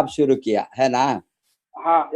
शुरू किया है ना? हाँ।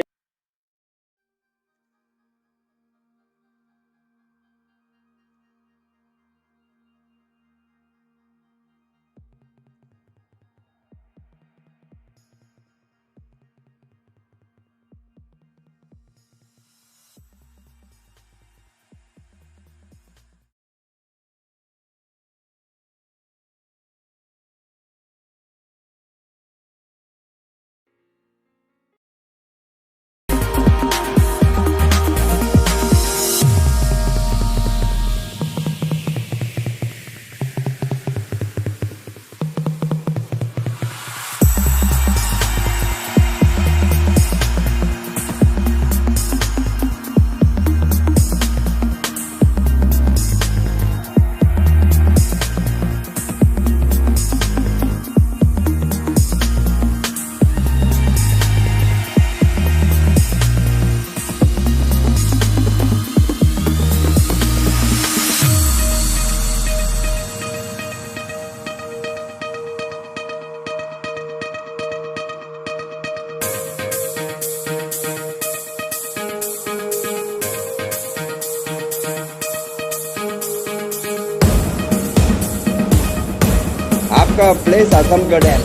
आपका प्लेस आजमगढ़ है।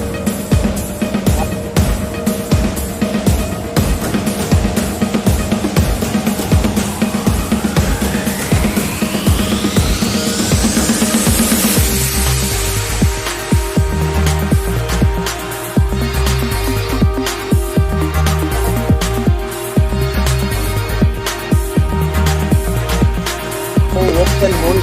Open whole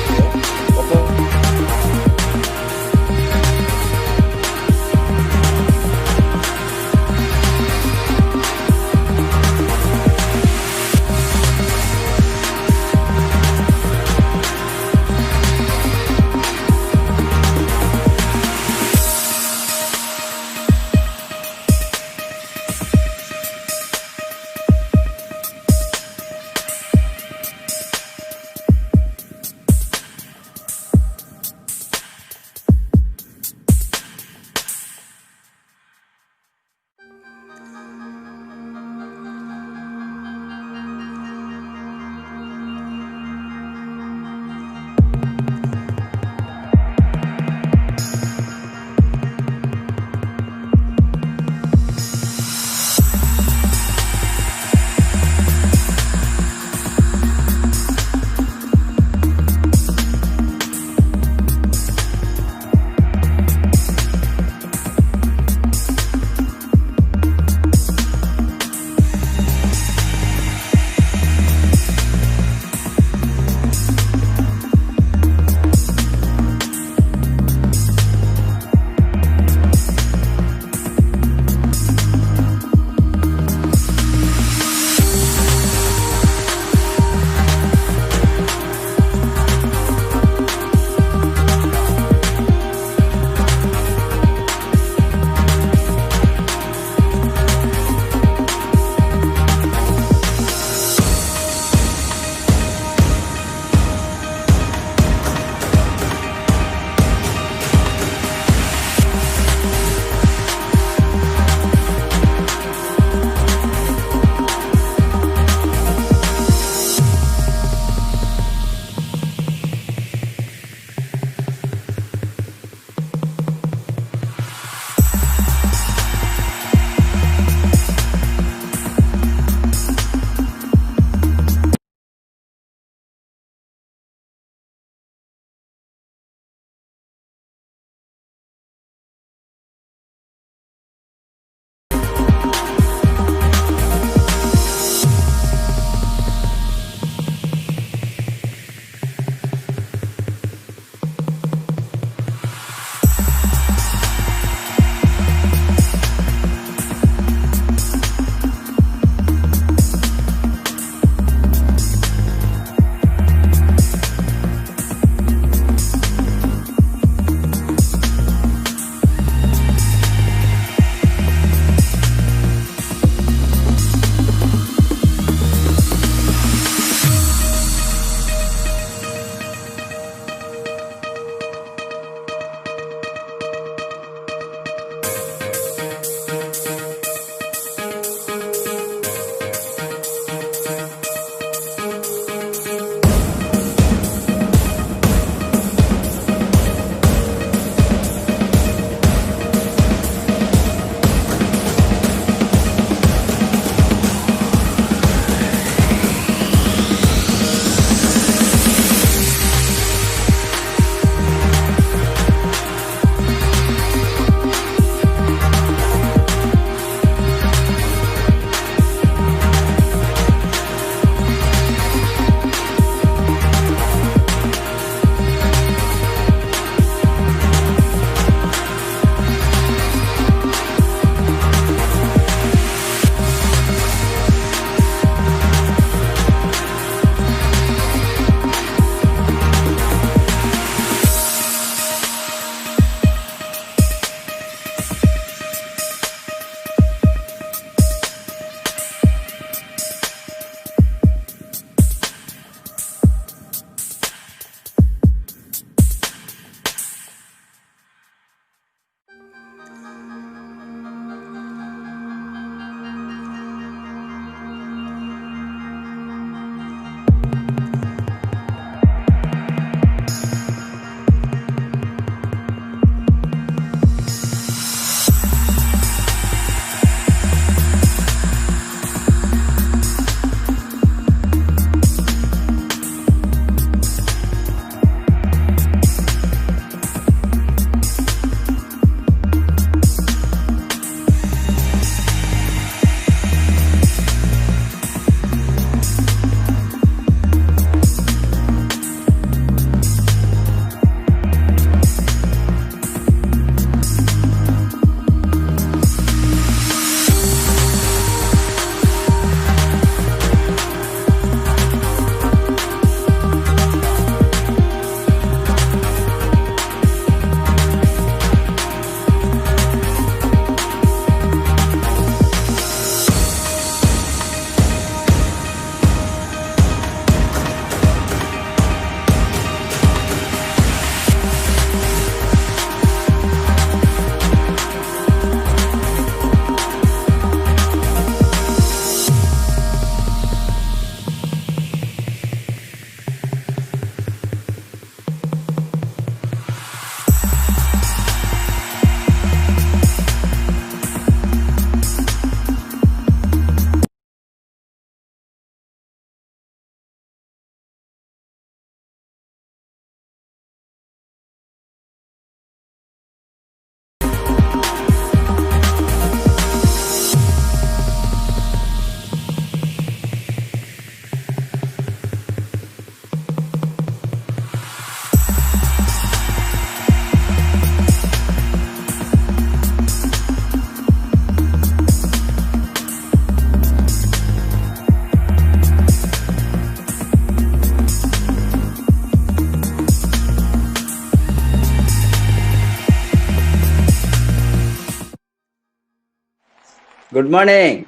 good morning.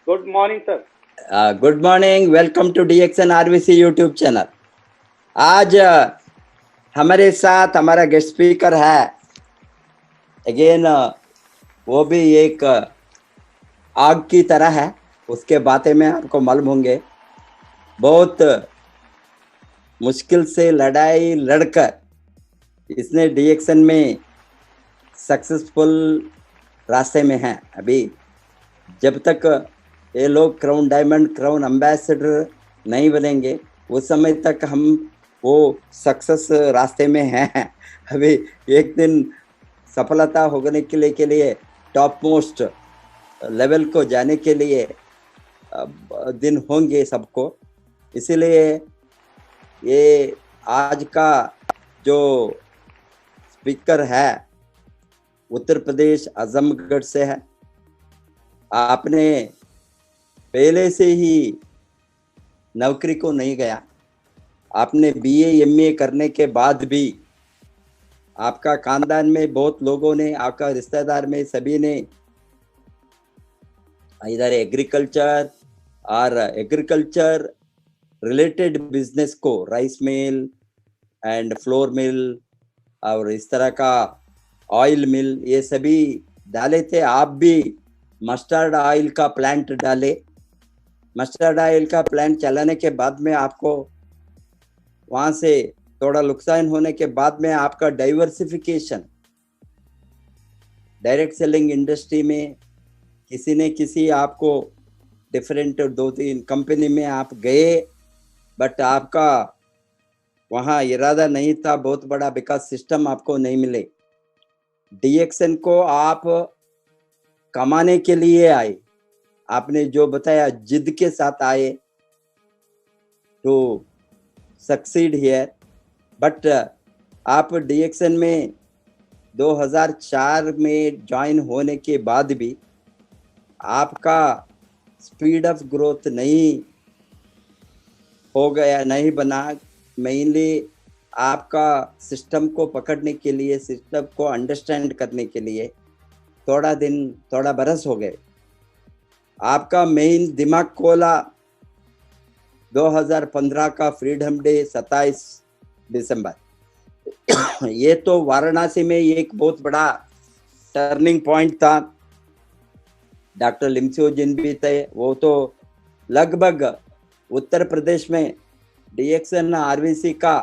Good morning sir. Good morning, welcome to DXN RVC YouTube channel. आज हमारे साथ हमारा गेस्ट स्पीकर है अगेन, वो भी एक आग की तरह है, उसके बातें में आपको मालूम होंगे। बहुत मुश्किल से लड़ाई लड़कर इसने DXN में सक्सेसफुल रास्ते में है। अभी जब तक ये लोग क्राउन डायमंड, क्राउन एम्बेसडर नहीं बनेंगे उस समय तक हम वो सक्सेस रास्ते में हैं। अभी एक दिन सफलता होने के लिए टॉप मोस्ट लेवल को जाने के लिए दिन होंगे सबको। इसीलिए ये आज का जो स्पीकर है उत्तर प्रदेश आजमगढ़ से है। आपने पहले से ही नौकरी को नहीं गया, आपने BA MA करने के बाद भी आपका खानदान में बहुत लोगों ने, आपका रिश्तेदार में सभी ने इधर एग्रीकल्चर और एग्रीकल्चर रिलेटेड बिजनेस को, rice mill and flour mill और इस तरह का ऑयल मिल, ये सभी डाले थे। आप भी मस्टर्ड ऑयल का प्लांट डाले। मस्टर्ड ऑयल का प्लांट चलाने के बाद में आपको वहां से थोड़ा नुकसान होने के बाद में आपका डाइवर्सिफिकेशन, डायरेक्ट सेलिंग इंडस्ट्री में किसी ने किसी आपको डिफरेंट 2-3 कंपनी में आप गए, बट आपका वहाँ इरादा नहीं था बहुत बड़ा, विकास सिस्टम आपको नहीं मिले। DXN को आप कमाने के लिए आए, आपने जो बताया जिद के साथ आए टू सक्सीड हियर। बट आप DXN में 2004 में ज्वाइन होने के बाद भी आपका स्पीड ऑफ ग्रोथ नहीं हो गया, नहीं बना। मेनली आपका सिस्टम को पकड़ने के लिए, सिस्टम को अंडरस्टैंड करने के लिए थोड़ा बरस हो गए। आपका मेन दिमाग खोला 2015 का फ्रीडम डे 27 दिसंबर। ये तो वाराणसी में एक बहुत बड़ा टर्निंग पॉइंट था। डॉक्टर लिमसियो जिन भी थे, वो तो लगभग उत्तर प्रदेश में DXN RVC का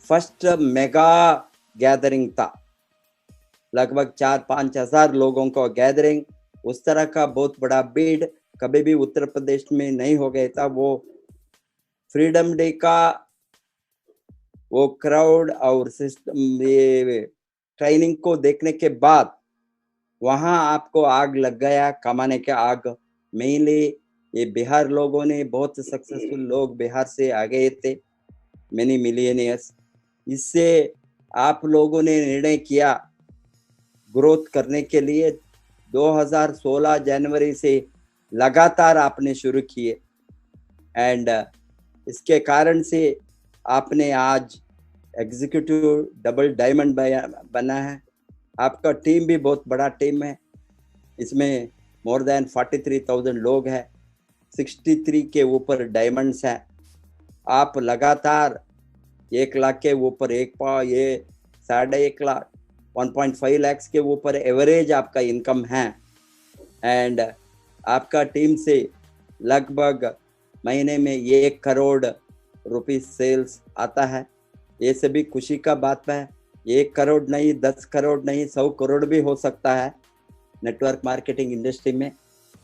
फर्स्ट मेगा गैदरिंग था। लगभग 4-5 हजार लोगों का गैदरिंग, उस तरह का बहुत बड़ा भीड़ कभी भी उत्तर प्रदेश में नहीं हो गया था। वो फ्रीडम डे का वो क्राउड और सिस्टम, ये ट्रेनिंग को देखने के बाद वहां आपको आग लग गया, कमाने के आग। मेनली ये बिहार लोगों ने, बहुत सक्सेसफुल लोग बिहार से आ गए थे, मैनी मिलियनियर्स। इससे आप लोगों ने निर्णय किया ग्रोथ करने के लिए। 2016 जनवरी से लगातार आपने शुरू किए एंड इसके कारण से आपने आज एग्जीक्यूटिव डबल डायमंड बना है। आपका टीम भी बहुत बड़ा टीम है, इसमें मोर देन 43,000 लोग हैं, 63 के ऊपर डायमंड्स हैं। आप लगातार 1 लाख के ऊपर, ये 1.5 लाख, 1.5 लाख के ऊपर एवरेज आपका इनकम है। एंड आपका टीम से लगभग महीने में 1 करोड़ रुपीस सेल्स आता है। ये सभी खुशी का बात है। 1 करोड़ नहीं, 10 करोड़ नहीं, 100 करोड़ भी हो सकता है नेटवर्क मार्केटिंग इंडस्ट्री में।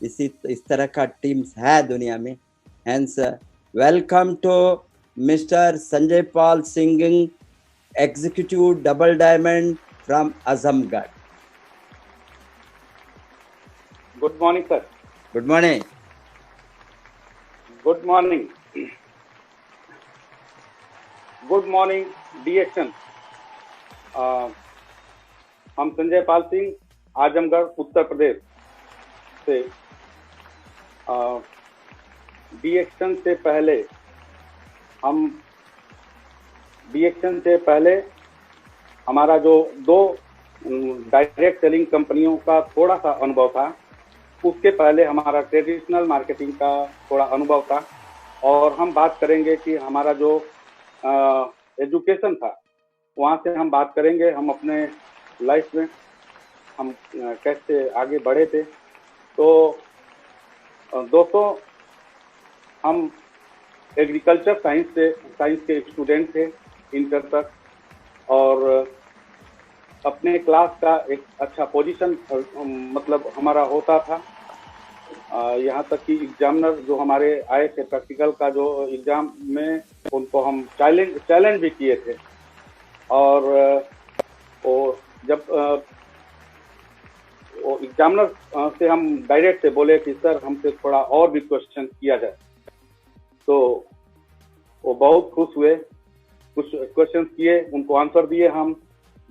इस तरह का टीम्स है दुनिया में। Hence welcome to mister Sanjay Pal Singh, executive double diamond from Azamgarh. Good morning sir. Good morning. Good morning. Good morning DXN। हम संजय पाल सिंह, आजमगढ़ उत्तर प्रदेश से। DXN से पहले हमारा जो 2 डायरेक्ट सेलिंग कंपनियों का थोड़ा सा अनुभव था, उसके पहले हमारा ट्रेडिशनल मार्केटिंग का थोड़ा अनुभव था, और हम बात करेंगे कि हमारा जो एजुकेशन था वहाँ से हम बात करेंगे, हम अपने लाइफ में हम कैसे आगे बढ़े थे। तो दोस्तों, हम एग्रीकल्चर साइंस के स्टूडेंट थे इंटर तक, और अपने क्लास का एक अच्छा पोजीशन मतलब हमारा होता था। यहाँ तक कि एग्जामिनर जो हमारे आए थे प्रैक्टिकल का जो एग्जाम में, उनको हम चैलेंज भी किए थे। और वो जब वो एग्जामिनर से हम डायरेक्ट से बोले कि सर हमसे थोड़ा और भी क्वेश्चन किया जाए, तो वो बहुत खुश हुए। कुछ क्वेश्चन किए, उनको आंसर दिए हम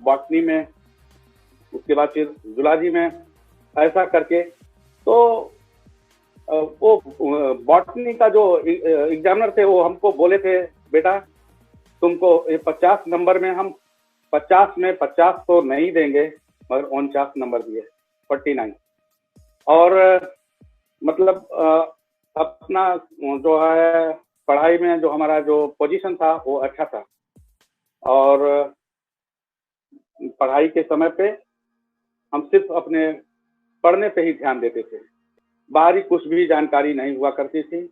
बॉटनी में, उसके बाद फिर जूलॉजी में, ऐसा करके। तो वो बॉटनी का जो एग्जामिनर थे वो हमको बोले थे, बेटा तुमको ये 50 नंबर में हम 50 में 50 तो नहीं देंगे, मगर 49 नंबर दिए, 49। और मतलब अपना जो है पढ़ाई में जो हमारा जो पोजीशन था वो अच्छा था, और पढ़ाई के समय पे हम सिर्फ अपने पढ़ने पे ही ध्यान देते थे, बाहरी कुछ भी जानकारी नहीं हुआ करती थी।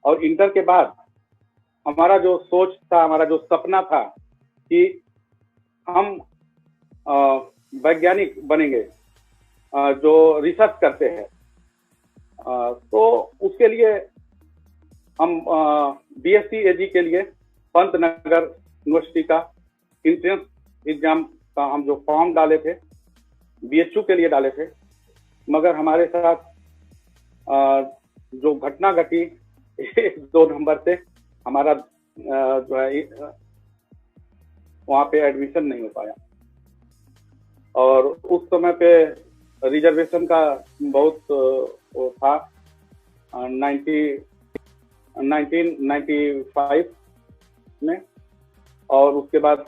और इंटर के बाद हमारा जो सोच था, हमारा जो सपना था कि हम वैज्ञानिक बनेंगे, जो रिसर्च करते हैं। तो उसके लिए हम बीएससी एजी के लिए पंतनगर यूनिवर्सिटी का इंट्रेंस एग्जाम का हम जो फॉर्म डाले थे, बीएचयू के लिए डाले थे, मगर हमारे साथ जो घटना घटी 1-2 नंबर से हमारा जो है वहाँ पे एडमिशन नहीं हो पाया। और उस समय पे रिजर्वेशन का बहुत वो था 1995 में, और उसके बाद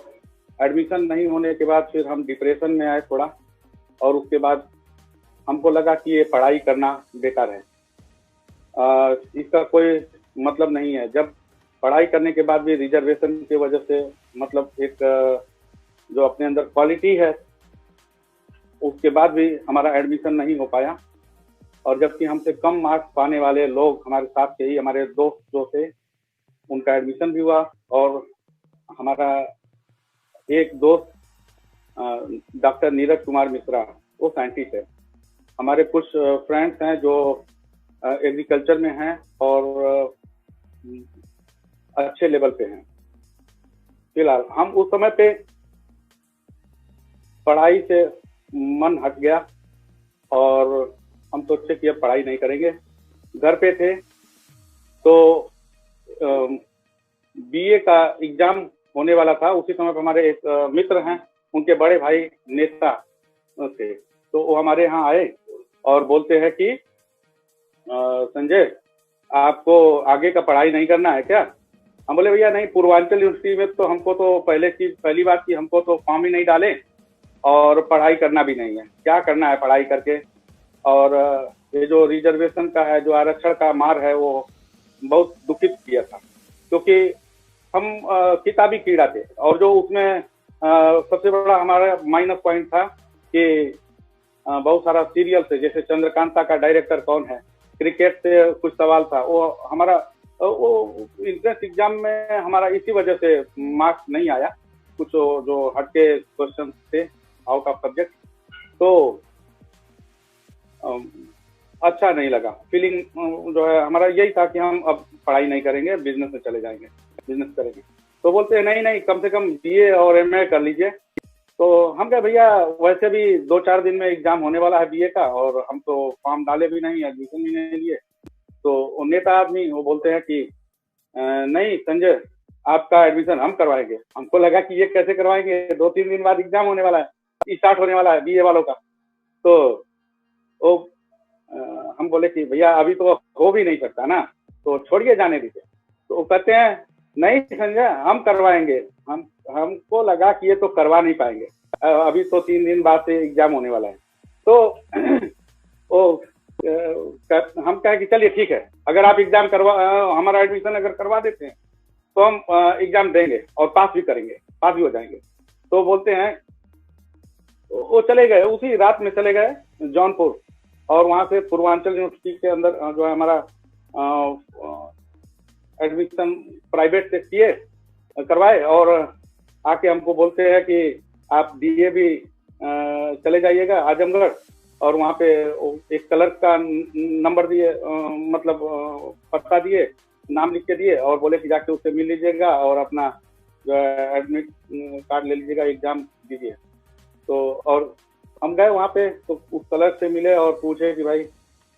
एडमिशन नहीं होने के बाद फिर हम डिप्रेशन में आए थोड़ा, और उसके बाद हमको लगा कि ये पढ़ाई करना बेकार है, इसका कोई मतलब नहीं है। जब पढ़ाई करने के बाद भी रिजर्वेशन की वजह से मतलब एक जो अपने अंदर क्वालिटी है, उसके बाद भी हमारा एडमिशन नहीं हो पाया। और जबकि हमसे कम मार्क्स पाने वाले लोग हमारे साथ के ही हमारे दोस्त जो थे, उनका एडमिशन भी हुआ। और हमारा एक दोस्त डॉक्टर नीरज कुमार मिश्रा, वो साइंटिस्ट है। हमारे कुछ फ्रेंड्स हैं जो एग्रीकल्चर में हैं और अच्छे लेवल पे हैं। फिलहाल हम उस समय पे पढ़ाई से मन हट गया, और हम सोचे कि अब पढ़ाई नहीं करेंगे। घर पे थे तो बीए का एग्जाम होने वाला था। उसी समय पर हमारे एक मित्र हैं, उनके बड़े भाई नेता थे, तो वो हमारे यहाँ आए और बोलते हैं कि संजय, आपको आगे का पढ़ाई नहीं करना है क्या? हम बोले भैया नहीं, पूर्वांचल यूनिवर्सिटी में तो हमको तो पहली बात की हमको तो फॉर्म ही नहीं डाले, और पढ़ाई करना भी नहीं है, क्या करना है पढ़ाई करके। और ये जो रिजर्वेशन का है, जो आरक्षण का मार है, वो बहुत दुखित किया था, क्योंकि हम किताबी कीड़ा थे। और जो उसमें सबसे बड़ा हमारा माइनस पॉइंट था कि बहुत सारा सीरियल थे, जैसे चंद्रकांता का डायरेक्टर कौन है, क्रिकेट से कुछ सवाल था। वो हमारा वो इंट्रेंस एग्जाम में हमारा इसी वजह से मार्क्स नहीं आया, कुछ जो हटके क्वेश्चन थे आउट ऑफ सब्जेक्ट। तो अच्छा नहीं लगा, फीलिंग जो है हमारा यही था कि हम अब पढ़ाई नहीं करेंगे, बिजनेस में चले जाएंगे, बिजनेस करेंगे। तो बोलते हैं नहीं नहीं, कम से कम बीए और एमए कर लीजिए। तो हम कहे भैया वैसे भी 2-4 दिन में एग्जाम होने वाला है बीए का, और हम तो फॉर्म डाले भी नहीं, एडमिशन भी नहीं लिए। तो नेता आदमी वो बोलते हैं कि नहीं संजय, आपका एडमिशन हम करवाएंगे। हमको लगा कि ये कैसे करवाएंगे, 2-3 दिन बाद एग्जाम होने वाला है, स्टार्ट होने वाला है बीए वालों का। तो वो हम बोले कि भैया अभी तो हो भी नहीं सकता ना, तो छोड़िए, जाने दीजिए। तो वो कहते हैं नहीं संजय, हम करवाएंगे। हमको लगा कि ये तो करवा नहीं पाएंगे, अभी तो 3 दिन बाद से एग्जाम होने वाला है। तो वो हम कहे कि चलिए ठीक है, अगर आप एग्जाम हमारा एडमिशन अगर करवा देते हैं तो हम एग्जाम देंगे और पास भी करेंगे, पास भी हो जाएंगे। तो बोलते हैं, वो चले गए, उसी रात में चले गए जौनपुर, और वहां से पूर्वांचल यूनिवर्सिटी के अंदर जो है हमारा एडमिशन प्राइवेट से किए, करवाए, और आके हमको बोलते हैं कि आप डीए भी चले जाइएगा आजमगढ़, और वहाँ पे एक क्लर्क का नंबर दिए, मतलब पता दिए, नाम लिख के दिए, और बोले कि जाके उससे मिल लीजिएगा और अपना जो है एडमिट कार्ड ले लीजिएगा, एग्जाम दीजिए। तो और हम गए वहाँ पे, तो उस क्लर्क से मिले और पूछे कि भाई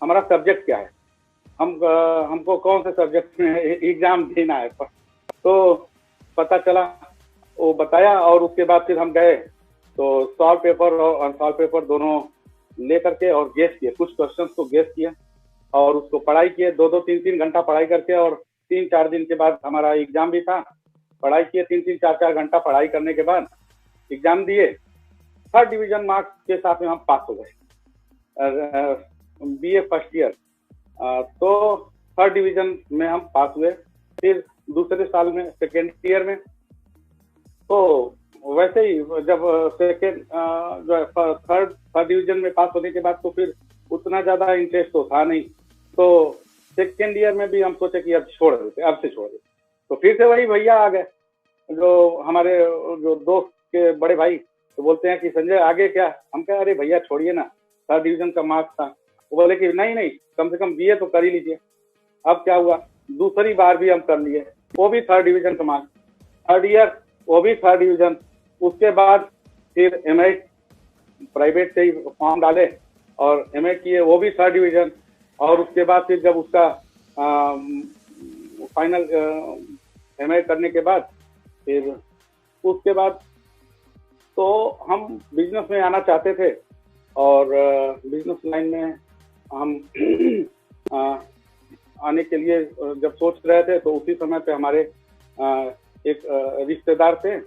हमारा सब्जेक्ट क्या है, हमको कौन से सब्जेक्ट में एग्जाम देना है। तो पता चला, वो बताया, और उसके बाद फिर हम गए तो सॉल्व पेपर और अनसॉल्व पेपर दोनों ले करके और गेस किए, कुछ क्वेश्चंस को गेस किए और उसको पढ़ाई किए, 2-2, 3-3 घंटा पढ़ाई करके, और 3-4 दिन के बाद हमारा एग्जाम भी था। पढ़ाई किए 3-3, 4-4 घंटा पढ़ाई करने के बाद एग्जाम दिए। 3rd डिवीजन मार्क्स के साथ में हम पास हो गए, बीए फर्स्ट ईयर। तो 3rd डिवीजन में हम पास हुए। फिर दूसरे साल में, सेकेंड ईयर में, तो वैसे ही जब सेकेंड जो है थर्ड डिवीजन में पास होने के बाद तो फिर उतना ज्यादा इंटरेस्ट तो था नहीं, तो सेकेंड ईयर में भी हम सोचे कि अब छोड़ देते, अब से छोड़ देते। तो फिर से वही भैया आ गए, जो हमारे जो दोस्त के बड़े भाई, तो बोलते हैं कि संजय आगे क्या। हम कहे अरे भैया छोड़िए ना, 3rd डिवीजन का मार्क्स था। वो बोले कि नहीं नहीं, कम से कम बीए तो कर ही लीजिए। अब क्या हुआ, दूसरी बार भी हम कर लिए, वो भी 3rd डिवीजन का मार्क्स। 3rd ईयर वो भी 3rd डिवीजन। उसके बाद फिर एमए प्राइवेट से ही फॉर्म डाले और एमए किए, वो भी 3rd डिवीजन। और उसके बाद फिर जब उसका फाइनल एमए करने के बाद फिर उसके बाद तो हम बिजनेस में आना चाहते थे, और बिजनेस लाइन में हम आने के लिए जब सोच रहे थे, तो उसी समय पे हमारे एक रिश्तेदार थे,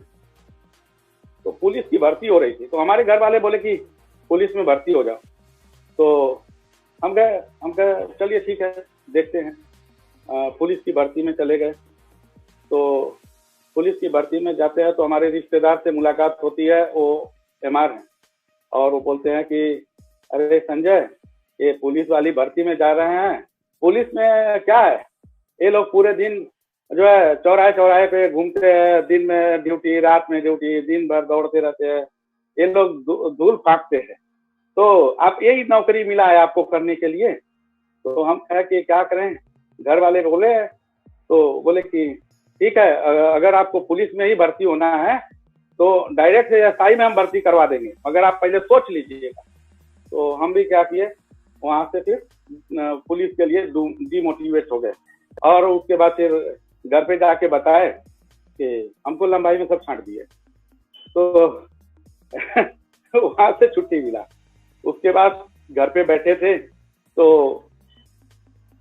तो पुलिस की भर्ती हो रही थी। तो हमारे घर वाले बोले कि पुलिस में भर्ती हो जाओ। तो हम गए चलिए ठीक है, देखते हैं। पुलिस की भर्ती में चले गए। तो पुलिस की भर्ती में जाते हैं तो हमारे रिश्तेदार से मुलाकात होती है, वो एमआर हैं, और वो बोलते हैं कि अरे संजय, ये पुलिस वाली भर्ती में जा रहे हैं, पुलिस में क्या है, ये लोग पूरे दिन जो है चौराहे चौराहे पे घूमते हैं, दिन में ड्यूटी, रात में ड्यूटी, दिन भर दौड़ते रहते हैं, ये लोग धूल फाकते हैं। तो आप यही नौकरी मिला है आपको करने के लिए। तो हम कहे कि क्या करें, घर वाले बोले, तो बोले कि ठीक है, अगर आपको पुलिस में ही भर्ती होना है तो डायरेक्ट एसआई में हम भर्ती करवा देंगे, मगर आप पहले सोच लीजिएगा। तो हम भी क्या किए, वहां से फिर पुलिस के लिए डिमोटिवेट हो गए, और उसके बाद फिर घर पे जाके बताए कि हमको लंबाई में सब छांट दिए। तो वहां से छुट्टी मिला। उसके बाद घर पे बैठे थे, तो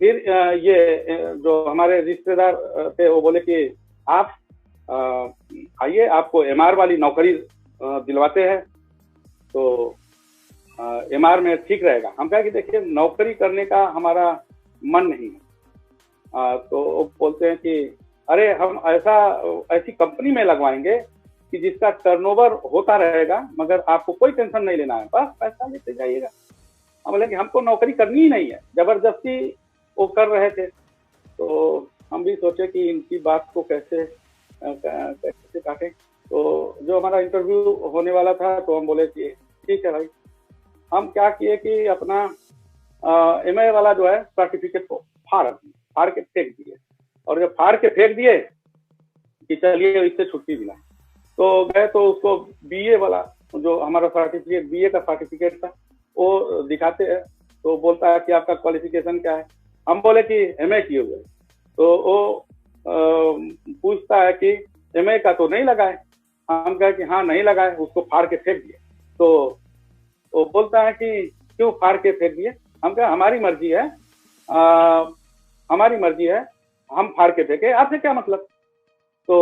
फिर ये जो हमारे रिश्तेदार थे वो बोले कि आप आइए, आपको एमआर वाली नौकरी दिलवाते हैं, तो एमआर में ठीक रहेगा। हम कहा कि देखिए, नौकरी करने का हमारा मन नहीं है। तो वो बोलते हैं कि अरे हम ऐसी कंपनी में लगवाएंगे कि जिसका टर्नओवर होता रहेगा, मगर आपको कोई टेंशन नहीं लेना है, बस पैसा लेते जाइएगा। हम बोले कि हमको नौकरी करनी ही नहीं है, जबरदस्ती वो कर रहे थे। तो हम भी सोचे कि इनकी बात को कैसे काटें। तो जो हमारा इंटरव्यू होने वाला था, तो हम बोले कि ठीक है भाई। हम क्या किए कि अपना एमए वाला जो है सर्टिफिकेट को फाड़ के फेंक दिए, और जब फाड़ के फेंक दिए कि चलिए इससे छुट्टी मिला, तो गए तो उसको बीए वाला जो हमारा सर्टिफिकेट, बीए का सर्टिफिकेट था, वो दिखाते हैं। तो बोलता है कि आपका क्वालिफिकेशन क्या है। हम बोले कि एमए किए हुए। तो वो पूछता है कि एमए का तो नहीं लगा है। हम कहे कि हाँ नहीं लगा है, उसको फाड़ के फेंक दिए। तो वो बोलता है कि क्यों फाड़ के फेंक दिए। हम कहे हमारी मर्जी है, हमारी मर्जी है, हम फाड़ के फेंके, आपसे क्या मतलब। तो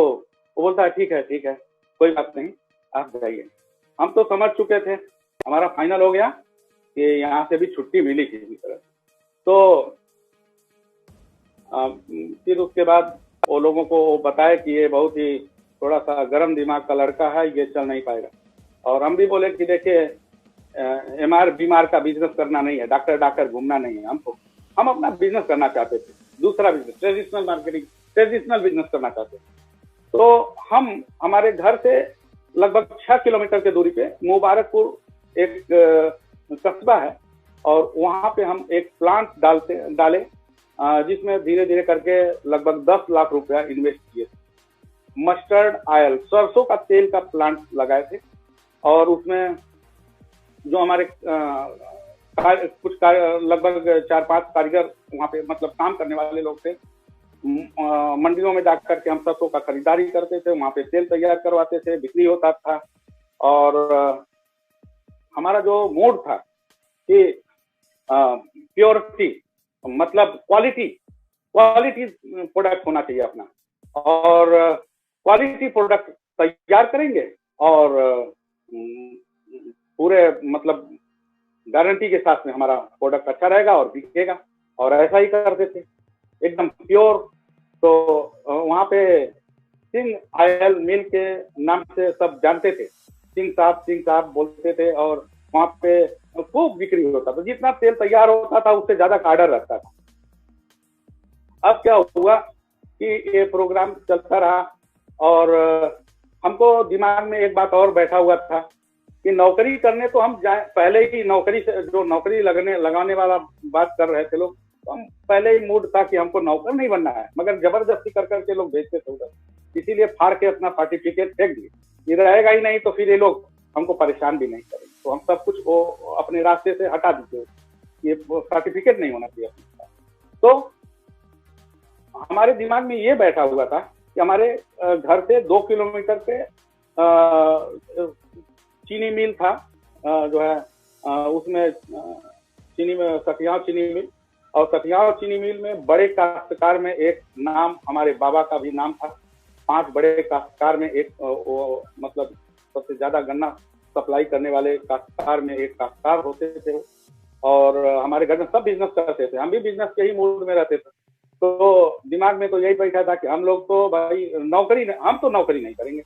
वो बोलता है ठीक है कोई बात नहीं, आप जाइए। हम तो समझ चुके थे, हमारा फाइनल हो गया कि यहाँ से भी छुट्टी मिली किसी तरह। तो फिर उसके बाद वो लोगों को वो बताया कि ये बहुत ही थोड़ा सा गर्म दिमाग का लड़का है, ये चल नहीं पाएगा। और हम भी बोले कि देखिए एमआर बीमार का बिजनेस करना नहीं है, डॉक्टर डॉक्टर घूमना नहीं है हमको, हम अपना बिजनेस करना चाहते थे, दूसरा business, traditional marketing, traditional business करना चाहते थे। तो हम हमारे घर से लगभग 6 किलोमीटर की दूरी पे मुबारकपुर एक कस्बा है, और वहां पे हम एक प्लांट डाले जिसमें धीरे धीरे करके लगभग 10 लाख रुपया इन्वेस्ट किए थे। मस्टर्ड ऑयल, सरसों का तेल का प्लांट लगाए थे, और उसमें जो हमारे लगभग 4-5 कारीगर वहाँ पे मतलब काम करने वाले लोग थे, मंडियों में जाकर के हम सरसों का खरीदारी करते थे, वहाँ पे तेल तैयार करवाते थे, बिक्री होता था। और हमारा जो मोड था कि प्योरिटी मतलब क्वालिटी प्रोडक्ट होना चाहिए अपना, और क्वालिटी प्रोडक्ट तैयार करेंगे और पूरे मतलब गारंटी के साथ में हमारा प्रोडक्ट अच्छा रहेगा और बिकेगा, और ऐसा ही करते थे एकदम प्योर। तो वहाँ पे सिंह ऑयल मिल के नाम से सब जानते थे, सिंह साहब बोलते थे, और वहाँ पे खूब बिक्री होता था, जितना तेल तैयार होता था उससे ज्यादा का ऑर्डर रहता था। अब क्या हुआ कि ये प्रोग्राम चलता रहा, और हमको दिमाग में एक बात और बैठा हुआ था कि नौकरी करने तो हम जाए, पहले ही नौकरी से जो नौकरी लगाने वाला बात कर रहे थे लोग, तो हम पहले ही मूड था कि हमको नौकर नहीं बनना है, मगर जबरदस्ती कर करके लोग भेजते थे उधर, इसीलिए फाड़ के अपना सर्टिफिकेट फेंक दिए, ये रहेगा ही नहीं तो फिर ये लोग हमको परेशान भी नहीं करेंगे, तो हम सब कुछ वो अपने रास्ते से हटा दीजिए, ये सर्टिफिकेट नहीं होना चाहिए अपने पास। तो हमारे दिमाग में ये बैठा हुआ था कि हमारे घर से 2 किलोमीटर पे चीनी मिल था, जो है उसमें चीनी में सतियाव चीनी मिल, और सतियाव चीनी मिल में बड़े काश्तकार में एक नाम हमारे बाबा का भी नाम था। 5 बड़े काश्तकार में एक वो मतलब सबसे ज्यादा गन्ना सप्लाई करने वाले काश्तकार में एक काश्तकार होते थे, और हमारे घर में सब बिजनेस करते थे, हम भी बिजनेस के ही मूड में रहते थे। तो दिमाग में तो यही बैठा था कि हम लोग तो भाई हम तो नौकरी नहीं करेंगे,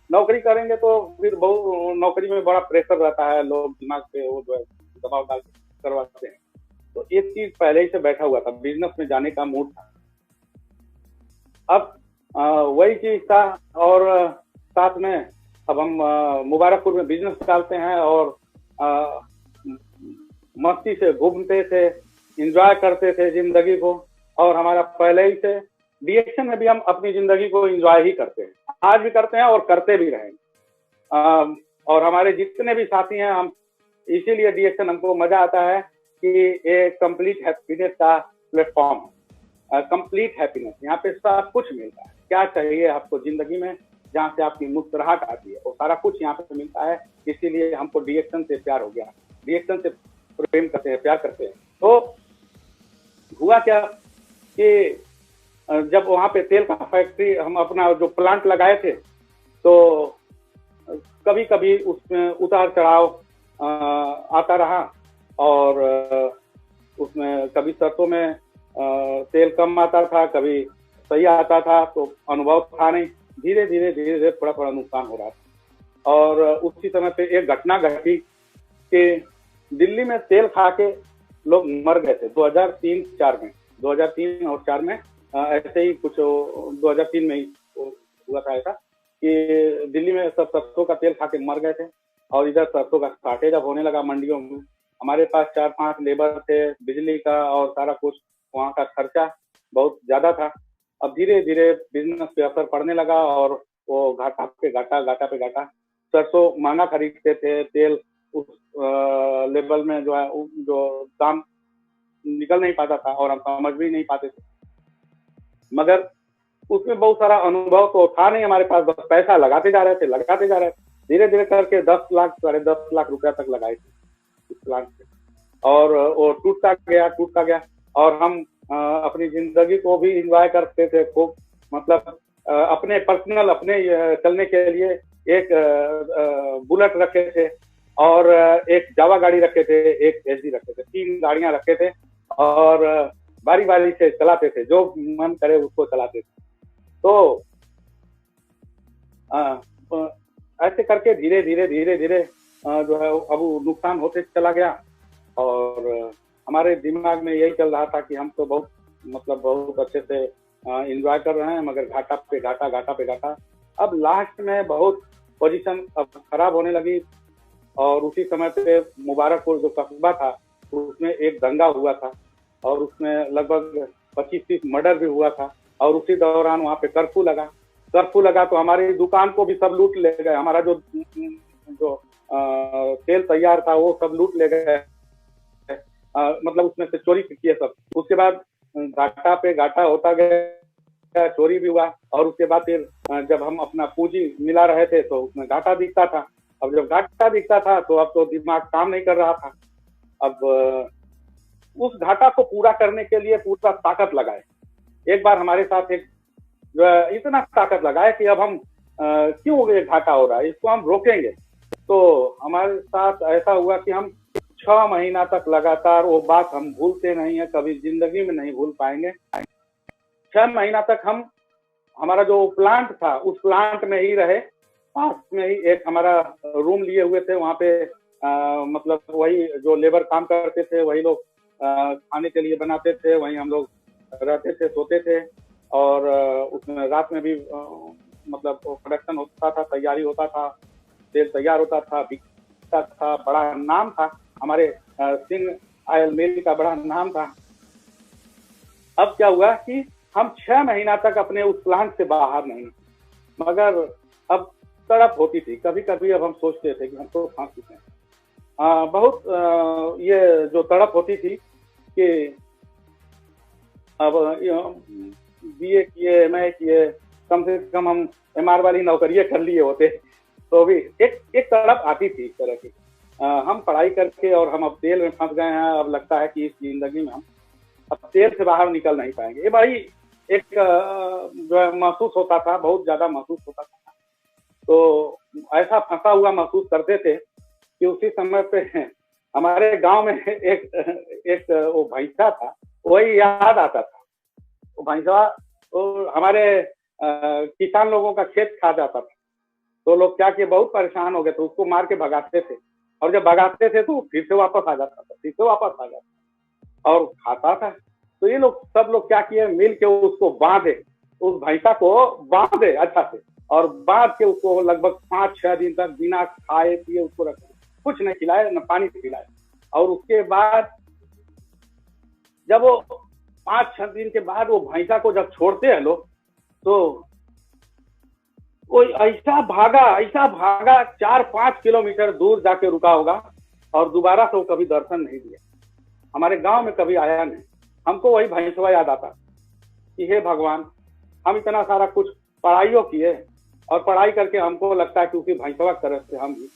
नौकरी करेंगे तो फिर बहुत नौकरी में बड़ा प्रेशर रहता है, लोग दिमाग पे वो जो है दबाव डाल के करवाते हैं। तो ये चीज पहले ही से बैठा हुआ था, बिजनेस में जाने का मूड था। अब वही चीज था, और साथ में अब हम मुबारकपुर में बिजनेस डालते हैं, और मस्ती से घूमते थे, एंजॉय करते थे जिंदगी को, और हमारा पहले ही से डीएक्शन में भी हम अपनी जिंदगी को एंजॉय ही करते हैं, आज भी करते हैं और करते भी रहेंगे। और हमारे जितने भी साथी हैं, हम इसीलिए डीएक्शन हमको मजा आता है कि ये कंप्लीट हैप्पीनेस का प्लेटफॉर्म है, कंप्लीट हैप्पीनेस, यहाँ पे सब कुछ मिलता है, क्या चाहिए आपको जिंदगी में, जहाँ से आपकी मुस्कुराहट आती है वो सारा कुछ यहाँ पे मिलता है। इसीलिए हमको डीएक्शन से प्यार हो गया, डीएक्शन से प्रेम करते हैं, प्यार करते हैं। तो हुआ क्या कि जब वहाँ पे तेल का फैक्ट्री हम अपना जो प्लांट लगाए थे, तो कभी कभी उसमें उतार चढ़ाव आता रहा, और उसमें कभी सरसों में तेल कम आता था, कभी सही आता था, तो अनुभव था नहीं, धीरे धीरे थोड़ा नुकसान हो रहा था। और उसी समय पे एक घटना घटी कि दिल्ली में तेल खा के लोग मर गए थे 2003-4 में, 2003 और 4 में ऐसे ही कुछ 2003 में ही हुआ था ऐसा कि दिल्ली में सब सरसों का तेल खा के मर गए थे, और इधर सरसों का शॉर्टेज अब होने लगा मंडियों में। हमारे पास 4-5 लेबर थे, बिजली का और सारा कुछ, वहाँ का खर्चा बहुत ज्यादा था। अब धीरे धीरे बिजनेस पे असर पड़ने लगा, और वो घाटा पे घाटा, सरसों महंगा खरीदते थे, तेल उस लेवल में जो है जो दाम निकल नहीं पाता था, और हम समझ भी नहीं पाते थे। मगर उसमें बहुत सारा अनुभव तो था नहीं हमारे पास, बस पैसा लगाते जा रहे थे, धीरे धीरे करके 10 लाख 10.5 लाख रुपया तक लगाए थे इस प्लांट से, और वो टूटता गया, और हम अपनी जिंदगी को भी एंजॉय करते थे खूब, मतलब अपने पर्सनल अपने चलने के लिए एक बुलेट रखे थे, और एक जावा गाड़ी रखे थे, एक एसडी रखे थे, 3 गाड़ियां रखे थे, और बारी बारी से चलाते थे, जो मन करे उसको चलाते थे। तो ऐसे करके धीरे धीरे जो है अब नुकसान होते चला गया। और हमारे दिमाग में यही चल रहा था कि हम तो बहुत मतलब बहुत अच्छे से एंजॉय कर रहे हैं, मगर घाटा पे घाटा। अब लास्ट में बहुत पोजीशन अब खराब होने लगी। और उसी समय पे मुबारकपुर जो कस्बा था उसमें एक दंगा हुआ था और उसमें लगभग 25-30 मर्डर भी हुआ था। और उसी दौरान वहाँ पे कर्फ्यू लगा तो हमारी दुकान को भी सब लूट ले गए। हमारा जो तेल तैयार था वो सब लूट ले गए, मतलब उसमें से चोरी किए सब। उसके बाद घाटा पे घाटा होता गया, चोरी भी हुआ। और उसके बाद फिर जब हम अपना पूंजी मिला रहे थे तो उसमें घाटा दिखता था। अब जब घाटा दिखता था तो अब तो दिमाग काम नहीं कर रहा था। अब उस घाटा को पूरा करने के लिए पूरा ताकत लगाए। एक बार हमारे साथ एक जो है इतना ताकत लगाए कि अब हम क्यों ये घाटा हो रहा है, इसको हम रोकेंगे। तो हमारे साथ ऐसा हुआ कि हम 6 महीना तक लगातार, वो बात हम भूलते नहीं है, कभी जिंदगी में नहीं भूल पाएंगे। 6 महीना तक हम हमारा जो प्लांट था उस प्लांट में ही रहे। पास में ही एक हमारा रूम लिए हुए थे, वहाँ पे मतलब वही जो लेबर काम करते थे वही लोग खाने के लिए बनाते थे, वहीं हम लोग रहते थे, सोते थे। और उसमें रात में भी मतलब प्रोडक्शन होता था, तैयारी होता था, तेल तैयार होता था, बिकता था, बड़ा नाम था हमारे सिंह ऑयल मिल का, बड़ा नाम था। अब क्या हुआ कि हम 6 महीना तक अपने उस प्लांट से बाहर नहीं, मगर अब तड़प होती थी कभी कभी। अब हम सोचते थे कि हम तो फंस चुके हैं। बहुत ये जो तड़प होती थी कि अब BA किए, MA किए, कम से कम हम MR वाली नौकरियां कर लिए होते तो भी एक तड़प आती थी इस तरह की। हम पढ़ाई करके और हम अब तेल में फंस गए हैं। अब लगता है कि इस जिंदगी में हम अब तेल से बाहर निकल नहीं पाएंगे। ये भाई एक जो है महसूस होता था, बहुत ज्यादा महसूस होता था। तो ऐसा फंसा हुआ महसूस करते थे कि उसी समय पे हमारे गांव में एक वो भैंसा था, वही याद आता था। वो भैंसा वो हमारे किसान लोगों का खेत खा जाता था। तो लोग क्या किए, बहुत परेशान हो गए तो उसको मार के भगाते थे। और जब भगाते थे तो फिर से वापस आ जाता और खाता था। तो ये लोग सब लोग क्या किए, मिल के उसको बांधे, उस भैंसा को बांधे अच्छा से, और बांध के उसको लगभग 5-6 दिन तक बिना खाए पिए उसको रखे, कुछ नहीं खिलाए, न पानी पिलाए। और उसके बाद जब वो 5-6 दिन के बाद वो भैंसा को जब छोड़ते हैं लोग, तो वो ऐसा भागा 4-5 किलोमीटर दूर जाके रुका होगा और दोबारा से वो कभी दर्शन नहीं दिया। हमारे गांव में कभी आया नहीं। हमको वही भैंसवा याद आता कि हे भगवान, हम इतना सारा कुछ पढ़ाइयों किए और पढ़ाई करके हमको लगता है कि उसी भैंसवा की तरफ से हम भी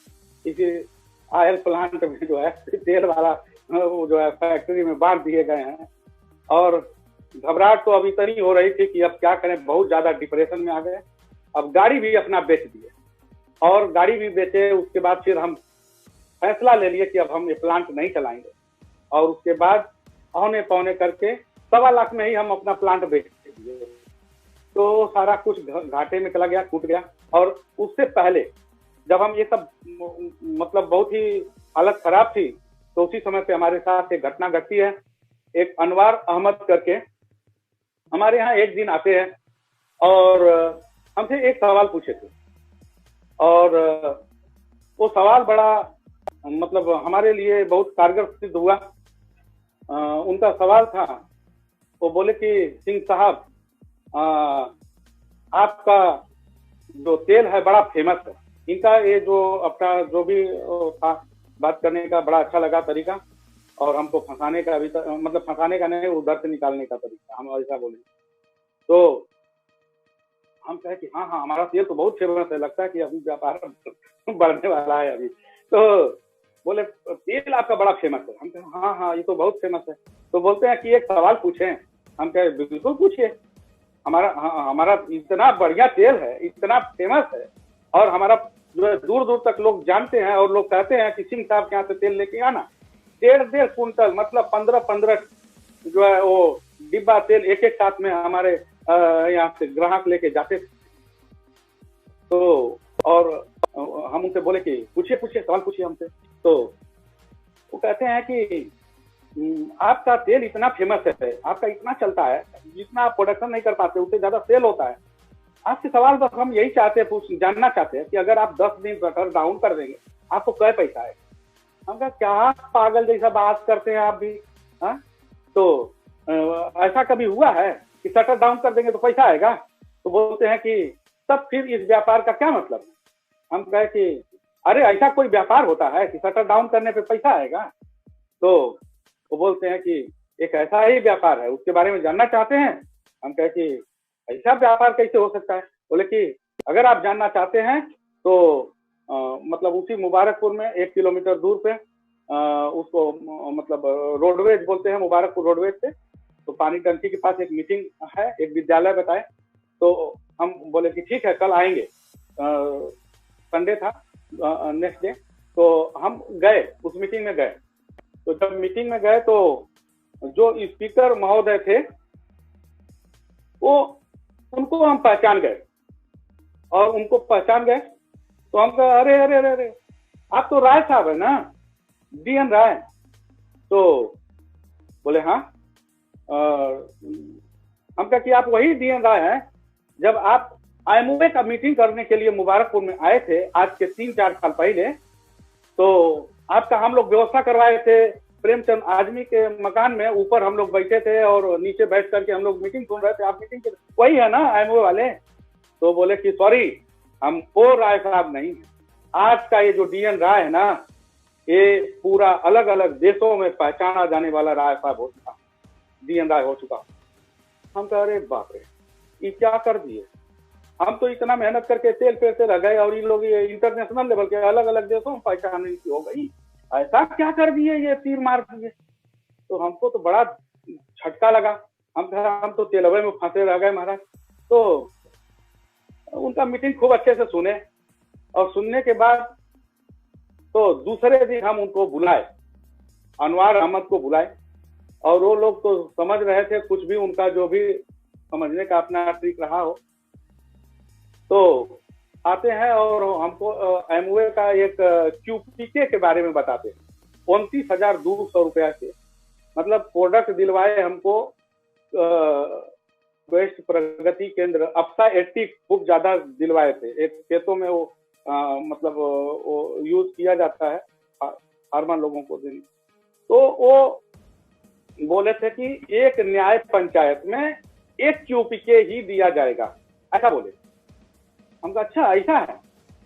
इसी ऑयल प्लांट में जो है तेल वाला वो जो है फैक्ट्री में बांध दिए गए हैं। और घबराहट तो अब इतनी हो रही थी कि अब क्या करें, बहुत ज्यादा डिप्रेशन में आ गए। अब गाड़ी भी अपना बेच दिए, और गाड़ी भी बेचे। उसके बाद फिर हम फैसला ले लिए कि अब हम ये प्लांट नहीं चलाएंगे। और उसके बाद औने पौने करके 1.25 लाख में ही हम अपना प्लांट बेच दिए। तो सारा कुछ घाटे में चला गया, टूट गया। और उससे पहले जब हम ये सब मतलब बहुत ही हालत खराब थी, तो उसी समय पे हमारे साथ एक घटना घटती है। एक अनवार अहमद करके हमारे यहाँ एक दिन आते हैं और हमसे एक सवाल पूछे थे। और वो सवाल बड़ा मतलब हमारे लिए बहुत कारगर सिद्ध हुआ। उनका सवाल था, वो बोले कि सिंह साहब, आपका जो तेल है बड़ा फेमस है। इनका ये जो अपना जो भी था बात करने का बड़ा अच्छा लगा तरीका, और हमको फंसाने का अभी तक मतलब फंसाने का नहीं, उधर से निकालने का तरीका, हम ऐसा बोले। तो हम कहे कि हाँ हमारा तेल तो बहुत फेमस है, लगता है कि अभी व्यापार बढ़ने वाला है अभी। तो बोले तेल आपका बड़ा फेमस है। हम कहे हाँ ये तो बहुत फेमस है। तो बोलते हैं कि एक सवाल पूछें। हम कहे बिल्कुल पूछिए। हमारा इतना बढ़िया तेल है, इतना फेमस है, और हमारा जो है दूर दूर तक लोग जानते हैं, और लोग कहते हैं कि सिंह साहब के यहाँ से तेल लेके आना। 1.5 कुंटल मतलब 15-15 जो है वो डिब्बा तेल एक एक साथ में हमारे यहाँ से ग्राहक लेके जाते थे। तो और हम उनसे बोले कि पूछिए पूछिए सवाल पूछिए हमसे। तो वो कहते हैं कि आपका तेल इतना फेमस है, आपका इतना चलता है, जितना आप प्रोडक्शन नहीं कर पाते उससे ज्यादा सेल होता है। आपसे सवाल बस हम यही जानना चाहते हैं कि अगर आप 10 दिन शटर डाउन कर देंगे आपको क्या पैसा है। हम कहा क्या पागल जैसा बात करते हैं आप भी, हाँ? तो ऐसा कभी हुआ है कि शटर डाउन कर देंगे तो पैसा आएगा? तो बोलते हैं कि तब फिर इस व्यापार का क्या मतलब? हम कहे कि अरे ऐसा कोई व्यापार होता है कि शटर डाउन करने पे पैसा आएगा? तो वो बोलते हैं कि एक ऐसा ही व्यापार है, उसके बारे में जानना चाहते हैं। हम कहे कि ऐसा व्यापार कैसे हो सकता है? बोले कि अगर आप जानना चाहते हैं तो मतलब उसी मुबारकपुर में 1 किलोमीटर दूर पे उसको मतलब रोडवेज बोलते हैं, मुबारकपुर रोडवेज पे, तो पानी टंकी के पास एक मीटिंग है, एक विद्यालय बताए। तो हम बोले कि ठीक है कल आएंगे। संडे था नेक्स्ट डे, तो हम गए उस मीटिंग में गए। तो जब मीटिंग में गए तो जो स्पीकर महोदय थे वो उनको हम पहचान गए, और उनको पहचान गए तो हम कहा अरे अरे अरे अरे आप तो राय साहब है ना, DN राय। तो बोले हाँ। हम कहा कि आप वही DN राय हैं जब आप IMOA का मीटिंग करने के लिए मुबारकपुर में आए थे आज के 3-4 साल पहले, तो आपका हम लोग व्यवस्था करवाए थे प्रेमचंद आजमी के मकान में, ऊपर हम लोग बैठे थे और नीचे बैठ करके हम लोग मीटिंग सुन रहे थे। आप मीटिंग वही है ना IMOA वाले? तो बोले कि सॉरी हम वो राय साहब नहीं है, आज का ये जो DN राय है ना ये पूरा अलग अलग देशों में पहचाना जाने वाला राय साहब हो चुका, DN राय हो चुका। हम कह रहे बाप रे ये क्या कर दिए, हम तो इतना मेहनत करके तेल पैसे लगाए और इन लोग ये इंटरनेशनल लेवल के अलग अलग देशों में पहचान की हो गई, ऐसा क्या कर दिए, ये तीर मार दिए। तो हमको तो बड़ा झटका लगा। हम तो तेलवे में फंसे रह गए महाराज। तो उनका मीटिंग खूब अच्छे से सुने, और सुनने के बाद तो दूसरे दिन हम उनको बुलाए, अनवार अहमद को बुलाए, और वो लोग तो समझ रहे थे कुछ भी, उनका जो भी समझने का अपना ट्रिक रहा हो। तो आते हैं और हमको IMOA का एक QPK के बारे में बताते हैं। 29,200 रुपया से मतलब प्रोडक्ट दिलवाए हमको वेस्ट प्रगति केंद्र अप्सा 80 खूब ज्यादा दिलवाए थे। एक खेतों में वो मतलब वो यूज किया जाता है फार्मर लोगों को देने। तो वो बोले थे कि एक न्याय पंचायत में एक QPK ही दिया जाएगा, ऐसा बोले। हम कहा अच्छा ऐसा है।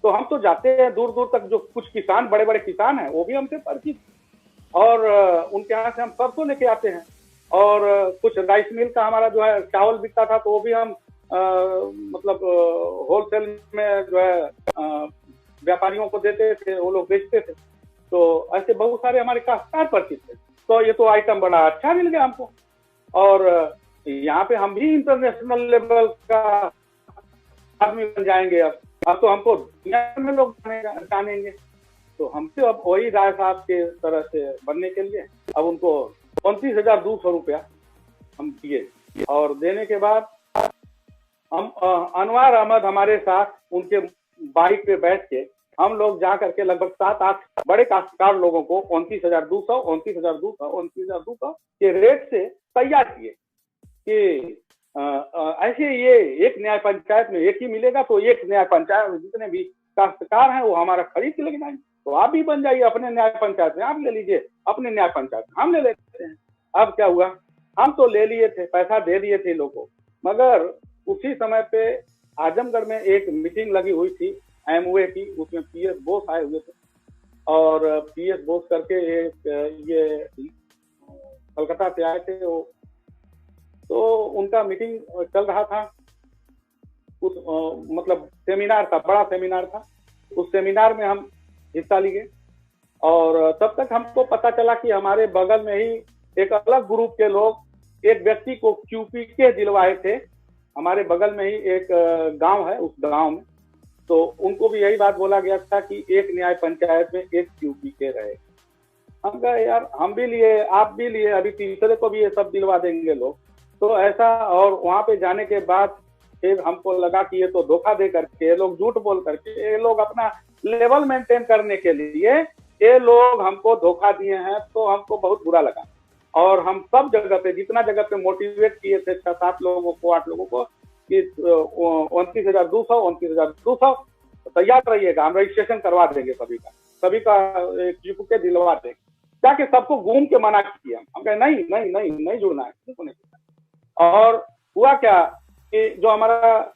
तो हम तो जाते हैं दूर दूर तक, जो कुछ किसान बड़े बड़े किसान हैं वो भी हमसे परिचित, और उनके यहाँ से हम सरसों लेके आते हैं, और कुछ राइस मिल का हमारा जो है चावल बिकता था तो वो भी हम मतलब होलसेल में जो है व्यापारियों को देते थे, वो लोग बेचते थे। तो ऐसे बहुत सारे हमारे काश्तकार परिचित थे। तो ये तो आइटम बड़ा अच्छा मिल गया हमको, और यहाँ पे हम भी इंटरनेशनल लेवल का आदमी बन जाएंगे। अब तो हमको दुनिया में लोग जानेंगे। तो हमसे अब वही राय साहब के तरह से बनने के लिए अब उनको 29,200 रुपया हम दिए, और देने के बाद हम अनवार अहमद हमारे साथ उनके बाइक पे बैठ के हम लोग जा करके लगभग 7-8 बड़े काश्तकार लोगों को 29,200 के रेट से तैयार किए कि ऐसे ये एक न्याय पंचायत में एक ही मिलेगा, तो एक न्याय पंचायत में जितने भी काश्तकार हैं वो हमारा खरीद के लेके जाएंगे। तो आप भी बन जाइए अपने न्याय पंचायत में, आप ले लीजिए, अपने न्याय पंचायत में हम ले लेते हैं। अब क्या हुआ, हम तो ले लिए थे, पैसा दे दिए थे लोगों को, मगर उसी समय पे आजमगढ़ में एक मीटिंग लगी हुई थी IMOA की, उसमें PS बोस आए हुए थे, और PS बोस करके एक ये कलकत्ता से आए थे वो। तो उनका मीटिंग चल रहा था, उस मतलब सेमिनार था, बड़ा सेमिनार था। उस सेमिनार में हम हिस्सा लिए, और तब तक हमको पता चला कि हमारे बगल में ही एक अलग ग्रुप के लोग एक व्यक्ति को QPK दिलवाए थे। हमारे बगल में ही एक गांव है, उस गांव में तो उनको भी यही बात बोला गया था कि एक न्याय पंचायत में एक QPK रहे। हम कहे यार हम भी लिए, आप भी लिए, अभी तीसरे को भी ये सब दिलवा देंगे लोग। तो ऐसा, और वहां पे जाने के बाद फिर हमको लगा कि ये तो धोखा दे करके, ये लोग झूठ बोल करके, ये लोग अपना लेवल मेंटेन करने के लिए ये लोग हमको धोखा दिए हैं। तो हमको बहुत बुरा लगा, और हम सब जगह पे, जितना जगह पे मोटिवेट किए थे 6-7 लोगों को, 8 लोगों को कि 29,200 29,200 तैयार रहिएगा, हम रजिस्ट्रेशन करवा देंगे सभी का एक दिलवा देंगे। जाके सबको घूम के मना किया। हम कहे नहीं नहीं नहीं नहीं जुड़ना है, नहीं जुड़ना। और हुआ क्या कि जो हमारा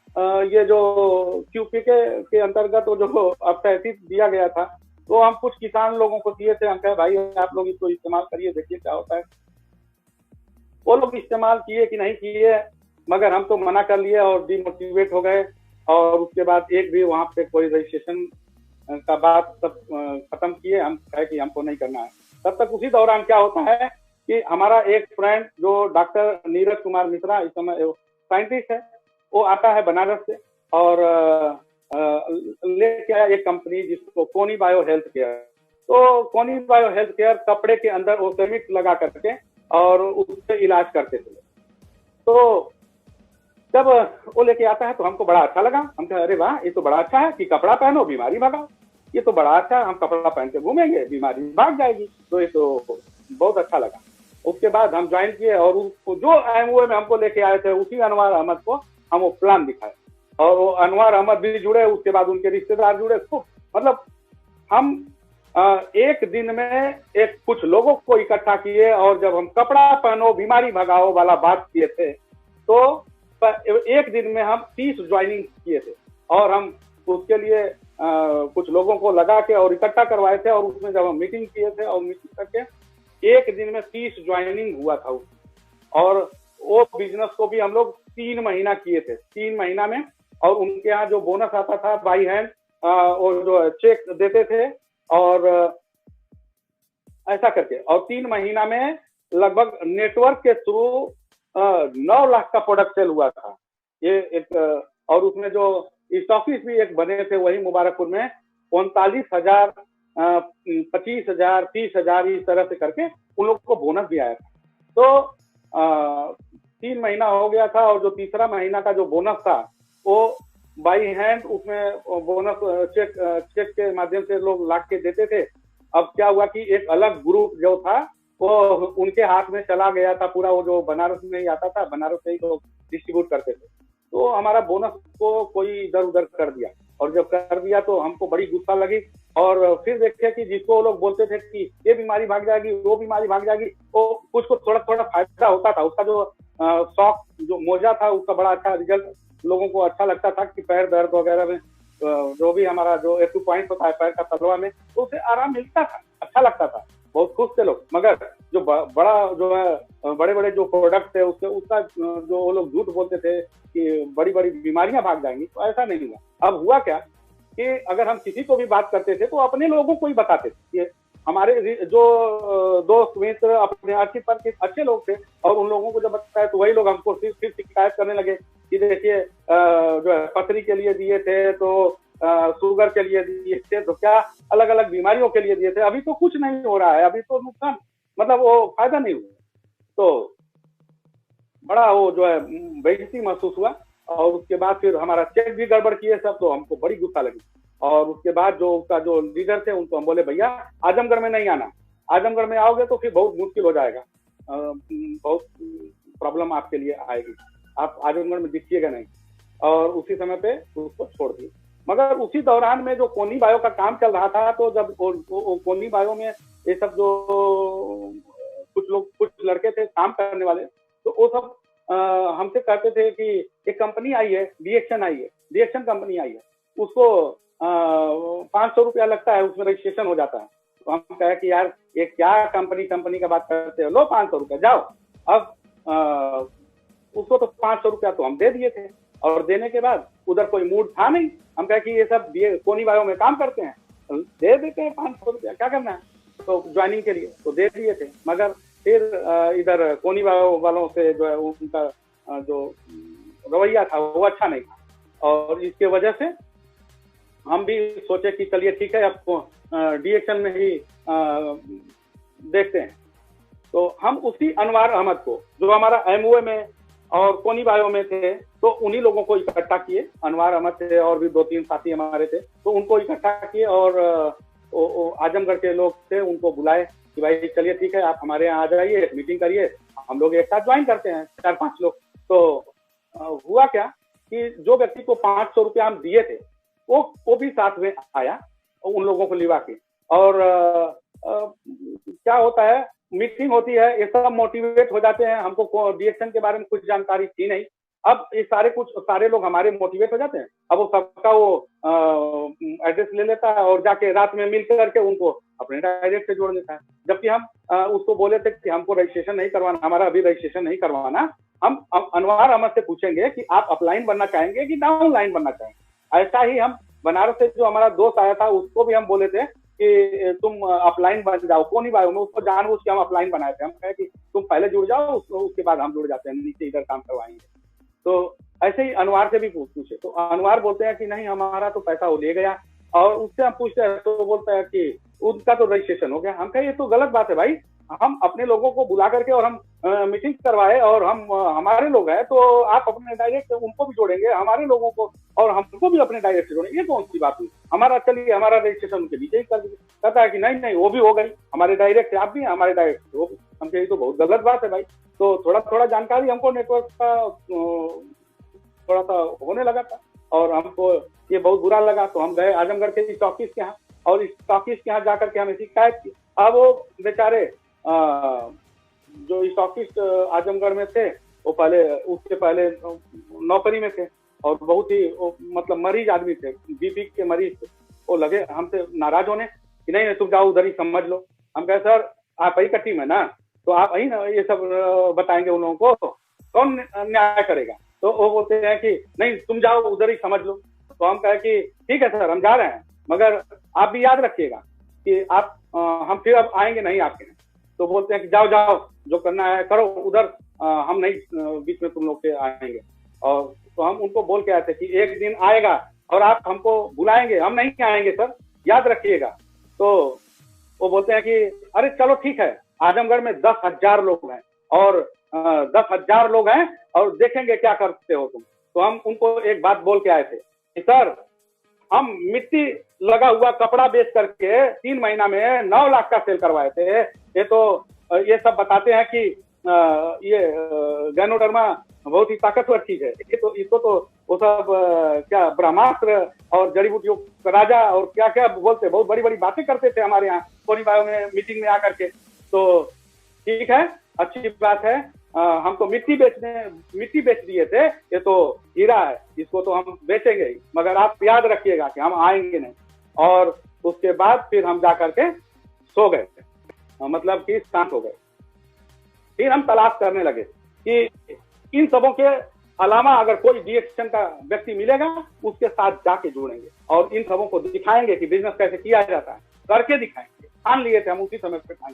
ये जो क्यूपी के अंतर्गत वो जो अब तहसील दिया गया था, तो हम कुछ किसान लोगों को दिए थे। हम कहे भाई आप लोग इसको इस्तेमाल करिए, देखिए क्या होता है। वो लोग इस्तेमाल किए कि नहीं किए, मगर हम तो मना कर लिए और डिमोटिवेट हो गए। और उसके बाद एक भी वहां पे कोई रजिस्ट्रेशन का बात सब खत्म किए। हम कहे कि हमको नहीं करना है। तब तक उसी दौरान क्या होता है कि हमारा एक फ्रेंड जो डॉक्टर नीरज कुमार मिश्रा, इस समय साइंटिस्ट है, वो आता है बनारस से और लेके आया एक कंपनी जिसको कोनी बायो हेल्थ केयर। तो कोनी बायो हेल्थ केयर कपड़े के अंदर ओसेमिक लगा करके और उससे इलाज करते थे। तो जब वो लेके आता है तो हमको बड़ा अच्छा लगा। हम कहे अरे वाह, ये तो बड़ा अच्छा है कि कपड़ा पहनो बीमारी भगाओ, ये तो बड़ा अच्छा है, हम कपड़ा पहन के घूमेंगे बीमारी भाग जाएगी। तो ये तो बहुत अच्छा लगा। उसके बाद हम ज्वाइन किए और उसको जो एमओए में हमको लेके आए थे उसी अनवर अहमद को हम वो प्लान दिखाए, और वो अनवर अहमद भी जुड़े। उसके बाद उनके रिश्तेदार जुड़े। तो मतलब हम एक दिन में एक कुछ लोगों को इकट्ठा किए, और जब हम कपड़ा पहनो बीमारी भगाओ वाला बात किए थे, तो एक दिन में हम 30 ज्वाइनिंग किए थे। और हम उसके लिए कुछ लोगों को लगा के और इकट्ठा करवाए थे। और उसमें जब हम मीटिंग किए थे और मीटिंग करके एक दिन में 30 ज्वाइनिंग हुआ था। और वो बिजनेस को भी हम लोग 3 महीना किए थे। 3 महीना में, और उनके यहाँ जो बोनस आता था बाई हैंड, और जो चेक देते थे, और ऐसा करके, और 3 महीना में लगभग नेटवर्क के थ्रू 9 लाख का प्रोडक्ट सेल हुआ था। ये एक, और उसमें जो स्टॉकिस्ट भी एक बने थे वही मुबारकपुर में, 39,000, 25,000, 30,000 इस तरह से करके उन लोगों को बोनस भी आया था। तो 3 महीना हो गया था, और जो तीसरा महीना का जो बोनस था वो बाई हैंड, उसमें बोनस चेक के माध्यम से लोग लाख के देते थे। अब क्या हुआ कि एक अलग ग्रुप जो था वो उनके हाथ में चला गया था पूरा। वो जो बनारस में ही आता था, बनारस से ही लोग डिस्ट्रीब्यूट करते थे। तो हमारा बोनस को कोई इधर उधर कर दिया, और जब कर दिया तो हमको बड़ी गुस्सा लगी। और फिर देखे कि जिसको वो लोग बोलते थे कि ये बीमारी भाग जाएगी, वो बीमारी भाग जाएगी, वो कुछ को थोड़ा थोड़ा फायदा होता था। उसका जो शॉक जो मोजा था उसका बड़ा अच्छा रिजल्ट लोगों को अच्छा लगता था कि पैर दर्द वगैरह में जो भी हमारा जो एक्यूपॉइंट होता है पैर का तलवा में, तो उसे आराम मिलता था, अच्छा लगता था, बहुत खुश थे लोग। मगर जो बड़ा जो है बड़े बड़े जो प्रोडक्ट थे उसका जो वो लोग झूठ बोलते थे कि बड़ी बड़ी बीमारियां भाग जाएंगी, तो ऐसा नहीं हुआ। अब हुआ क्या कि अगर हम किसी को भी बात करते थे तो अपने लोगों को ही बताते थे। हमारे जो दोस्त मित्र अपने अर्चित पर के अच्छे लोग थे, और उन लोगों को जब बताया तो वही लोग हमको फिर शिकायत करने लगे कि देखिए जो है पथरी के लिए दिए थे, तो शुगर के लिए दिए थे, तो क्या अलग अलग बीमारियों के लिए दिए थे, अभी तो कुछ नहीं हो रहा है, अभी तो नुकसान, मतलब वो फायदा नहीं हुआ। तो बड़ा वो जो है बेइज्जती महसूस हुआ। और उसके बाद फिर हमारा चेक भी गड़बड़ किए सब, तो हमको बड़ी गुस्सा लगी। और उसके बाद जो उसका जो लीडर थे उनको हम बोले भैया आजमगढ़ में नहीं आना, आजमगढ़ में आओगे तो फिर बहुत मुश्किल हो जाएगा, बहुत प्रॉब्लम आपके लिए आएगी, आप आजमगढ़ में दिखिएगा नहीं। और उसी समय पे उसको छोड़ दिए। मगर उसी दौरान में जो कोनी बायो का काम चल रहा था, तो जब कोनी बायो में ये सब जो कुछ लड़के थे काम करने वाले, तो वो सब हमसे कहते थे कि एक कंपनी आई है, रिएक्शन कंपनी आई है, उसको 500 रुपया लगता है, उसमें रजिस्ट्रेशन हो जाता है। तो हम कहे कि यार ये क्या कंपनी का बात करते हो, लो 500 रुपया जाओ। अब उसको तो 500 रुपया तो हम दे दिए थे, और देने के बाद उधर कोई मूड था नहीं। हम कहे कि ये सब कोनी बायो में काम करते हैं, दे देते हैं 500 रुपया, क्या करना है, तो ज्वाइनिंग के लिए तो दे दिए थे। मगर फिर इधर कोनी बायो वालों से जो है उनका जो रवैया था वो अच्छा नहीं था, और इसके वजह से हम भी सोचे कि चलिए ठीक है, अब डीएक्शन में ही देखते हैं। तो हम उसी अनवार अहमद को, जो हमारा एमओए में और कोनी बायो में थे, तो उन्हीं लोगों को इकट्ठा किए। अनवार अहमद थे और भी 2-3 साथी हमारे थे, तो उनको इकट्ठा किए और आजमगढ़ के लोग थे, उनको बुलाए कि भाई चलिए ठीक है, आप हमारे यहाँ आ जाइए, एक मीटिंग करिए, हम लोग एक साथ ज्वाइन करते हैं 4-5 लोग। तो हुआ क्या कि जो व्यक्ति को 500 रुपया हम दिए थे, वो भी साथ में आया उन लोगों को लिवा के। और क्या होता है, मीटिंग होती है, ये सब मोटिवेट हो जाते हैं। हमको डीएक्शन के बारे में कुछ जानकारी थी नहीं। अब ये सारे लोग हमारे मोटिवेट हो जाते हैं। अब वो सबका वो एड्रेस ले लेता है और जाके रात में मिल करके उनको अपने डायरेक्ट से जोड़ देता है। जबकि हम उसको बोले थे कि हमको रजिस्ट्रेशन नहीं करवाना, हमारा अभी रजिस्ट्रेशन नहीं करवाना, हम अनवार अहमद से पूछेंगे कि आप अपलाइन बनना चाहेंगे कि डाउनलाइन बनना चाहेंगे। ऐसा ही हम बनारस से जो हमारा दोस्त आया था, उसको भी हम बोले थे कि तुम अपलाइन बन जाओ, कोनी बायो में। उसको जानबूझ के हम अपलाइन बनाए थे। हम कहे कि तुम पहले जुड़ जाओ, उसके बाद हम जुड़ जाते हैं, नीचे इधर काम करवाएंगे। तो ऐसे ही अनवार से भी पूछे, तो अनवार बोलते हैं कि नहीं, हमारा तो पैसा वो ले गया। और उससे हम पूछते हैं तो बोलता है कि उनका तो रजिस्ट्रेशन हो गया। हम कहे ये तो गलत बात है भाई, हम अपने लोगों को बुला करके और हम मीटिंग करवाए और हम हमारे लोग हैं, तो आप अपने डायरेक्ट उनको भी जोड़ेंगे, हमारे लोगों को, और हमको भी अपने डायरेक्ट से जोड़ेंगे। ये कौन सी बात हुई? हमारा चलिए, हमारा रजिस्ट्रेशन उनके बीच ही कर दीजिए। कहता है कि नहीं नहीं, वो भी हो गई, हमारे डायरेक्ट आप भी, हमारे डायरेक्ट वो भी। हम कहे तो बहुत गलत बात है भाई। तो थोड़ा थोड़ा जानकारी हमको नेटवर्क का थोड़ा सा होने लगा था और हमको ये बहुत बुरा लगा। तो हम गए आजमगढ़ के स्टॉकिस्ट के यहाँ, और स्टॉकिस्ट के यहाँ जाकर के हमें शिकायत की। अब वो बेचारे जो स्टॉकिस्ट आजमगढ़ में थे, वो उससे पहले नौकरी में थे और बहुत ही मतलब मरीज आदमी थे, बीपी के मरीज थे। वो लगे हमसे नाराज होने कि नहीं तुम जाओ उधर ही समझ लो। हम कहे सर आप ही का टीम है ना, तो आप ही ना ये सब बताएंगे उन लोगों को, कौन न्याय करेगा? तो वो बोलते हैं कि नहीं तुम जाओ उधर ही समझ लो। तो हम कहे कि ठीक है सर, हम जा रहे हैं, मगर आप भी याद रखिएगा कि आप हम फिर अब आएंगे नहीं आपके यहाँ। तो बोलते हैं कि जाओ जाओ, जो करना है करो उधर, हम नहीं बीच में तुम लोग के आएंगे। और तो हम उनको बोल के आए थे कि एक दिन आएगा और आप हमको बुलाएंगे, हम नहीं आएंगे सर, याद रखिएगा। तो वो बोलते हैं कि अरे चलो ठीक है, आजमगढ़ में 10,000 लोग हैं और 10,000 लोग हैं और देखेंगे क्या करते हो तुम। तो हम उनको एक बात बोल के आए थे कि सर हम मिट्टी लगा हुआ कपड़ा बेच करके 3 महीना में 9 लाख का सेल करवाए थे। ये सब बताते हैं कि ये गैनोडर्मा बहुत ही ताकतवर चीज है। इसको तो वो सब क्या ब्रह्मास्त्र और जड़ी बूटियों का राजा और क्या क्या बोलते, बहुत बड़ी बड़ी बातें करते थे हमारे यहाँ कोनी बायो में मीटिंग में आकर के। तो ठीक है, अच्छी बात है, हमको मिट्टी बेच दिए थे, ये तो हीरा है, इसको तो हम बेचेंगे ही, मगर आप याद रखिएगा कि हम आएंगे नहीं। और उसके बाद फिर हम जा करके सो गए, मतलब कि शांत हो गए। फिर हम तलाश करने लगे कि इन सबों के अलावा अगर कोई डीएक्शन का व्यक्ति मिलेगा उसके साथ जाके जुड़ेंगे और इन सबों को दिखाएंगे कि बिजनेस कैसे किया जाता है, करके दिखाएंगे। ठान लिए थे हम उसी समय पे ठान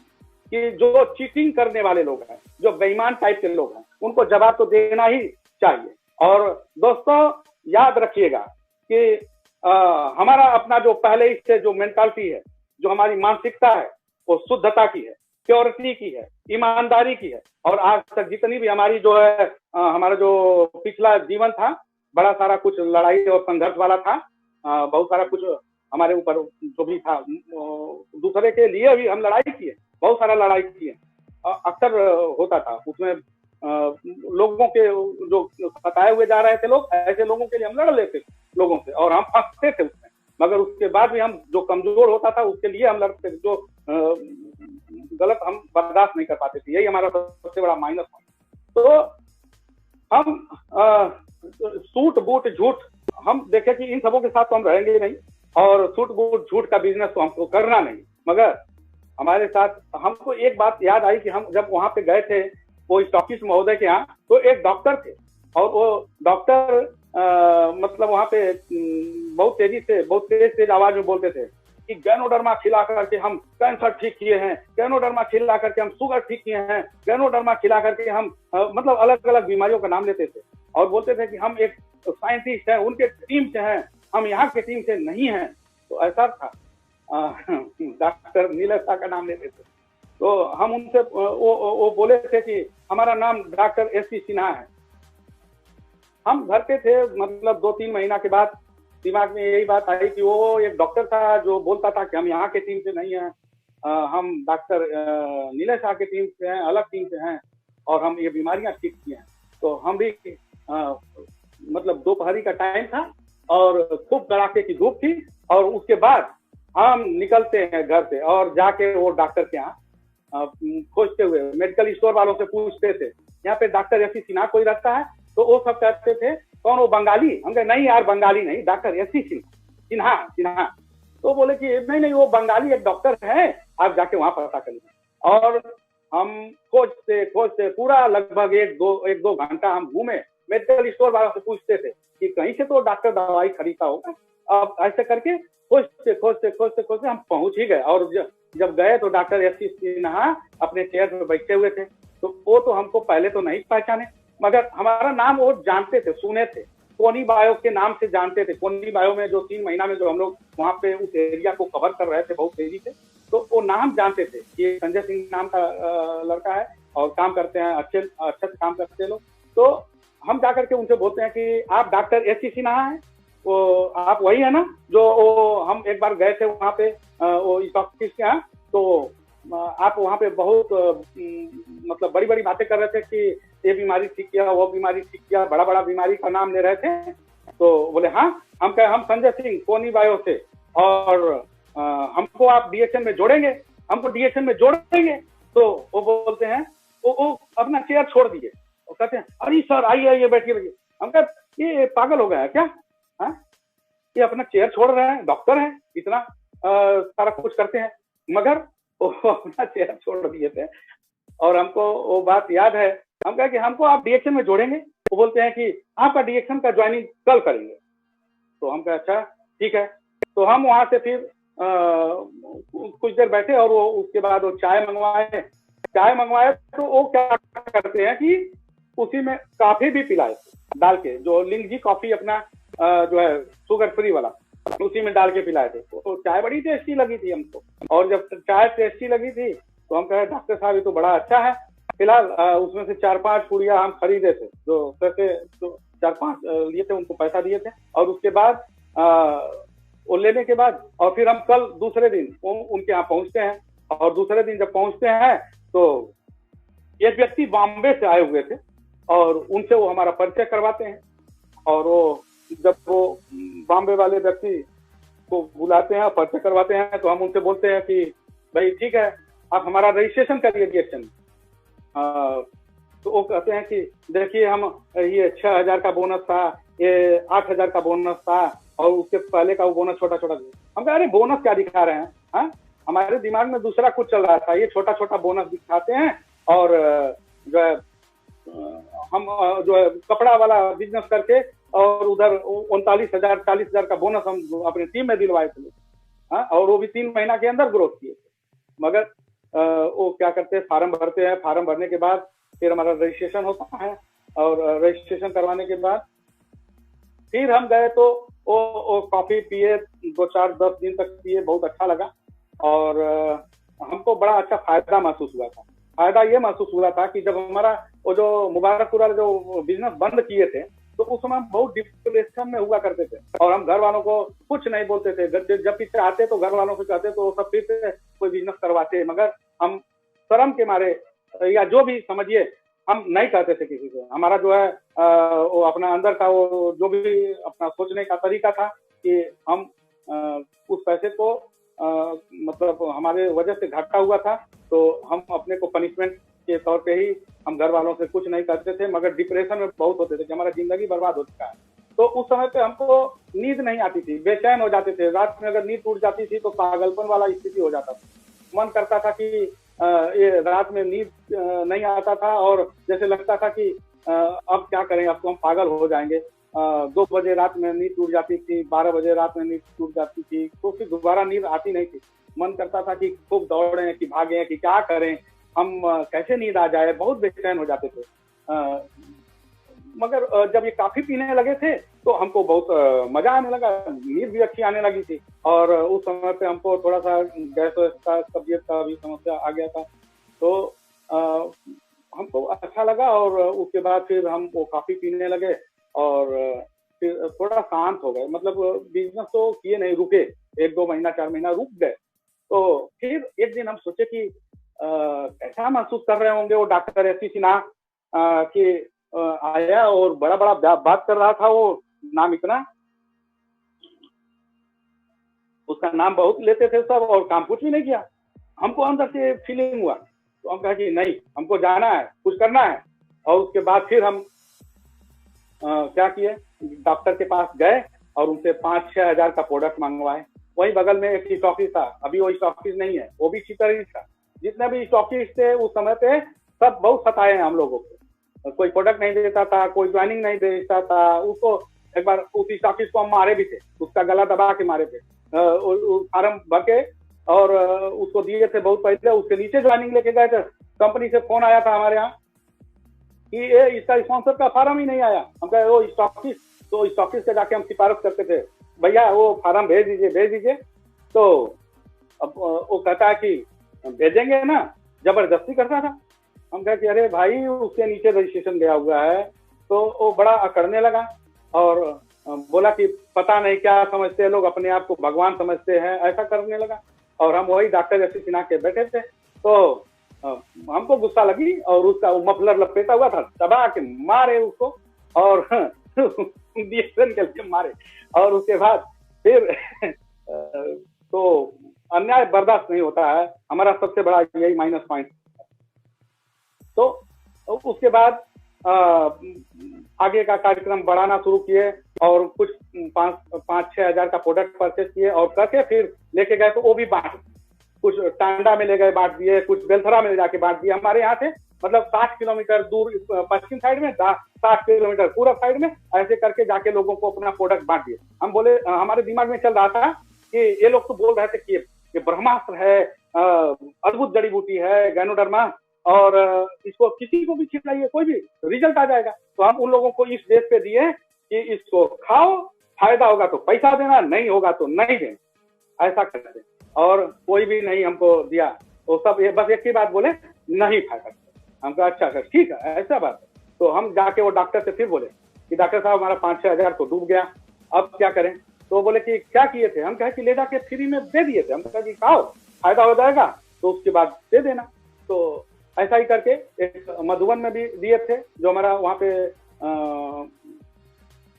कि जो चीटिंग करने वाले लोग हैं, जो बेईमान टाइप के लोग हैं, उनको जवाब तो देना ही चाहिए। और दोस्तों याद रखिएगा कि हमारा अपना जो पहले से जो मेंटालिटी है, जो हमारी मानसिकता है, वो शुद्धता की है, प्योरिटी की है, ईमानदारी की है। और आज तक जितनी भी हमारी जो है हमारा जो पिछला जीवन था, बड़ा सारा कुछ लड़ाई और संघर्ष वाला था, बहुत सारा कुछ हमारे ऊपर जो भी था, दूसरे के लिए भी हम लड़ाई किए, बहुत सारा लड़ाई किए। अक्सर होता था उसमें लोगों के जो सताए हुए जा रहे थे लोग, ऐसे लोगों के लिए हम लड़ लेते लोगों से और हम फंसते थे उसमें, मगर उसके बाद भी हम जो कमजोर होता था उसके लिए हम लड़ते थे, जो गलत हम बर्दाश्त नहीं कर पाते थे। यही हमारा सबसे बड़ा माइनस था। तो हम सूट बूट झूठ, हम देखे कि इन सबों के साथ तो हम रहेंगे नहीं और सूट बूट झूठ का बिजनेस तो हमको करना नहीं। मगर हमारे साथ हमको एक बात याद आई कि हम जब वहां पे गए थे वो स्टॉकिस्ट महोदय के यहाँ, तो एक डॉक्टर थे और वो डॉक्टर मतलब वहां पे बहुत तेज आवाज में बोलते थे कि गैनोडर्मा खिला करके हम कैंसर ठीक किए हैं, गैनोडर्मा खिला करके हम शुगर ठीक किए हैं, गैनोडर्मा खिला करके हम मतलब अलग अलग बीमारियों का नाम लेते थे और बोलते थे कि हम एक साइंटिस्ट हैं, उनके टीम से हैं, हम यहाँ के टीम से नहीं हैं। तो ऐसा था, डॉक्टर नीलसा का नाम लेते थे। तो हम उनसे वो बोले थे कि हमारा नाम डॉक्टर एस.सी. सिन्हा है। हम घर पे थे, मतलब 2-3 महीना के बाद दिमाग में यही बात आई कि वो एक डॉक्टर था जो बोलता था कि हम यहाँ के टीम से नहीं हैं, हम डॉक्टर नीलेश शाह के टीम से हैं, अलग टीम से हैं, और हम ये बीमारियां ठीक की हैं। तो हम भी मतलब दोपहरी का टाइम था और खूब कड़ाके की धूप थी, और उसके बाद हम निकलते हैं घर से और जाके वो डॉक्टर के यहाँ खोजते हुए मेडिकल स्टोर वालों से पूछते थे यहाँ पे डॉक्टर एस.सी. सिन्हा कोई रखता है? तो वो सब कहते थे कौन, वो बंगाली? हम कहे नहीं यार, बंगाली नहीं, डॉक्टर एस.सी. सिन्हा सिन्हा। तो बोले कि नहीं वो बंगाली एक डॉक्टर है, आप जाके वहां पता कर लीजिए। और हम खोजते खोजते पूरा लगभग एक दो घंटा हम घूमे, मेडिकल स्टोर वालों से पूछते थे कि कहीं से तो डॉक्टर दवाई खरीदता होगा। अब ऐसे करके खोजते खोजते खोजते खोजते हम पहुंच ही गए, और जब गए तो डॉक्टर एस.सी. सिन्हा अपने चेयर पर बैठे हुए थे। तो वो तो हमको पहले तो नहीं पहचाने, मगर हमारा नाम वो जानते थे, सुने थे, कोनी बायो के नाम से जानते थे। कोनी बायो में जो 3 महीना में जो हम लोग वहाँ पे उस एरिया को कवर कर रहे थे बहुत तेजी से, तो वो नाम जानते थे कि ये संजय सिंह नाम का लड़का है और काम करते हैं, अच्छे से काम करते हैं लोग। तो हम जाकर के उनसे बोलते हैं कि आप डॉक्टर एस.सी. सिन्हा हैं, वो आप वही है ना जो हम एक बार गए थे वहाँ पे वो इस ऑफिस के यहाँ, तो आप वहाँ पे बहुत मतलब बड़ी बड़ी बातें कर रहे थे कि ये बीमारी ठीक किया, वो बीमारी ठीक किया, बड़ा बड़ा बीमारी का नाम ले रहे थे। तो बोले हाँ, हम कहे हम संजय सिंह कोनी बायो से, और हमको आप डीएचएन में जोड़ेंगे, हमको डीएचएन में जोड़ेंगे। तो वो बोलते हैं वो अपना चेयर छोड़ दिए, वो कहते हैं अरे सर आइए आइए बैठिए। हम कहे ये पागल हो गया है क्या? हाँ, ये अपना चेयर छोड़ रहे हैं, डॉक्टर हैं, इतना सारा कुछ करते हैं, मगर वो अपना चेयर छोड़ दिए थे। और हमको वो बात याद है, हम कहे कि हमको आप डीएक्शन में जोड़ेंगे। वो बोलते हैं कि आपका डीएक्शन का ज्वाइनिंग कल करेंगे। तो हम कहे अच्छा ठीक है। तो हम वहां से फिर कुछ देर बैठे और वो उसके बाद वो चाय मंगवाए। तो वो क्या करते हैं कि उसी में कॉफी भी पिलाए डाल के, जो लिंगजी कॉफी अपना जो है शुगर फ्री वाला, उसी में डाल के पिलाए थे। तो चाय बड़ी टेस्टी लगी थी हमको, और जब चाय टेस्टी लगी थी तो हम कहे डॉक्टर साहब ये तो बड़ा अच्छा है। फिलहाल उसमें से 4-5 पुड़िया हम खरीदे थे, जो पैसे तो 4-5 लिए थे, उनको पैसा दिए थे। और उसके बाद वो लेने के बाद और फिर हम कल दूसरे दिन उनके यहाँ पहुंचते हैं, और दूसरे दिन जब पहुंचते हैं तो एक व्यक्ति बॉम्बे से आए हुए थे, और उनसे वो हमारा परिचय करवाते हैं। और वो जब वो बॉम्बे वाले व्यक्ति को बुलाते हैं, परिचय करवाते हैं, तो हम उनसे बोलते हैं कि भाई ठीक है, आप हमारा रजिस्ट्रेशन करिए डीएक्शन। तो वो कहते हैं कि देखिए हम ये 6,000 का बोनस था, ये 8,000 का बोनस था, और उसके पहले का वो बोनस छोटा छोटा। हम कह अरे बोनस क्या दिखा रहे हैं, हाँ हमारे दिमाग में दूसरा कुछ चल रहा था, ये छोटा छोटा बोनस दिखाते हैं। और जो है हम जो है कपड़ा वाला बिजनेस करके और उधर 39,000 40,000 का बोनस हम अपनी टीम में दिलवाए थे, हाँ, और वो भी 3 महीना के अंदर ग्रोथ किए थे। मगर वो क्या करते हैं, फार्म भरते हैं, फार्म भरने के बाद फिर हमारा रजिस्ट्रेशन होता है, और रजिस्ट्रेशन करवाने के बाद फिर हम गए तो वो कॉफी पिए, 2-4-10 दिन तक पिए, बहुत अच्छा लगा। और हमको बड़ा अच्छा फायदा महसूस हुआ था। फायदा ये महसूस हुआ था कि जब हमारा वो जो मुबारकपुरा जो बिजनेस बंद किए थे, तो उस समय हम बहुत डिप्रेशन में हुआ करते थे, और हम घर वालों को कुछ नहीं बोलते थे। जब पीछे आते तो घर वालों से कहते तो वो सब फिर से कोई बिजनेस करवाते, मगर हम शर्म के मारे या जो भी समझिए हम नहीं कहते थे किसी से। हमारा जो है वो अपना अंदर का वो जो भी अपना सोचने का तरीका था कि हम उस पैसे को मतलब हमारे वजह से घाटा हुआ था, तो हम अपने को पनिशमेंट के तौर पे ही हम घर वालों से कुछ नहीं करते थे, मगर डिप्रेशन में बहुत होते थे कि हमारा जिंदगी बर्बाद हो चुका है। तो उस समय पे हमको नींद नहीं आती थी, बेचैन हो जाते थे। रात में अगर नींद टूट जाती थी तो पागलपन वाला स्थिति हो जाता था। मन करता था कि ये रात में नींद नहीं आता था, और जैसे लगता था कि अब क्या करें, अब तो हम पागल हो जाएंगे। 2 बजे रात में नींद टूट जाती थी, 12 बजे रात में नींद टूट जाती थी, तो फिर दोबारा नींद आती नहीं थी। मन करता था कि खूब दौड़े, कि भागे, कि क्या करें, हम कैसे नींद आ जाए, बहुत बेचैन हो जाते थे। मगर जब ये काफी पीने लगे थे तो हमको बहुत मजा आने लगा, नींद भी अच्छी आने लगी थी। और उस समय पे हमको थोड़ा सा गैस का, तबीयत का भी समस्या आ गया था, तो हमको अच्छा लगा और उसके बाद फिर हम वो काफी पीने लगे और फिर थोड़ा शांत हो गए। मतलब बिजनेस तो किए नहीं, रुके, 1-2 महीना 4 महीना रुक गए। तो फिर एक दिन हम सोचे कि कैसा महसूस कर रहे होंगे वो डॉक्टर एस सी सिन्हा कि आया और बड़ा बड़ा बात कर रहा था। वो नाम इतना, उसका नाम बहुत लेते थे सब और काम कुछ भी नहीं किया। हमको अंदर से फीलिंग हुआ, तो हम कहा कि नहीं, हमको जाना है, कुछ करना है। और उसके बाद फिर हम क्या किए, डॉक्टर के पास गए और उनसे 5-6 हजार का प्रोडक्ट मंगवाए। वही बगल में एक स्टॉकिस्ट था, अभी वो स्टॉकिस्ट नहीं है, वो भी चीटर ही था। जितने भी स्टॉकिस्ट थे उस समय पे सब बहुत सताए हैं हम लोगों को, कोई प्रोडक्ट नहीं देता था, कोई ज्वाइनिंग नहीं देता था। उसको एक बार उस स्टॉकिस्ट को हम मारे भी थे, उसका गला दबा के मारे थे, फार्म भर के और उसको दिए थे बहुत पहले। उसके नीचे ज्वाइनिंग लेके गए थे, कंपनी से फोन आया था हमारे यहाँ कि ये इसका स्पॉन्सर का फार्म ही नहीं आया। हम कहे वो स्टॉकिस्ट, तो स्टॉकिस्ट से जाके हम सिफारिश करते थे, भैया वो फार्म भेज दीजिए। तो अब वो कहता है कि भेजेंगे ना, जबरदस्ती करता था। हम कहे कि अरे भाई उसके नीचे रजिस्ट्रेशन गया हुआ है। तो वो बड़ा अकड़ने लगा और बोला कि पता नहीं क्या समझते हैं लोग, अपने आप को भगवान समझते हैं, ऐसा करने लगा। और हम वही डॉक्टर एस सी सिन्हा के बैठे थे, तो हमको गुस्सा लगी और उसका मफलर लपेटा हुआ था, दबा के मारे उसको और मारे। और उसके बाद फिर तो अन्याय बर्दाश्त नहीं होता है, हमारा सबसे बड़ा यही माइनस पॉइंट। तो उसके बाद आगे का कार्यक्रम बढ़ाना शुरू किए और कुछ 5-6 हजार का प्रोडक्ट परचेज किए और करके फिर लेके गए। तो वो भी बांट, कुछ टांडा में ले गए बांट दिए, कुछ बेलथरा में ले जाके बांट दिए। हमारे यहाँ से मतलब 60 किलोमीटर दूर पश्चिम साइड में, 60 किलोमीटर पूर्व साइड में, ऐसे करके जाके लोगों को अपना प्रोडक्ट बांट दिए। हम बोले, हमारे दिमाग में चल रहा था कि ये लोग तो बोल रहे थे कि ये ब्रह्मास्त्र है, अद्भुत जड़ी बूटी है गैनोडर्मा, और इसको किसी को भी खिलाइए कोई भी रिजल्ट आ जाएगा। तो हम उन लोगों को इस बेस पे दिए कि इसको खाओ, फायदा होगा तो पैसा देना, नहीं होगा तो नहीं देना, ऐसा करते। और कोई भी नहीं हमको दिया, वो सब बस एक ही बात बोले, नहीं फायदा। हम कहा अच्छा सर ठीक है, ऐसा बात है। तो हम जाके वो डॉक्टर से फिर बोले कि डॉक्टर साहब हमारा 5-6 हजार तो डूब गया, अब क्या करें। तो बोले कि क्या किए थे। हम कहे कि ले जाके फ्री में दे दिए थे। हम कहे कि खाओ, फायदा हो जाएगा तो उसके बाद दे देना। तो ऐसा ही करके एक मधुबन में भी दिए थे, जो हमारा वहाँ पे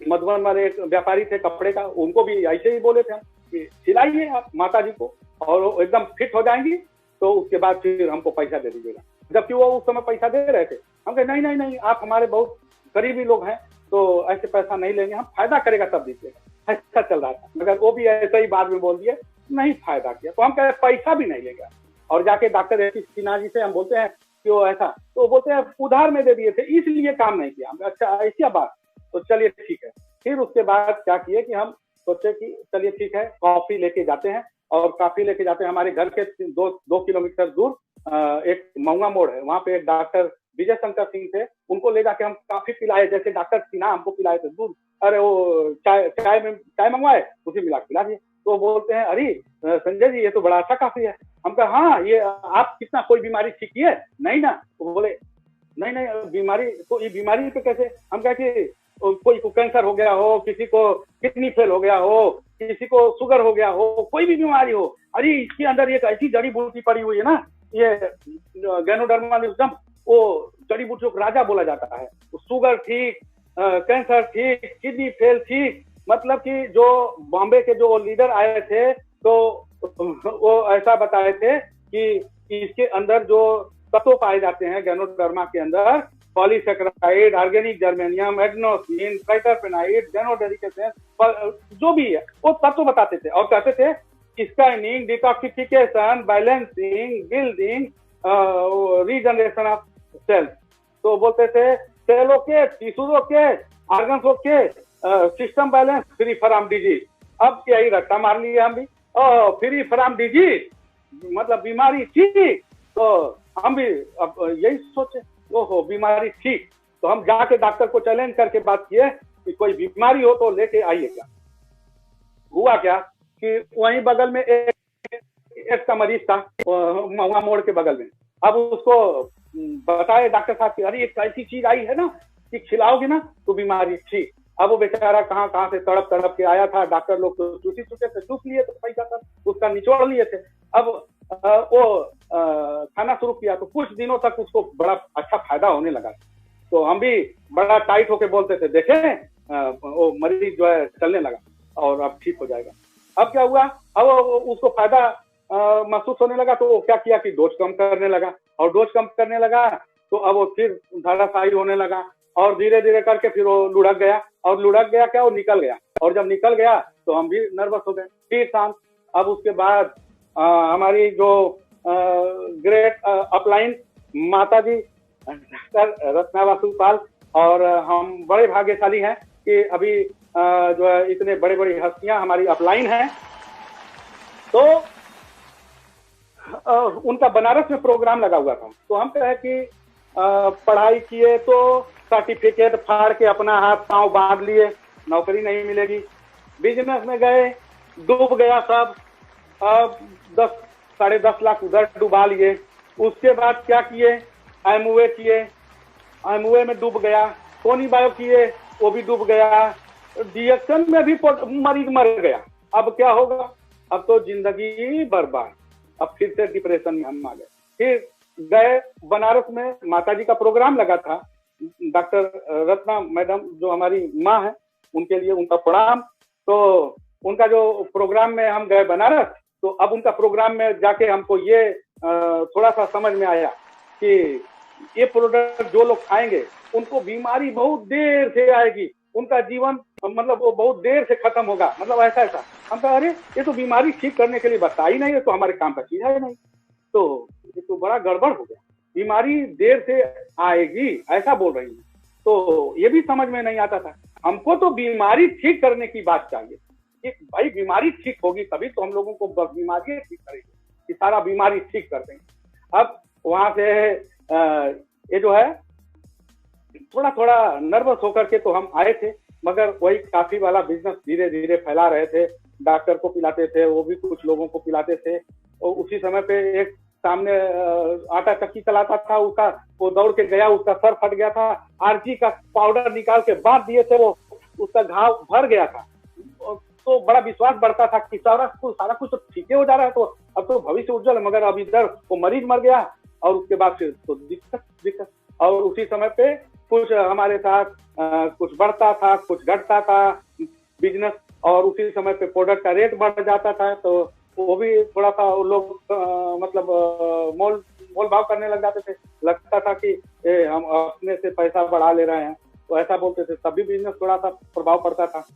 मधुबन वाले एक व्यापारी थे कपड़े का, उनको भी ऐसे ही बोले थे हम कि खिलाइए आप माता जी को और वो एकदम फिट हो जाएंगी, तो उसके बाद फिर हमको पैसा दे दीजिएगा। जबकि वो उस समय पैसा दे रहे थे। हम कहे नहीं नहीं नहीं, आप हमारे बहुत गरीबी लोग हैं, तो ऐसे पैसा नहीं लेंगे, हम फायदा करेगा तब दीजिएगा। ऐसा चल रहा था, मगर वो भी ऐसा ही बाद में बोल दिए, नहीं फायदा किया। तो हम कहे पैसा भी नहीं लेगा। और जाके doctor S C Sinha ji से हम बोलते हैं कि वो ऐसा, तो बोलते हैं उधार में दे दिए थे इसलिए काम नहीं किया। अच्छा ऐसी बात, तो चलिए ठीक है। फिर उसके बाद क्या किए कि हम सोचे कि चलिए ठीक है, कॉफी लेके जाते हैं। और कॉफी लेके जाते हैं, हमारे घर के 2 किलोमीटर दूर एक मऊआ मोड़ है, वहाँ पे एक डॉक्टर विजय शंकर सिंह थे, उनको ले जाके हम काफी पिलाए, जैसे डॉक्टर सिन्हा हमको पिलाए थे दूध। अरे वो चाय मंगवाए, उसी मिला पिला दिए। तो बोलते हैं अरे संजय जी ये तो बड़ा अच्छा काफी है। हम कहा हाँ, ये आप कितना कोई बीमारी ठीक की है? नहीं ना। तो बोले नहीं नहीं बीमारी, तो ये बीमारी पे कैसे? हम कहे कि कोई को कैंसर हो गया हो, किसी को किडनी फेल हो गया हो, किसी को शुगर हो गया हो, कोई भी बीमारी हो, अरे इसके अंदर एक ऐसी जड़ी बूटी पड़ी हुई है ना, ये गैनोडर्मा लिप्सम, वो जड़ी बूटियों को राजा बोला जाता है। शुगर ठीक, कैंसर ठीक, किडनी फेल ठीक। मतलब कि जो बॉम्बे के जो लीडर आए थे, तो वो ऐसा बताए थे कि इसके अंदर जो तत्व पाए जाते हैं गैनोडर्मा के अंदर, पॉलीसेकेराइड, ऑर्गेनिक जर्मेनियम, एडेनोसिन, ट्राइटरपेनाइड, गैनोडेलिकेशन, जो भी है वो तत्व बताते थे। और कहते थे scanning, detoxification, balancing, building, regeneration of cells. तो बोलते थे सेलों के, टिश्यूजों के, ऑर्गन्सों के system balance, free from disease. अब यही रट्टा मार लिए हम भी, फ्री फ्रॉम डिजीज मतलब बीमारी ठीक। तो हम भी अब यही सोचे, ओहो बीमारी ठीक। तो हम जाके डॉक्टर को चैलेंज करके बात किए कि कोई बीमारी हो तो लेके आइए। क्या हुआ क्या कि वहीं बगल में एक का मरीज था, महुआ मोड़ के बगल में, अब उसको बताए डॉक्टर साहब कि अरे एक ऐसी चीज आई है ना कि खिलाओगे ना तो बीमारी ठीक। अब वो बेचारा कहाँ कहाँ से तड़प तड़प के आया था, डॉक्टर लोग तो चूसी चुके थे, चूस लिए तो पैसा था उसका निचोड़ लिए थे। अब वो खाना शुरू किया तो कुछ दिनों तक उसको बड़ा अच्छा फायदा होने लगा। तो हम भी बड़ा टाइट होके बोलते थे, देखें वो मरीज जो है चलने लगा और अब ठीक हो जाएगा। अब क्या हुआ, अब उसको फायदा महसूस होने लगा तो वो क्या किया कि डोज कम करने लगा, और डोज कम करने लगा तो अब वो फिर धाराशायी होने लगा, और धीरे धीरे करके फिर वो लुढ़क गया, और लुढ़क गया क्या, वो निकल गया। और जब निकल गया तो हम भी नर्वस हो गए, फिर शांत। अब उसके बाद हमारी जो ग्रेट अपलाइन माता जी डॉक्टर रत्ना वासुपाल, और हम बड़े भाग्यशाली हैं कि अभी जो है इतने बड़े बड़ी हस्तियां हमारी अपलाइन हैं। तो उनका बनारस में प्रोग्राम लगा हुआ था, तो हम कहे कि पढ़ाई किए तो सर्टिफिकेट फाड़ के अपना हाथ पांव बांध लिए, नौकरी नहीं मिलेगी। बिजनेस में गए, डूब गया सब, 10-10.5 लाख उधर डुबा लिए। उसके बाद क्या किए, एमवे किए, एमवे में डूब गया। टोनी बायो किए, वो भी डूब गया। डिएक्शन में भी मरीज मर गया। अब क्या होगा, अब तो जिंदगी बर्बाद। अब फिर से डिप्रेशन में हम आ गए। फिर गए बनारस में, माताजी का प्रोग्राम लगा था, डॉक्टर रत्ना मैडम जो हमारी माँ है उनके लिए उनका प्रणाम। तो उनका जो प्रोग्राम में हम गए बनारस, तो अब उनका प्रोग्राम में जाके हमको ये थोड़ा सा समझ में आया कि ये प्रोडक्ट जो लोग खाएंगे उनको बीमारी बहुत देर से आएगी, उनका जीवन मतलब वो बहुत देर से खत्म होगा, मतलब ऐसा ऐसा। हम कहा अरे ये तो बीमारी ठीक करने के लिए बताई नहीं है, तो हमारे काम का चीज है नहीं, तो ये तो बड़ा गड़बड़ हो गया, बीमारी देर से आएगी ऐसा बोल रही है। तो ये भी समझ में नहीं आता था। हमको तो बीमारी ठीक करने की बात चाहिए कि भाई बीमारी ठीक होगी तभी तो हम लोगों को बीमारी ठीक करेगी, कि सारा बीमारी ठीक कर देंगे। अब वहां से ये जो है थोड़ा थोड़ा नर्वस होकर के तो हम आए थे, मगर वही काफी वाला बिजनेस धीरे धीरे फैला रहे थे। डॉक्टर को पिलाते थे, वो भी कुछ लोगों को पिलाते थे। और उसी समय पे एक सामने आटा चक्की चलाता था, उसका वो दौड़ के गया, उसका सर फट गया था। आरजी का पाउडर निकाल के बांध दिए थे, वो उसका घाव भर गया था। तो बड़ा विश्वास बढ़ता था कि सारा कुछ तो ठीक हो जा रहा है, तो अब तो भविष्य उज्जवल है। मगर अब इधर वो मरीज मर गया और उसके बाद फिर तो दिक्कत। और उसी समय पे कुछ हमारे साथ कुछ बढ़ता था, कुछ घटता था बिजनेस, और उसी समय पे प्रोडक्ट का रेट बढ़ जाता था, तो वो भी थोड़ा सा लोग मतलब मोल भाव करने लग जाते थे। लगता था कि हम अपने से पैसा बढ़ा ले रहे हैं, तो ऐसा बोलते थे, तभी बिजनेस थोड़ा सा प्रभाव पड़ता था।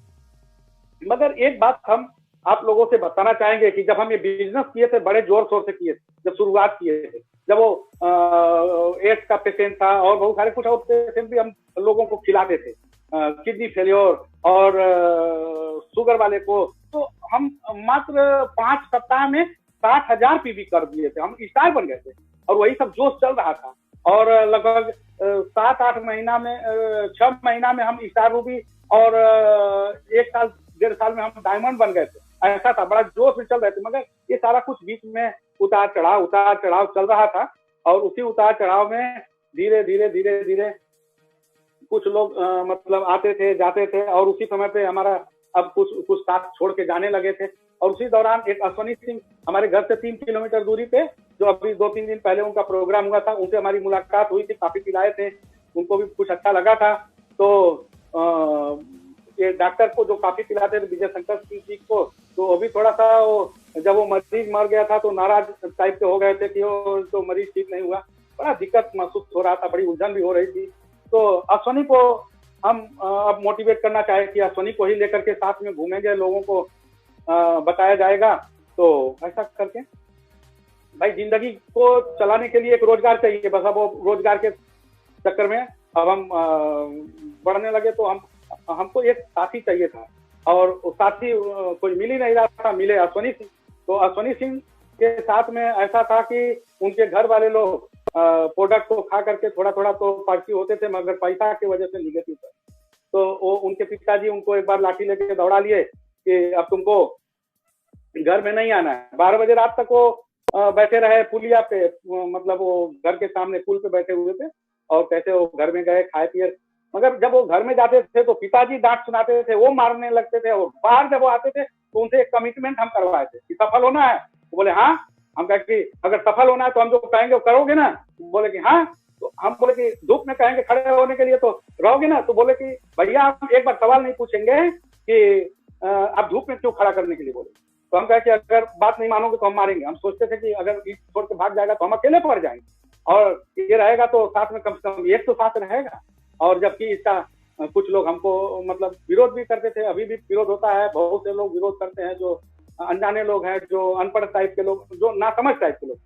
मगर एक बात हम आप लोगों से बताना चाहेंगे कि जब हम ये बिजनेस किए थे, बड़े जोर शोर से किए थे, जब शुरुआत किए थे, जब वो एड्स का पेशेंट था और बहुत सारे कुछ और पेशेंट भी हम लोगों को खिलाते थे, किडनी फेलियर और शुगर वाले को, तो हम मात्र 5 सप्ताह में 60,000 पीवी कर दिए थे। हम स्टार बन गए थे और वही सब जोश चल रहा था। और लगभग 7-8 महीना में 6 महीना में हम स्टार रूबी और 1 साल 1.5 साल में हम डायमंड बन गए थे। ऐसा था, बड़ा जोश में चल रहे थे। मगर ये सारा कुछ बीच में उतार चढ़ाव चल रहा था, और उसी उतार चढ़ाव में धीरे धीरे कुछ लोग मतलब आते थे जाते थे, और उसी समय पे हमारा अब कुछ साथ छोड़ के जाने लगे थे। और उसी दौरान एक अश्वनी सिंह हमारे घर से 3 किलोमीटर दूरी पे, जो अभी 2-3 दिन पहले उनका प्रोग्राम हुआ था, उनसे हमारी मुलाकात हुई थी, काफी पिलाए थे, उनको भी कुछ अच्छा लगा था। तो ये डॉक्टर को जो काफी पिलाते थे, विजय शंकर सिंह जी को, तो अभी थोड़ा सा जब वो मरीज मर गया था तो नाराज टाइप के हो गए थे कि वो तो मरीज ठीक नहीं हुआ। बड़ा दिक्कत महसूस हो रहा था, बड़ी उलझन भी हो रही थी। तो अश्वनी को हम अब मोटिवेट करना चाहे कि अश्वनी को ही लेकर के साथ में घूमेंगे, लोगों को बताया जाएगा। तो ऐसा करके भाई जिंदगी को चलाने के लिए एक रोजगार चाहिए, बस अब वो रोजगार के चक्कर में अब हम बढ़ने लगे। तो हमको एक साथी चाहिए था, और साथी कोई मिल ही नहीं रहा था। मिले अश्वनी सिंह। तो अश्वनी सिंह के साथ में ऐसा था कि उनके घर वाले लोग प्रोडक्ट को खा करके थोड़ा थोड़ा तो पॉजिटिव होते थे, मगर पैसा की वजह से निगेटिव था। तो वो उनके पिताजी उनको एक बार लाठी लेके दौड़ा लिए कि अब तुमको घर में नहीं आना है। 12 बजे रात तक वो बैठे रहे पुलिया पे, मतलब वो घर के सामने पुल पे बैठे हुए थे, और कैसे वो घर में गए, खाए पिए। मगर जब वो घर में जाते थे तो पिताजी डांट सुनाते थे, वो मारने लगते थे, और बाहर जब वो आते थे तो उनसे एक कमिटमेंट हम करवाए थे कि सफल होना है। तो बोले हाँ। हम कहे कि अगर सफल होना है तो हम जो कहेंगे वो करोगे ना? बोले कि हाँ। तो हम बोले कि धूप में कहेंगे खड़े होने के लिए तो रहोगे ना? तो बोले कि भैया हम एक बार सवाल नहीं पूछेंगे कि आप धूप में क्यों खड़ा करने के लिए बोले। तो हम कहे कि अगर बात नहीं मानोगे तो हम मारेंगे। हम सोचते थे कि अगर ईट छोड़ के भाग जाएगा तो हम अकेले पड़ जाएंगे, और ये रहेगा तो साथ में कम से कम एक तो साथ रहेगा। और जबकि इसका कुछ लोग हमको मतलब विरोध भी करते थे, अभी भी विरोध होता है, बहुत से लोग विरोध करते हैं, जो अनजाने लोग हैं, जो अनपढ़ टाइप के लोग, जो नासमझ टाइप के लोग,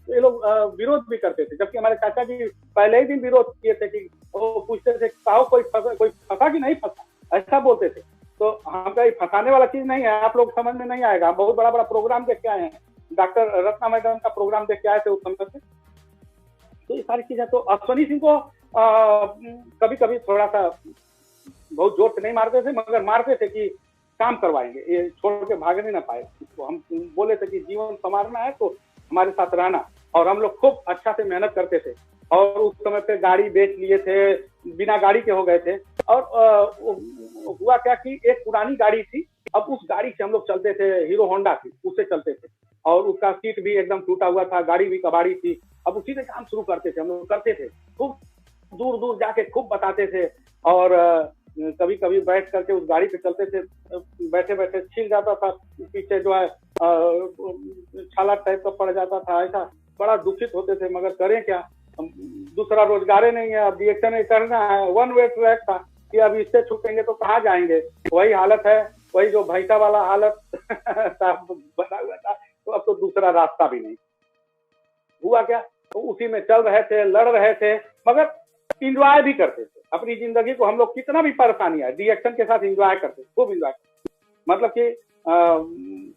तो ये लोग विरोध भी करते थे। जबकि हमारे चाचा जी पहले ही दिन विरोध किए थे कि वो पूछते थे कोई फंसा कि नहीं फंसा, ऐसा बोलते थे। तो हम कहीं फंसाने वाला चीज नहीं है, आप लोग समझ में नहीं आएगा। हम बहुत बड़ा बड़ा प्रोग्राम देख के आए हैं, डॉक्टर रत्ना मैडम का प्रोग्राम देख के आए थे उस समय से। तो ये सारी चीजें, तो अश्वनी सिंह को कभी कभी थोड़ा सा बहुत जोर से नहीं मारते थे, मगर मारते थे कि काम करवाएंगे, ये छोड़ के भागने ना पाए। तो हम बोले थे कि जीवन संवारना है तो हमारे साथ रहना, और हम लोग खूब अच्छा से मेहनत करते थे। और उस समय पे गाड़ी बेच लिए थे, बिना गाड़ी के हो गए थे। और हुआ क्या कि एक पुरानी गाड़ी थी, अब उस गाड़ी से हम लोग चलते थे, हीरो होंडा थी, उससे चलते थे, और उसका सीट भी एकदम टूटा हुआ था, गाड़ी भी कबाड़ी थी। अब उसी से काम शुरू करते थे, हम लोग करते थे, खूब दूर दूर जाके खूब बताते थे। और कभी कभी बैठ करके उस गाड़ी पे चलते थे, बैठे बैठे छिल जाता था पीछे जो है, छाला टाइप का पड़ जाता था, ऐसा बड़ा दुखित होते थे। मगर करें क्या, दूसरा रोजगार नहीं है, अब रिएक्शन करना है। वन वे ट्रैक था कि अब इससे छूटेंगे तो कहाँ जाएंगे, वही हालत है, वही जो भैंसा वाला हालत बना हुआ था। तो अब तो दूसरा रास्ता भी नहीं। हुआ क्या, तो उसी में चल रहे थे, लड़ रहे थे, मगर इंजॉय भी करते थे अपनी जिंदगी को। हम लोग कितना भी परेशानी आए, रिएक्शन के साथ इंजॉय करते, खूब इंजॉय करते। मतलब कि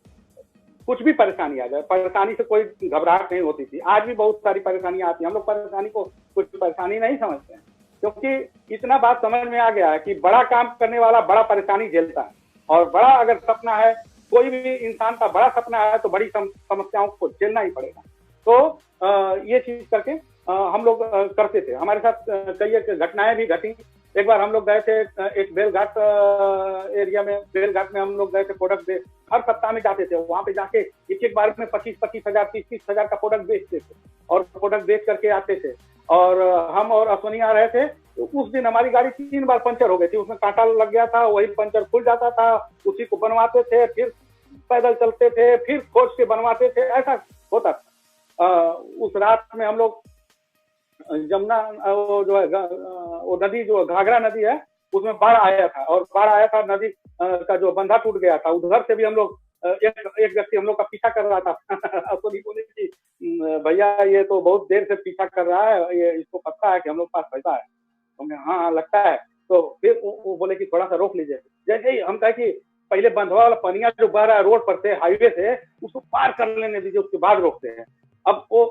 कुछ भी परेशानी आ जाए, परेशानी से कोई घबराहट नहीं होती थी। आज भी बहुत सारी परेशानी आती है, हम लोग परेशानी को कुछ परेशानी नहीं समझते हैं, क्योंकि इतना बात समझ में आ गया है कि बड़ा काम करने वाला बड़ा परेशानी झेलता है। और बड़ा अगर सपना है, कोई भी इंसान का बड़ा सपना है, तो बड़ी समस्याओं को झेलना ही पड़ेगा। तो ये चीज करके हम लोग करते थे। हमारे साथ कई घटनाएं भी घटी। एक बार हम लोग गए थे एक बेलघाट एरिया में, बेलघाट में हम लोग गए थे प्रोडक्ट दे, हर सप्ताह में जाते थे वहां पे, जाके एक बार में 25-25 हजार 30-30 हजार का प्रोडक्ट बेचते थे, और प्रोडक्ट बेच करके आते थे। और हम और अश्वनी आ रहे थे, तो उस दिन हमारी गाड़ी 3 बार पंचर हो गई थी, उसमें कांटा लग गया था, वही पंचर खुल जाता था, उसी को बनवाते थे, फिर पैदल चलते थे, फिर खोज के बनवाते थे, ऐसा होता था। उस रात में हम लोग जमुना, वो जो है वो नदी, जो घाघरा नदी है, उसमें बाढ़ आया था, और बाढ़ आया था, नदी का जो बंधा टूट गया था। उधर से भी हम लोग एक व्यक्ति हम लोग का पीछा कर रहा था। तो बोले कि भैया ये तो बहुत देर से पीछा कर रहा है, ये इसको पता है कि हम लोग पास पैसा है। तो हाँ लगता है। तो फिर वो बोले कि थोड़ा सा रोक लीजिए। जैसे ही हम कहे कि पहले बंधवा वाला पनिया जो बह रहा है रोड पर से, हाईवे से, उसको पार कर लेने दीजिए, उसके बाद रोकते हैं। अब वो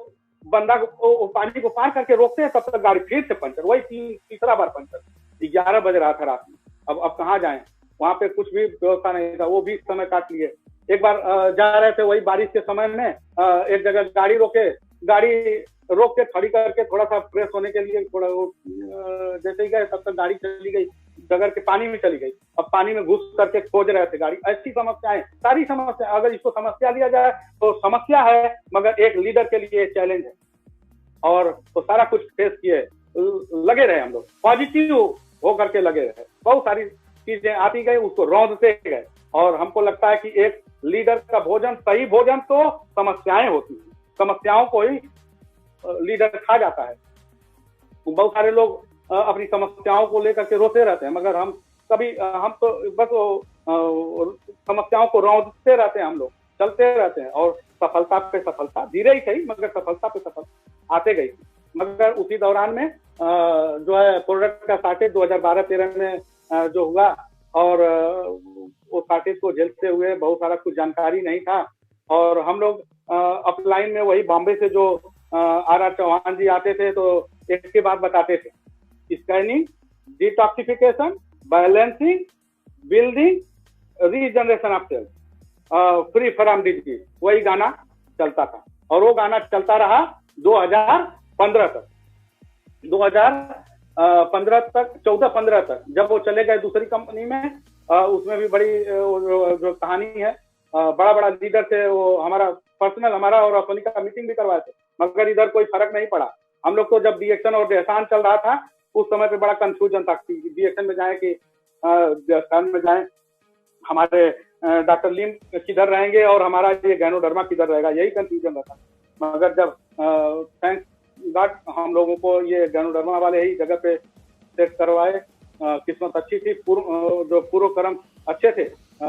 बंदा को पानी को पार करके रोकते हैं, तब तक गाड़ी फिर से पंचर, वही तीसरा बार पंचर। 11 बज रहा था रात में, अब कहाँ जाएं, वहां पे कुछ भी व्यवस्था नहीं था, वो भी समय काट लिए। एक बार जा रहे थे वही बारिश के समय में, एक जगह गाड़ी रोक के खड़ी करके थोड़ा सा फ्रेश होने के लिए, थोड़ा जैसे ही गए तब तक गाड़ी चली गई, डगर के पानी में चली गई। अब पानी में घुस करके खोज रहे थे गाड़ी। ऐसी समस्याएं, सारी समस्या, अगर इसको समस्या लिया जाए तो समस्या है, मगर एक लीडर के लिए चैलेंज है। और तो सारा कुछ फेस किए, लगे रहे हम लोग, पॉजिटिव हो करके लगे रहे। बहुत सारी चीजें आती गई, उसको रौंदते गए। और हमको लगता है कि एक लीडर का भोजन, सही भोजन तो समस्याएं होती है, समस्याओं को ही लीडर खा जाता है। बहुत सारे लोग अपनी समस्याओं को लेकर के रोते रहते हैं, मगर हम तो बस समस्याओं को रौंदते रहते हैं, हम लोग चलते रहते हैं, और सफलता पे सफलता, धीरे ही सही मगर सफलता पे सफलता आते गई। मगर उसी दौरान में जो है प्रोडक्ट का शॉर्टेज 2012-13 में जो हुआ, और वो शॉर्टेज को झेलते हुए बहुत सारा कुछ जानकारी नहीं था। और हम लोग अपलाइन में वही बॉम्बे से जो आर चौहान जी आते थे, तो एक के बाद बताते थे, scanning, detoxification, balancing, building, regeneration of cells, free from disease, वही गाना चलता था। और वो गाना चलता रहा 2015 तक, 2015 तक, 14-15 तक। जब वो चले गए दूसरी कंपनी में, उसमें भी बड़ी जो कहानी है, बड़ा बड़ा लीडर थे वो, हमारा पर्सनल, हमारा और अपनी का मीटिंग भी करवाए थे, मगर इधर कोई फर्क नहीं पड़ा। हम लोग तो जब डीएक्शन और देहसान चल रहा था उस समय पे बड़ा कंफ्यूजन था कि डीएक्शन में जाए कि देहसान में जाए, हमारे डॉक्टर लिम किधर रहेंगे और हमारा ये गैनोडर्मा किधर रहेगा, यही कंफ्यूजन रहता। मगर जब थैंक्स गॉड हम लोगों को ये गैनोडर्मा वाले ही जगह पे सेट करवाए, किस्मत अच्छी थी, जो पूर्व कर्म अच्छे थे,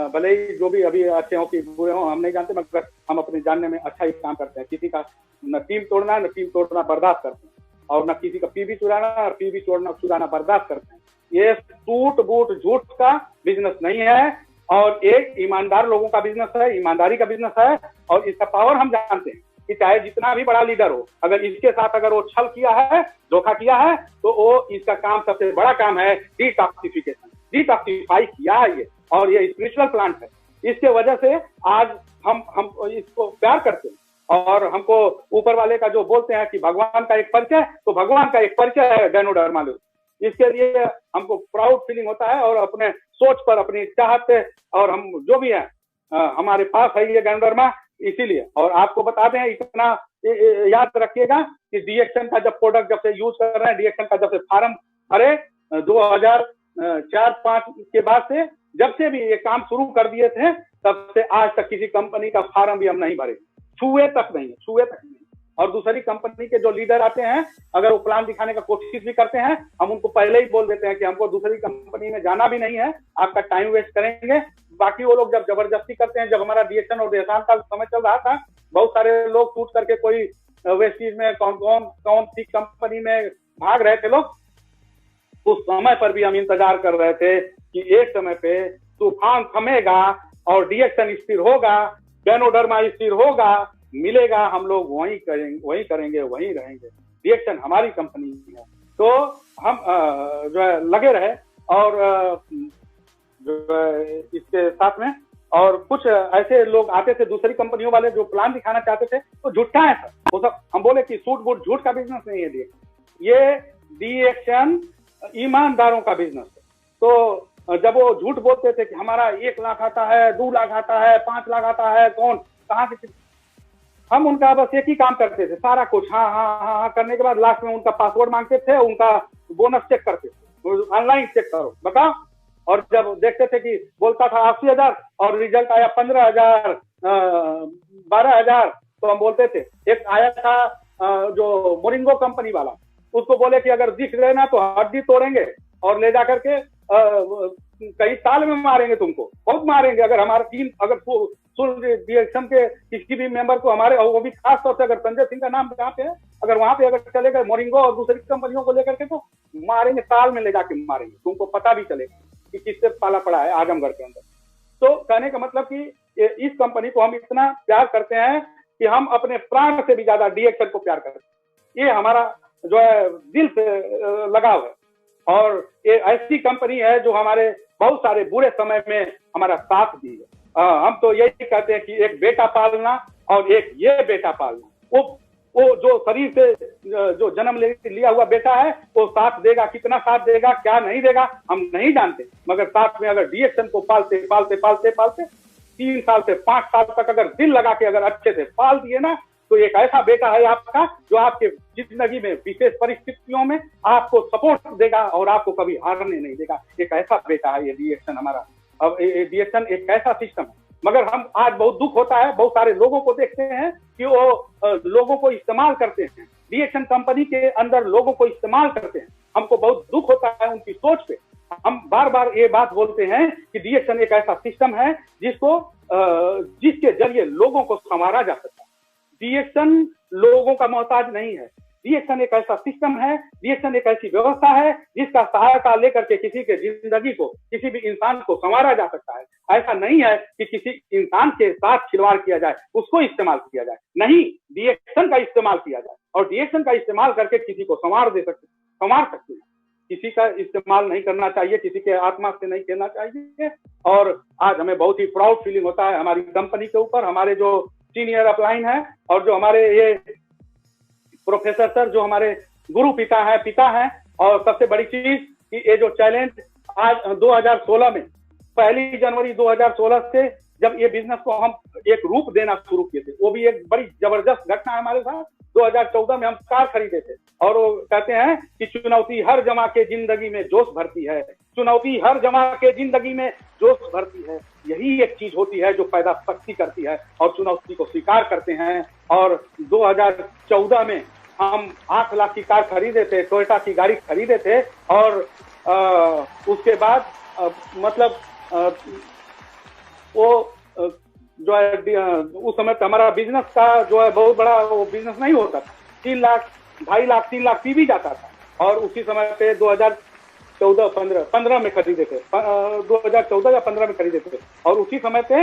भले ही जो भी अभी अच्छे हो कि बुरे हो हम नहीं जानते, मगर हम अपने जानने में अच्छा ही काम करते हैं। किसी का न टीम तोड़ना न टीम तोड़ना बर्दाश्त करते हैं, और न किसी का पीबी चुराना और पीबी चुराना बर्दाश्त करते हैं। ये टूट बूट झूठ का बिजनेस नहीं है, और एक ईमानदार लोगों का बिजनेस है, ईमानदारी का बिजनेस है। और इसका पावर हम जानते हैं कि चाहे जितना भी बड़ा लीडर हो, अगर इसके साथ अगर वो छल किया है, धोखा किया है, तो वो इसका काम, सबसे बड़ा काम है डिटॉक्सिफिकेशन, डिटॉक्सिफाई किया है ये, और ये स्पिरिचुअल प्लांट है। इसके वजह से आज हम इसको प्यार करते हैं, और हमको ऊपर वाले का जो बोलते हैं कि भगवान का एक परिचय, तो भगवान का एक परिचय है गैनोडर्मा। इसके लिए हमको प्राउड फीलिंग होता है, और अपने सोच पर, अपनी चाहत पे, और हम जो भी है हमारे पास है ये गैनोडर्मा, इसीलिए। और आपको बता दें, इतना याद रखिएगा कि डीएक्शन का जब प्रोडक्ट जब से यूज कर रहे हैं, डीएक्शन का जब से फार्म भरे 2004-5 के बाद से, जब से भी ये काम शुरू कर दिए थे, तब से आज तक किसी कंपनी का फार्म भी हम नहीं भरे, छुए तक नहीं। और दूसरी कंपनी के जो लीडर आते हैं, अगर वो प्लान दिखाने का कोशिश भी करते हैं, हम उनको पहले ही बोल देते हैं कि हमको दूसरी कंपनी में जाना भी नहीं है, आपका टाइम वेस्ट करेंगे। बाकी वो लोग जब जबरदस्ती करते हैं, जब हमारा डीएक्शन और देहसान का समय चल रहा था, बहुत सारे लोग टूट करके कोई वेस्टीज में कौन सी कंपनी में भाग रहे थे लोग, उस समय पर भी हम इंतजार कर रहे थे कि एक समय पे तूफान थमेगा और डीएक्शन स्थिर होगा, गैनोडर्मा स्थिर होगा, मिलेगा, हम लोग वही करेंगे, वही रहेंगे। डीएक्शन हमारी कंपनी है, तो हम जो है लगे रहे। और जो है इसके साथ में और कुछ ऐसे लोग आते थे दूसरी कंपनियों वाले, जो प्लान दिखाना चाहते थे, तो झूठा है सर वो सब। हम बोले कि सूट बूट झूठ का बिजनेस नहीं है ये डीएक्शन ईमानदारों का बिजनेस है। तो जब वो झूठ बोलते थे कि हमारा 1 लाख आता है, 2 लाख आता है, 5 लाख आता है, कौन कहाँ से, हम उनका बस एक ही काम करते थे, सारा कुछ हाँ हाँ हाँ हाँ करने के बाद लास्ट में उनका पासवर्ड मांगते थे, उनका बोनस चेक करते थे, ऑनलाइन चेक करो बताओ। और जब देखते थे कि बोलता था 80,000 और रिजल्ट आया 15,000, 12,000, तो हम बोलते थे। एक आया था जो मोरिंगो कंपनी वाला, उसको बोले कि अगर दिख रहे ना तो हड्डी तोड़ेंगे और ले जाकर के कई साल में मारेंगे, तुमको बहुत मारेंगे। अगर हमारा टीम अगर डीएक्शन के किसी भी मेंबर को हमारे, और वो भी खास तौर से अगर संजय सिंह का नाम जहाँ पे है, अगर वहां पे अगर चले गए मोरिंगो और दूसरी कंपनियों को लेकर के, तो मारेंगे, साल में ले जाके मारेंगे, तुमको पता भी चलेगा कि किससे पाला पड़ा है आजमगढ़ के अंदर। तो कहने का मतलब कि इस कंपनी को हम इतना प्यार करते हैं कि हम अपने प्राण से भी ज्यादा डीएक्शन को प्यार करते हैं। ये हमारा जो है दिल से लगाव है, और ये ऐसी कंपनी है जो हमारे बहुत सारे बुरे समय में हमारा साथ दी है। हम तो यही कहते हैं कि एक बेटा पालना और एक ये बेटा पालना, वो जो शरीर से जो जन्म लिया हुआ बेटा है, वो साथ देगा, कितना साथ देगा क्या नहीं देगा हम नहीं जानते, मगर साथ में अगर डीएक्शन को पालते पालते पालते पालते 3 साल से 5 साल तक अगर दिल लगा के अगर अच्छे से पाल दिए ना, तो एक ऐसा बेटा है आपका जो आपके जिंदगी में विशेष परिस्थितियों में आपको सपोर्ट देगा और आपको कभी हारने नहीं देगा। एक ऐसा बेटा है ये डीएक्शन हमारा। अब डीएक्शन एक ऐसा सिस्टम है, मगर हम आज बहुत दुख होता है, बहुत सारे लोगों को देखते हैं कि वो लोगों को इस्तेमाल करते हैं, डीएक्शन कंपनी के अंदर लोगों को इस्तेमाल करते हैं। हमको बहुत दुख होता है उनकी सोच पे। हम बार बार ये बात बोलते हैं कि डीएक्शन एक ऐसा सिस्टम है जिसके जरिए लोगों को संवारा जा सकता है। डीएक्शन लोगों का मोहताज नहीं है, डीएक्शन एक ऐसा सिस्टम है, डीएक्शन एक ऐसी व्यवस्था है जिसका सहायता लेकर के किसी के जिंदगी को, किसी भी इंसान को संवारा जा सकता है। ऐसा नहीं है कि किसी इंसान के साथ खिलवाड़ किया जाए, उसको इस्तेमाल किया जाए, नहीं, डीएक्शन का इस्तेमाल किया जाए और डीएक्शन का इस्तेमाल करके किसी को संवार सकते हैं। किसी का इस्तेमाल नहीं करना चाहिए, किसी के आत्मा से नहीं खेलना चाहिए। और आज हमें बहुत ही प्राउड फीलिंग होता है हमारी कंपनी के ऊपर, हमारे जो सीनियर अपलाइन है, और जो हमारे ये प्रोफेसर सर जो हमारे गुरु पिता हैं। और सबसे बड़ी चीज कि ये जो चैलेंज आज 2016 में 1 जनवरी 2016 से जब ये बिजनेस को हम एक रूप देना शुरू किए थे, वो भी एक बड़ी जबरदस्त घटना है हमारे साथ। 2014 में हम कार खरीदे थे, और वो कहते हैं कि चुनौती हर जमा के जिंदगी में जोश भरती है, चुनौती हर जमा के जिंदगी में जोश भरती है। यही एक चीज होती है जो पैदा शक्ति करती है, और चुनौती को स्वीकार करते हैं। और 2014 में हम 8 लाख की कार खरीदे थे, टोयोटा की गाड़ी खरीदे थे, और उसके बाद मतलब वो जो है उस समय पे हमारा बिजनेस का जो है बहुत बड़ा वो बिजनेस नहीं होता था। 3 लाख 2.5 लाख 3 लाख पीवी जाता था, और उसी समय पे 2014-15 में खरीदे थे, 2014 या 15 में खरीदे थे। और उसी समय पे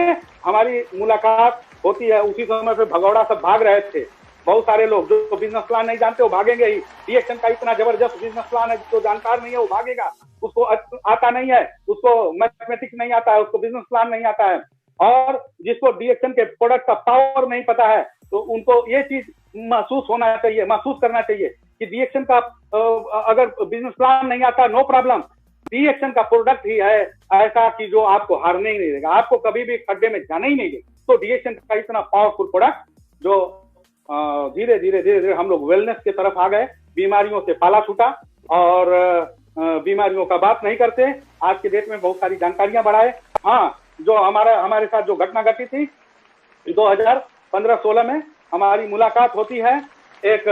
हमारी मुलाकात होती है। उसी समय पे भगौड़ा सब भाग रहे थे, बहुत सारे लोग जो बिजनेस प्लान नहीं जानते वो भागेंगे ही। डीएक्शन का इतना जबरदस्त बिजनेस प्लान है, जो जानकार नहीं है वो भागेगा, उसको आता नहीं है, उसको मैथमेटिक्स नहीं आता है, उसको बिजनेस प्लान नहीं आता है। और जिसको डीएक्शन के प्रोडक्ट का पावर नहीं पता है, तो उनको ये चीज महसूस करना चाहिए कि डीएक्शन का अगर बिजनेस प्लान नहीं आता, नो प्रॉब्लम, डीएक्शन का प्रोडक्ट ही है ऐसा कि जो आपको हारने ही नहीं देगा, आपको कभी भी खड्डे में जाने ही नहीं देगा। तो डीएक्शन का इतना पावरफुल प्रोडक्ट जो धीरे धीरे हम लोग वेलनेस की तरफ आ गए, बीमारियों से पाला छूटा, और बीमारियों का बात नहीं करते, आज के डेट में बहुत सारी जानकारियां बढ़ाए। हाँ, जो हमारे साथ जो घटना घटी थी 2015-16 में हमारी मुलाकात होती है एक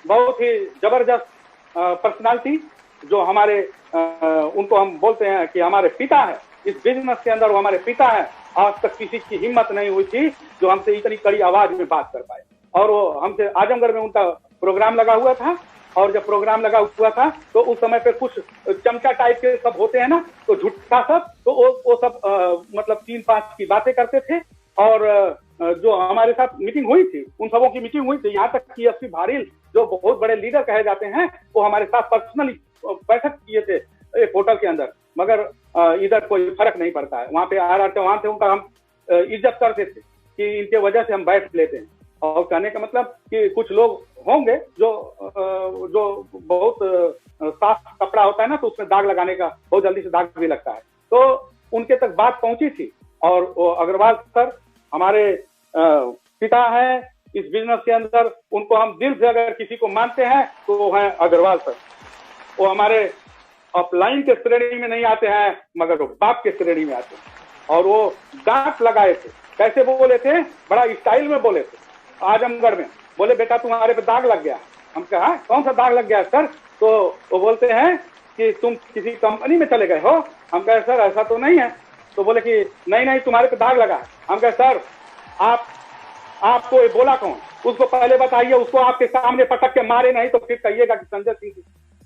बहुत ही जबरदस्त पर्सनालिटी, जो हमारे उनको हम बोलते हैं कि हमारे पिता है इस बिजनेस के अंदर, वो हमारे पिता है। आज तक किसी की हिम्मत नहीं हुई थी जो हमसे इतनी कड़ी आवाज में बात कर पाए। और वो हमसे आजमगढ़ में उनका प्रोग्राम लगा हुआ था, और जब प्रोग्राम लगा हुआ था तो उस समय पे कुछ चमचा टाइप के सब होते हैं ना, तो झूठा सब, तो वो सब मतलब 3-5 की बातें करते थे। और जो हमारे साथ मीटिंग हुई थी, उन सबों की मीटिंग हुई थी, यहाँ तक कि एसपी भारिल जो बहुत बड़े लीडर कहे जाते हैं, वो हमारे साथ पर्सनली बैठक किए थे एक होटल के अंदर। मगर इधर कोई फर्क नहीं पड़ता है, वहाँ पे आ रहे थे, वहां से उनका हम इज्जत करते थे कि इनके वजह से हम बैठ लेते हैं। और कहने का मतलब कि कुछ लोग होंगे जो बहुत साफ कपड़ा होता है ना, तो उसमें दाग लगाने का बहुत जल्दी से दाग भी लगता है, तो उनके तक बात पहुंची थी। और वो अग्रवाल सर हमारे पिता हैं इस बिजनेस के अंदर, उनको हम दिल से अगर किसी को मानते हैं तो वो हैं अग्रवाल सर। वो हमारे अपलाइन के श्रेणी में नहीं आते हैं, मगर वो बाप के श्रेणी में आते हैं। और वो दांत लगाए थे, कैसे बोले थे, बड़ा स्टाइल में बोले थे आजमगढ़ में। बोले बेटा तुम्हारे पे दाग लग गया। हम कहा कौन सा दाग लग गया सर? तो वो बोलते हैं कि तुम किसी कंपनी में चले गए हो। हम कहे सर ऐसा तो नहीं है। तो बोले कि नहीं तुम्हारे पे दाग लगा है। हम कहे सर आपको ये बोला कौन? उसको पहले बताइए, उसको आपके सामने पटक के मारे, नहीं तो फिर कहिएगा कि संजय सिंह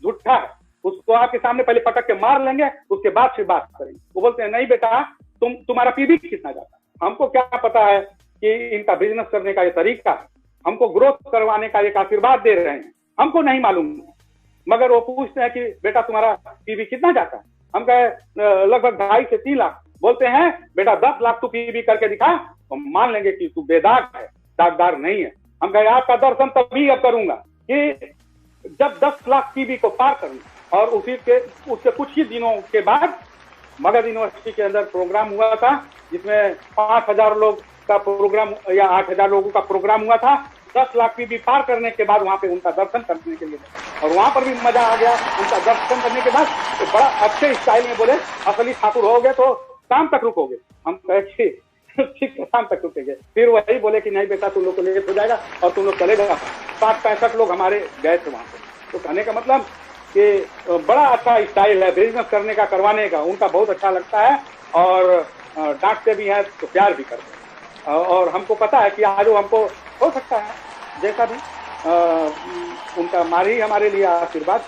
झूठा है। उसको आपके सामने पहले पटक के मार लेंगे, उसके बाद फिर बात करेंगे। वो बोलते हैं नहीं बेटा तुम्हारा पीबी कितना जाता है, हमको क्या पता है कि इनका बिजनेस करने का ये तरीका है, हमको ग्रोथ करवाने का एक आशीर्वाद दे रहे हैं, हमको नहीं मालूम। मगर वो पूछते हैं कि बेटा तुम्हारा पीबी कितना जाता है? हम कहे लगभग 2.5 से 3 लाख। बोलते हैं बेटा 10 लाख तू पीबी करके दिखा, तो मान लेंगे कि तू बेदाग है, दागदार नहीं है। हम कहे आपका दर्शन तभी अब करूंगा कि जब 10 लाख पीबी को पार करूंगा। और उसके कुछ ही दिनों के बाद मगध यूनिवर्सिटी के अंदर प्रोग्राम हुआ था, जिसमें 5,000 लोग का प्रोग्राम या 8,000 लोगों का प्रोग्राम हुआ था। 10 लाख पीबी पार करने के बाद वहां पे उनका दर्शन करने के लिए, और वहां पर भी मजा आ गया। उनका दर्शन करने के बाद तो बड़ा अच्छे स्टाइल में बोले असली ठाकुर हो गए तो शाम तक रुकोगे। हम कहे ठीक है शाम तक रुकेंगे। फिर वही बोले कि नहीं बेटा तुम लोग को लेट हो जाएगा और तुम लोग चले गए। 60-65 लोग हमारे गए थे वहां पे। तो कहने का मतलब कि बड़ा अच्छा स्टाइल है बिजनेस करने का, करवाने का, उनका बहुत अच्छा लगता है। और डांटते भी हैं तो प्यार भी करते हैं। और हमको पता है कि आज वो हमको हो सकता है जैसा भी उनका मारी हमारे लिए आशीर्वाद।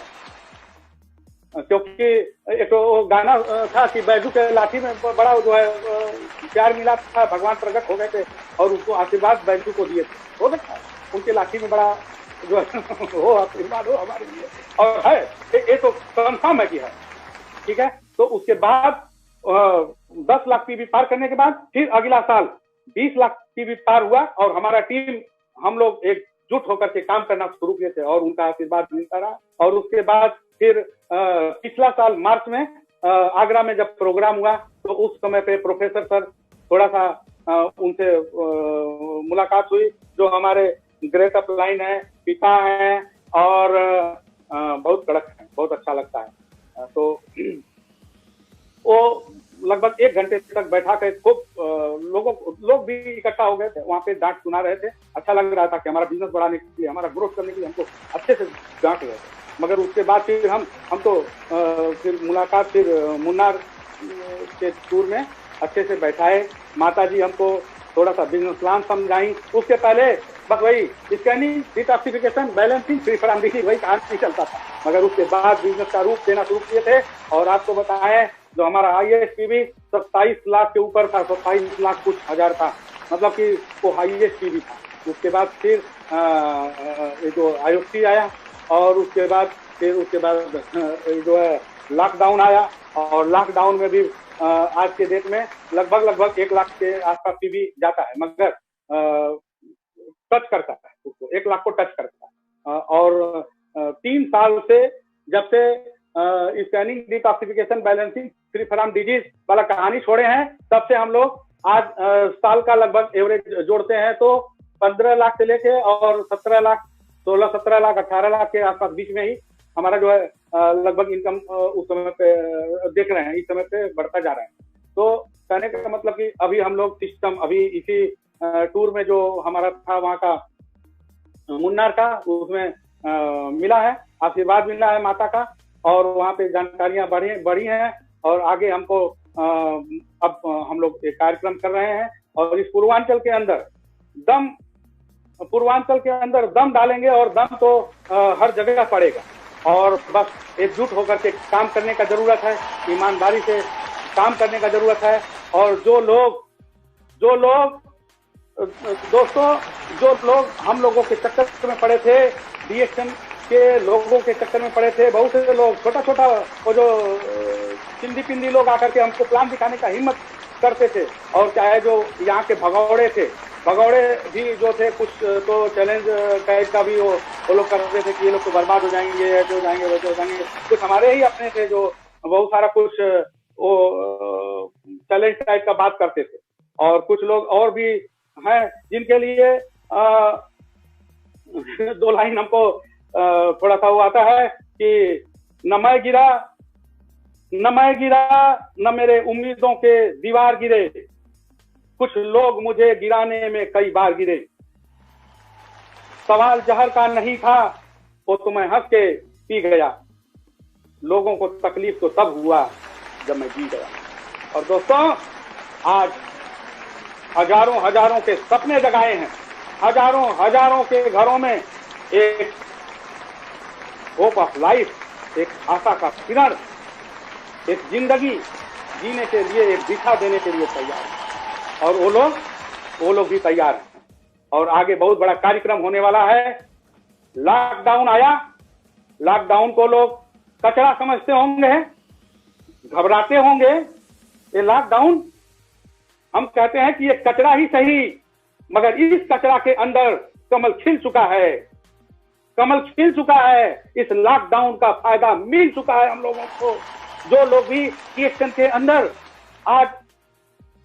क्योंकि एक तो गाना था कि बैजू के लाठी में बड़ा जो है प्यार मिला था, भगवान प्रकट हो गए थे और उसको आशीर्वाद बैजू को दिए थे। हो सकता है उनके लाठी में बड़ा जो है हो आशीर्वाद हो हमारे लिए। और है ये तो कंफर्म है कि है। ठीक है, तो उसके बाद 10 लाख पीबी पार करने के बाद फिर अगला साल 20 लाख टीवी पार हुआ और हमारा टीम हम लोग एकजुट होकर के काम करना शुरू किए थे और उनका आशीर्वाद मिलता रहा। और उसके बाद फिर पिछला साल मार्च में आगरा में जब प्रोग्राम हुआ तो उस समय पे प्रोफेसर सर थोड़ा सा उनसे मुलाकात हुई, जो हमारे ग्रेट अपलाइन है, पिता हैं और बहुत कड़क है, बहुत अच्छा लगता है। तो वो लगभग 1 घंटे तक बैठा कर खूब लोग भी इकट्ठा हो गए थे, वहाँ पे डांट सुना रहे थे। अच्छा लग रहा था कि हमारा बिजनेस बढ़ाने के लिए, हमारा ग्रोथ करने के लिए हमको अच्छे से डांट रहे थे। मगर उसके बाद फिर हम तो फिर मुलाकात फिर मुन्नार के टूर में अच्छे से बैठाए। माता जी हमको थोड़ा सा बिजनेस प्लान समझाई। उसके पहले बस वही scanning, detoxification, balancing, free from disease, वही काम नहीं चलता था। मगर उसके बाद बिजनेस का रूप देना शुरू किए थे। और आपको बताएं जो हमारा ISPV 27 लाख के ऊपर था, 27 लाख कुछ हजार था, मतलब कि वो हाईएस्ट टीवी था। उसके बाद फिर जो IoT आया और उसके बाद जो है लॉकडाउन आया। और लॉकडाउन में भी आज के डेट में लगभग 1 लाख के आसपास टीवी जाता है, मगर टच करता है उसको, 1 लाख को टच करता है। और 3 साल से जब से scanning, detoxification, balancing, free from disease वाला कहानी छोड़े हैं, तब से हम लोग आज साल का लगभग एवरेज जोड़ते हैं तो 15 लाख से लेके और 17 लाख, 16, 17 लाख, 18 लाख के आसपास बीच में ही हमारा जो है लगभग इनकम उस समय पे देख रहे हैं, इस समय पे बढ़ता जा रहा है। तो कहने का मतलब कि अभी हम लोग सिस्टम अभी इसी टूर में जो हमारा था वहाँ का मुन्नार का, उसमें मिला है, आशीर्वाद मिला है माता का। और वहाँ पे जानकारियां बढ़ी हैं और आगे हमको अब हम लोग एक कार्यक्रम कर रहे हैं। और इस पूर्वांचल के अंदर दम डालेंगे और दम तो हर जगह पड़ेगा। और बस एकजुट होकर के काम करने का जरूरत है, ईमानदारी से काम करने का जरूरत है। और जो लोग दोस्तों, जो लोग हम लोगों के चक्कर में पड़े थे, DXM के लोगों के चक्कर में पड़े थे, बहुत से लोग छोटा वो जो चिंदी लोग आकर के हमको प्लान दिखाने का हिम्मत करते थे। और चाहे जो यहाँ के भगौड़े भी जो थे, कुछ तो चैलेंज टाइप का भी वो लोग करते थे कि ये लोग तो बर्बाद हो जाएंगे, ऐसे हो जाएंगे, वैसे हो जाएंगे। कुछ हमारे ही अपने थे जो बहुत सारा कुछ वो चैलेंज टाइप का बात करते थे। और कुछ लोग और भी हैं जिनके लिए 2 लाइन हमको थोड़ा सा वो आता है कि न मैं गिरा न मेरे उम्मीदों के दीवार गिरे, कुछ लोग मुझे गिराने में कई बार गिरे। सवाल जहर का नहीं था, वो तो मैं हंस के पी गया। लोगों को तकलीफ तो तब हुआ जब मैं जी गया। और दोस्तों, आज हजारों के सपने जगाए हैं, हजारों के घरों में एक होप ऑफ लाइफ, एक आशा का किरण, एक जिंदगी जीने के लिए, एक दिशा देने के लिए तैयार है। और वो लोग भी तैयार हैं। और आगे बहुत बड़ा कार्यक्रम होने वाला है। लॉकडाउन आया, लॉकडाउन को लोग कचरा समझते होंगे, घबराते होंगे। ये लॉकडाउन, हम कहते हैं कि ये कचरा ही सही, मगर इस कचरा के अंदर कमल खिल चुका है। इस लॉकडाउन का फायदा मिल चुका है हम लोगों को। जो लोग भी DXM के अंदर आज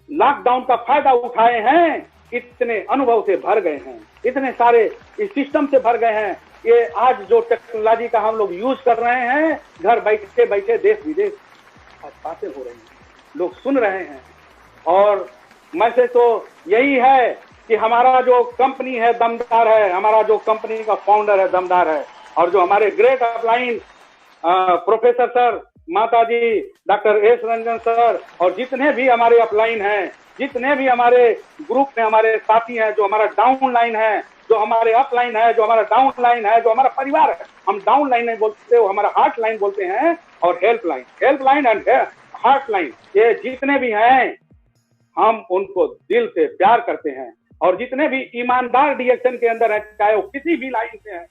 लॉकडाउन का फायदा उठाए हैं, इतने अनुभव से भर गए हैं, इतने सारे इस सिस्टम से भर गए हैं। ये आज जो टेक्नोलॉजी का हम लोग यूज कर रहे हैं, घर बैठे बैठे देश विदेश आज बातें हो रही हैं, लोग सुन रहे हैं। और मैसेज तो यही है कि हमारा जो कंपनी है दमदार है, हमारा जो कंपनी का फाउंडर है दमदार है। और जो हमारे ग्रेट अपलाइन प्रोफेसर सर, माता जी, डॉक्टर S रंजन सर और जितने भी हमारे अपलाइन हैं, जितने भी हमारे ग्रुप में हमारे साथी हैं, जो हमारा डाउन लाइन है, जो हमारे अपलाइन है, जो हमारा डाउन लाइन है, जो हमारा परिवार है, हम डाउन लाइन नहीं बोलते, वो हमारा हार्ट लाइन बोलते हैं। और help line and heart line, ये जितने भी हैं हम उनको दिल से प्यार करते हैं। और जितने भी ईमानदार DXM के अंदर हैं, चाहे वो किसी भी लाइन से हैं,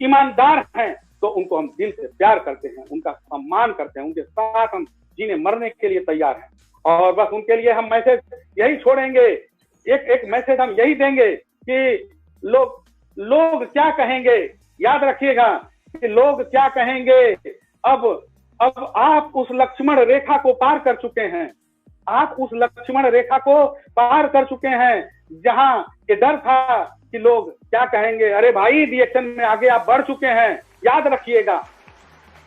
ईमानदार हैं, तो उनको हम दिल से प्यार करते हैं, उनका सम्मान करते हैं, उनके साथ हम जीने मरने के लिए तैयार हैं। और बस उनके लिए हम मैसेज यही छोड़ेंगे एक मैसेज हम यही देंगे कि लोग क्या कहेंगे, याद रखिएगा कि लोग क्या कहेंगे। अब आप उस लक्ष्मण रेखा को पार कर चुके हैं, आप उस लक्ष्मण रेखा को पार कर चुके हैं जहां ये डर था कि लोग क्या कहेंगे। अरे भाई, रिएक्शन में आगे आप बढ़ चुके हैं। याद रखिएगा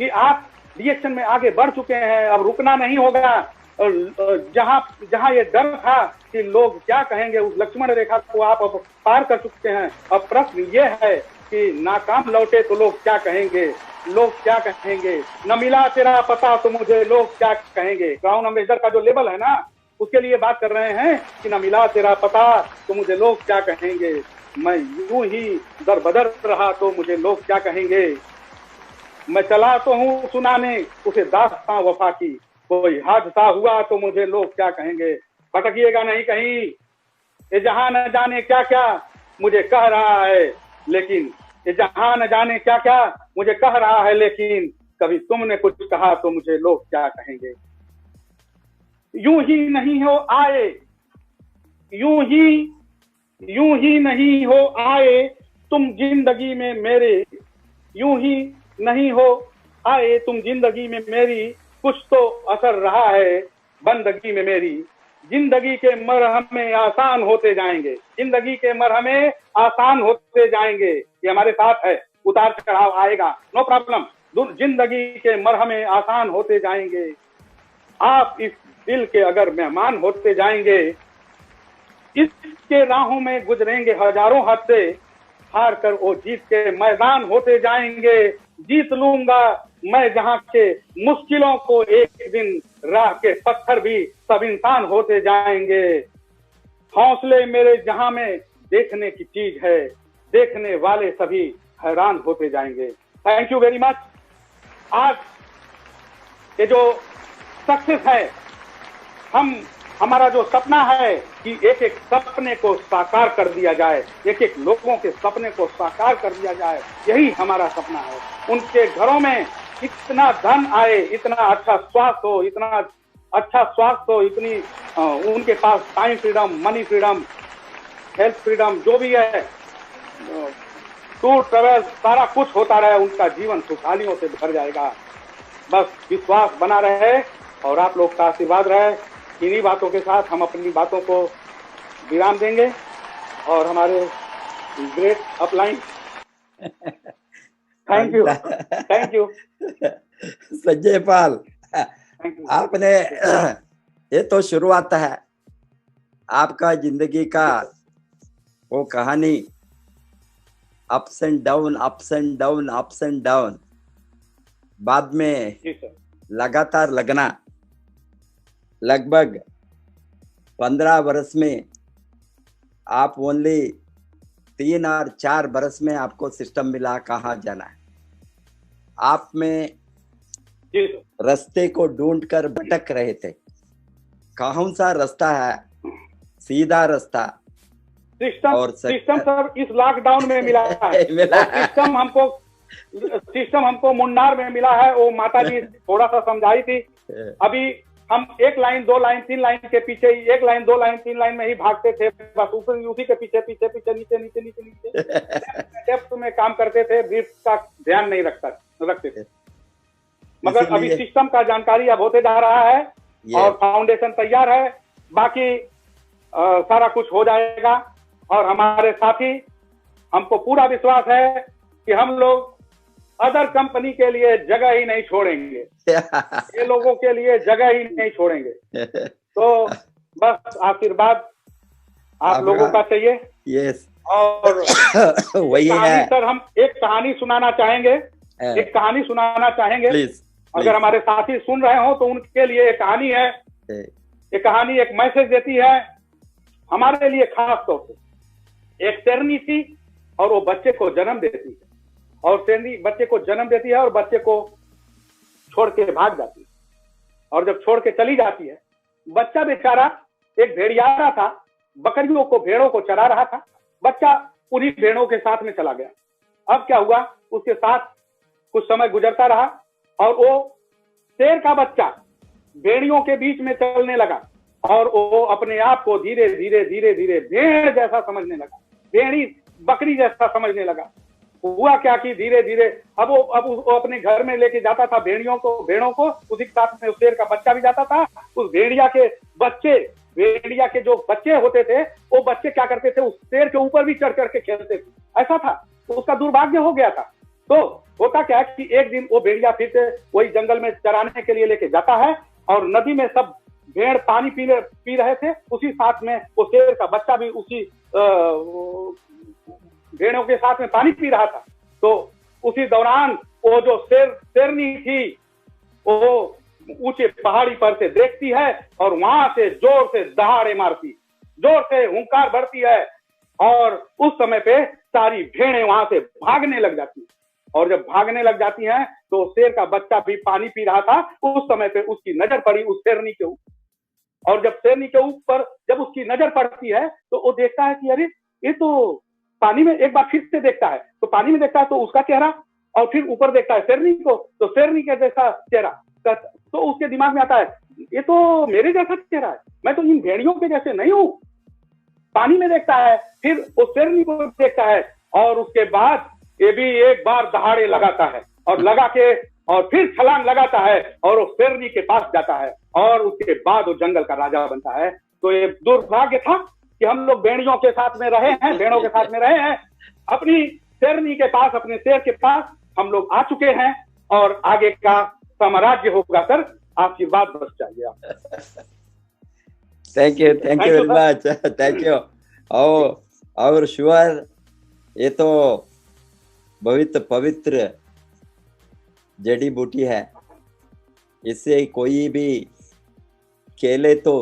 कि आप रिएक्शन में आगे बढ़ चुके हैं, अब रुकना नहीं होगा। जहां ये डर था कि लोग क्या कहेंगे, उस लक्ष्मण रेखा को आप अब पार कर चुके हैं। अब प्रश्न ये है कि नाकाम लौटे तो लोग क्या कहेंगे, लोग क्या कहेंगे। न मिला तेरा पता तो मुझे लोग क्या कहेंगे। क्राउन एम्बेसडर का जो लेवल है ना, उसके लिए बात कर रहे हैं कि न मिला तेरा पता तो मुझे लोग क्या कहेंगे। मैं यूं ही दर बदर रहा तो मुझे लोग क्या कहेंगे। मैं चला तो हूँ सुनाने उसे दास्तां वफा की, कोई हादसा हुआ तो मुझे लोग क्या कहेंगे। भटकिएगा नहीं कहीं, ये जहां न जाने क्या क्या मुझे कह रहा है, लेकिन ये जहां न जाने क्या क्या मुझे कह रहा है, लेकिन कभी तुमने कुछ कहा तो मुझे लोग क्या कहेंगे। यूं ही नहीं हो आए, यूं ही नहीं हो आए तुम जिंदगी में मेरे, यूं ही नहीं हो आए तुम जिंदगी में मेरी, कुछ तो असर रहा है बंदगी में मेरी। जिंदगी के मरहमे आसान होते जाएंगे, जिंदगी के मरहमे आसान होते जाएंगे। ये हमारे साथ है, उतार चढ़ाव आएगा, नो प्रॉब्लम। जिंदगी के मरहमे आसान होते जाएंगे। आप इस दिल के अगर मेहमान होते जाएंगे, इसके राहों में गुजरेंगे हजारों हादसे, हार कर वो जीत के मैदान होते जाएंगे। जीत लूंगा मैं जहां के मुश्किलों को, एक दिन राह के पत्थर भी सब इंसान होते जाएंगे। हौसले मेरे जहां में देखने की चीज है, देखने वाले सभी हैरान होते जाएंगे। Thank you very much. आज ये जो सक्सेस है, हमारा जो सपना है कि एक एक सपने को साकार कर दिया जाए, एक एक लोगों के सपने को साकार कर दिया जाए, यही हमारा सपना है। उनके घरों में इतना धन आए, इतना अच्छा स्वास्थ्य हो, इतना अच्छा स्वास्थ्य हो, इतनी उनके पास time freedom, money freedom, health freedom, जो भी है, टूर ट्रेवल, सारा कुछ होता रहे, उनका जीवन खुशहालियों से भर जाएगा। बस विश्वास बना रहे और आप लोग का आशीर्वाद रहे। इन्हीं बातों के साथ हम अपनी बातों को विराम देंगे और हमारे great upline, thank you Sanjay Pal, आपने ये तो शुरुआत है आपका जिंदगी का, वो कहानी ups and down, ups and down, ups and down, बाद में लगातार लगना, लगभग 15 वर्ष में आप ओनली 3 और 4 बरस में आपको सिस्टम मिला कहाँ जाना है। आप में रास्ते को ढूंढ कर भटक रहे थे, कौन सा रास्ता है, सीधा रास्ता। सिस्टम सर इस लॉकडाउन में मिला है। सिस्टम हमको मुन्नार में मिला है। वो माता जी थोड़ा सा समझाई थी। अभी हम 1 लाइन 2 लाइन 3 लाइन के पीछे, 1 लाइन 2 लाइन 3 लाइन में ही भागते थे, बस उसी के पीछे पीछे पीछे नीचे डेप्थ में काम करते थे, ब्रीफ का ध्यान नहीं रखते थे। मगर अभी सिस्टम का जानकारी अब होते जा रहा है और फाउंडेशन तैयार है, बाकी सारा कुछ हो जाएगा। और हमारे साथी, हमको पूरा विश्वास है कि हम लोग अदर कंपनी के लिए जगह ही नहीं छोड़ेंगे, ये लोगों के लिए जगह ही नहीं छोड़ेंगे। तो बस आशीर्वाद आप लोगों का चाहिए। यस, और वही है सर, हम एक कहानी सुनाना चाहेंगे, एक कहानी सुनाना चाहेंगे। प्लीज, अगर हमारे साथी सुन रहे हो तो उनके लिए एक कहानी है। ये कहानी एक मैसेज देती है हमारे लिए, खास तौर से। एक शेरनी थी और वो बच्चे को जन्म देती है, और शेरनी बच्चे को जन्म देती है और बच्चे को छोड़ के भाग जाती है। और जब छोड़ के चली जाती है, बच्चा बेचारा एक भेड़ियारा था, बकरियों को, भेड़ों को चरा रहा था। बच्चा उन्हीं भेड़ों के साथ में चला गया। अब क्या हुआ, उसके साथ कुछ समय गुजरता रहा और वो शेर का बच्चा भेड़ियों के बीच में चलने लगा और वो अपने आप को धीरे धीरे धीरे धीरे भेड़ जैसा समझने लगा, भेड़ी बकरी जैसा समझने लगा। हुआ क्या कि धीरे धीरे अब वो अपने घर में लेके जाता था भेड़ों को, उसी के साथ में उस शेर का बच्चा भी जाता था। उस भेड़िया के जो बच्चे होते थे, वो बच्चे क्या करते थे, उस शेर के ऊपर भी चढ़ के खेलते थे। ऐसा था, तो उसका दुर्भाग्य हो गया था। तो होता क्या है कि एक दिन वो भेड़िया फिर से वही जंगल में चराने के लिए लेके जाता है, और नदी में सब भेड़ पानी पी रहे थे, उसी साथ में वो शेर का बच्चा भी उसी भेड़ों के साथ में पानी पी रहा था। तो उसी दौरान वो जो शेरनी थी, वो ऊंचे पहाड़ी पर से देखती है और वहां से जोर से दहाड़े मारती, जोर से हुंकार भरती है, और उस समय पे सारी भेड़ें वहां से भागने लग जाती हैं। और जब भागने लग जाती हैं तो शेर का बच्चा भी पानी पी रहा था, उस समय पे उसकी नजर पड़ी उस शेरनी के ऊपर। और जब शेरनी के ऊपर जब उसकी नजर पड़ती है तो वो देखता है कि अरे ये तो पानी में, एक बार फिर से देखता है तो पानी में देखता है तो उसका चेहरा, और फिर ऊपर देखता है शेरनी को तो शेरनी के जैसा चेहरा। तो उसके दिमाग में आता है ये तो मेरे जैसा चेहरा है, मैं तो इन भेड़ियों के जैसे नहीं हूं। पानी में देखता है, फिर उस शेरनी को देखता है, और उसके बाद ये भी एक बार दहाड़े लगाता है, और लगा के और फिर छलांग लगाता है और वो शेरनी के पास जाता है, और उसके बाद वो जंगल का राजा बनता है। तो ये दुर्भाग्य था कि हम लोग भेड़ियों के साथ में रहे हैं, भेड़ों के साथ में रहे हैं, अपनी शेरनी के पास, अपने शेर के पास हम लोग आ चुके हैं, और आगे का साम्राज्य होगा सर, आशीर्वाद बस चाहिए आप। Thank you very much, thank you. और श्योर, ये तो बहुत पवित्र जड़ी बूटी है, इससे कोई भी खेले तो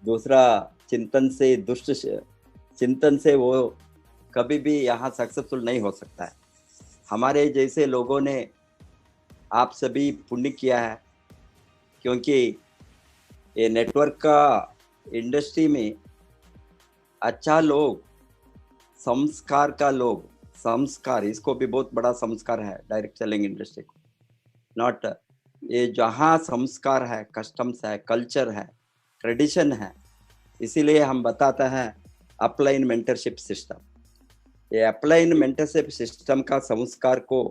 दूसरा चिंतन से, दुष्ट चिंतन से वो कभी भी यहाँ सक्सेसफुल नहीं हो सकता है। हमारे जैसे लोगों ने आप सभी पुण्य किया है, क्योंकि ये नेटवर्क का इंडस्ट्री में अच्छा लोग, संस्कार का लोग, संस्कार, इसको भी बहुत बड़ा संस्कार है डायरेक्ट सेलिंग इंडस्ट्री को। नॉट ये जहाँ संस्कार है, कस्टम्स है, कल्चर है, ट्रेडिशन है, इसीलिए हम बताते हैं अपलाइन मेंटरशिप सिस्टम। ये अपलाइन मेंटरशिप सिस्टम का संस्कार को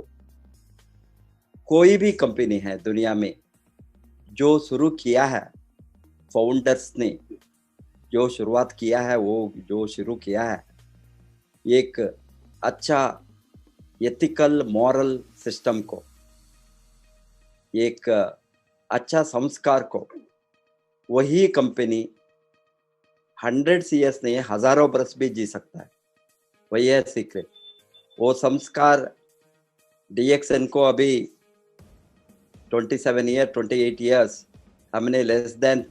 कोई भी कंपनी है दुनिया में जो शुरू किया है, फाउंडर्स ने जो शुरुआत किया है, वो जो शुरू किया है एक अच्छा एथिकल मॉरल सिस्टम को, एक अच्छा संस्कार को, वही कंपनी 100 years नहीं, हजारों बरस भी जी सकता है। वही है सीक्रेट। वो संस्कार DXN को अभी 28 years, हमने लेस देन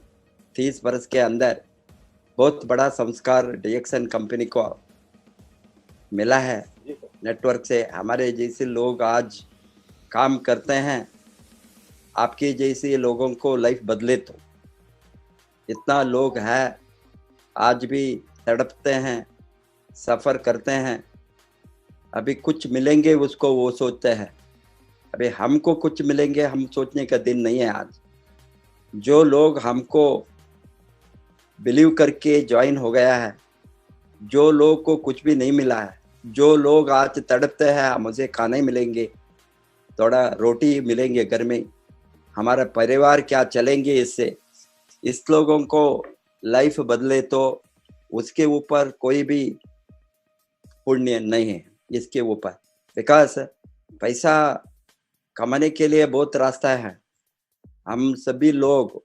30 बरस के अंदर बहुत बड़ा संस्कार DXN कंपनी को मिला है नेटवर्क से। हमारे जैसे लोग आज काम करते हैं, आपके जैसे लोगों को लाइफ बदले तो इतना लोग हैं आज भी तड़पते हैं, सफ़र करते हैं, अभी कुछ मिलेंगे उसको वो सोचते हैं, अभी हमको कुछ मिलेंगे हम सोचने का दिन नहीं है आज। जो लोग हमको बिलीव करके ज्वाइन हो गया है, जो लोग को कुछ भी नहीं मिला है, जो लोग आज तड़पते हैं मुझे खाना ही मिलेंगे, थोड़ा रोटी मिलेंगे घर में, हमारा परिवार क्या चलेंगे इससे, इस लोगों को लाइफ बदले तो उसके ऊपर कोई भी पुण्य नहीं है इसके ऊपर। बिकॉज पैसा कमाने के लिए बहुत रास्ता है। हम सभी लोग,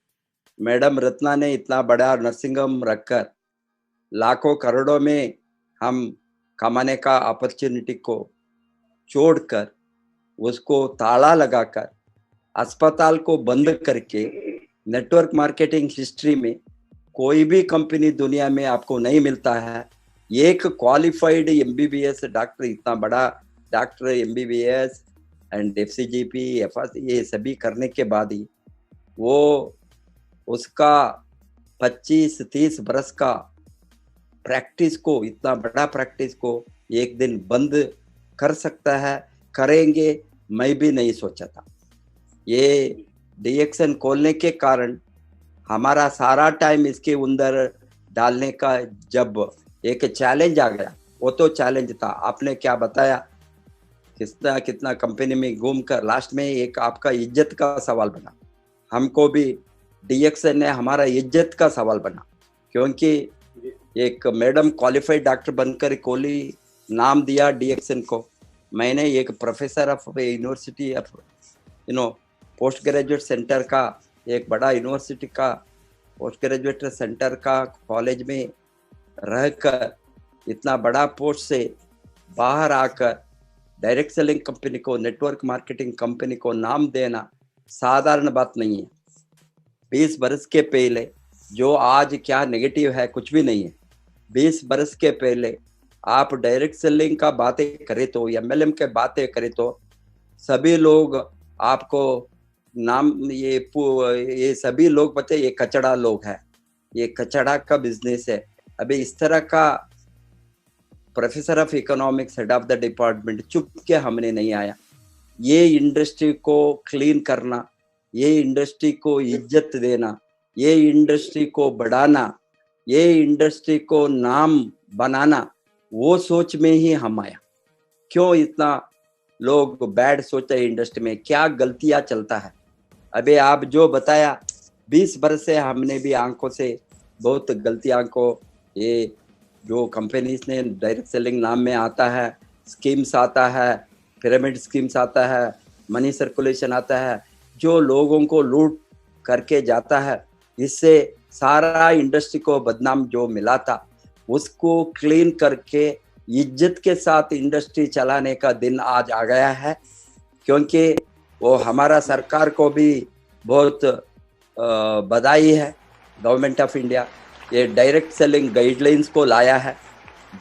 मैडम रत्ना ने इतना बड़ा नर्सिंग होम रखकर लाखों करोड़ों में हम कमाने का अपॉर्चुनिटी को छोड़कर, उसको ताला लगाकर, अस्पताल को बंद करके, नेटवर्क मार्केटिंग हिस्ट्री में कोई भी कंपनी दुनिया में आपको नहीं मिलता है। एक क्वालिफाइड MBBS डॉक्टर, इतना बड़ा doctor MBBS and FCGP, FRC ये सभी करने के बाद ही वो उसका 25-30 बरस का प्रैक्टिस को, इतना बड़ा प्रैक्टिस को एक दिन बंद कर सकता है। करेंगे, मैं भी नहीं सोचा था। ये DXN खोलने के कारण हमारा सारा टाइम इसके अंदर डालने का जब एक चैलेंज आ गया, वो तो चैलेंज था। आपने क्या बताया, कितना कितना कंपनी में घूम कर लास्ट में एक आपका इज्जत का सवाल बना। हमको भी डीएक्सन ने हमारा इज्जत का सवाल बना, क्योंकि एक मैडम क्वालिफाइड डॉक्टर बनकर कोहली नाम दिया डीएक्सन को। मैंने एक professor of university of post graduate centre का, एक बड़ा यूनिवर्सिटी का पोस्ट ग्रेजुएट सेंटर का कॉलेज में रहकर इतना बड़ा पोस्ट से बाहर आकर डायरेक्ट सेलिंग कंपनी को, नेटवर्क मार्केटिंग कंपनी को नाम देना साधारण बात नहीं है। 20 बरस के पहले जो आज क्या नेगेटिव है कुछ भी नहीं है। 20 बरस के पहले आप डायरेक्ट सेलिंग का बातें करें तो, एमएलएम के बातें करें तो, सभी लोग आपको नाम ये सभी लोग बता ये कचड़ा लोग है, ये कचड़ा का बिजनेस है। अभी इस तरह का professor of economics, head of the department चुप के हमने नहीं आया। ये इंडस्ट्री को क्लीन करना, ये इंडस्ट्री को इज्जत देना, ये इंडस्ट्री को बढ़ाना, ये इंडस्ट्री को नाम बनाना, वो सोच में ही हम आया। क्यों इतना लोग बैड सोचते हैं इंडस्ट्री में, क्या गलतियां चलता है। अबे आप जो बताया 20 बरस से हमने भी आंखों से बहुत गलतियां को, ये जो कंपनीज ने डायरेक्ट सेलिंग नाम में आता है, स्कीम्स आता है, पिरामिड स्कीम्स आता है, मनी सर्कुलेशन आता है, जो लोगों को लूट करके जाता है, इससे सारा इंडस्ट्री को बदनाम जो मिला था उसको क्लीन करके इज्जत के साथ इंडस्ट्री चलाने का दिन आज आ गया है। क्योंकि वो हमारा सरकार को भी बहुत बधाई है। गवर्नमेंट ऑफ इंडिया ये डायरेक्ट सेलिंग गाइडलाइंस को लाया है।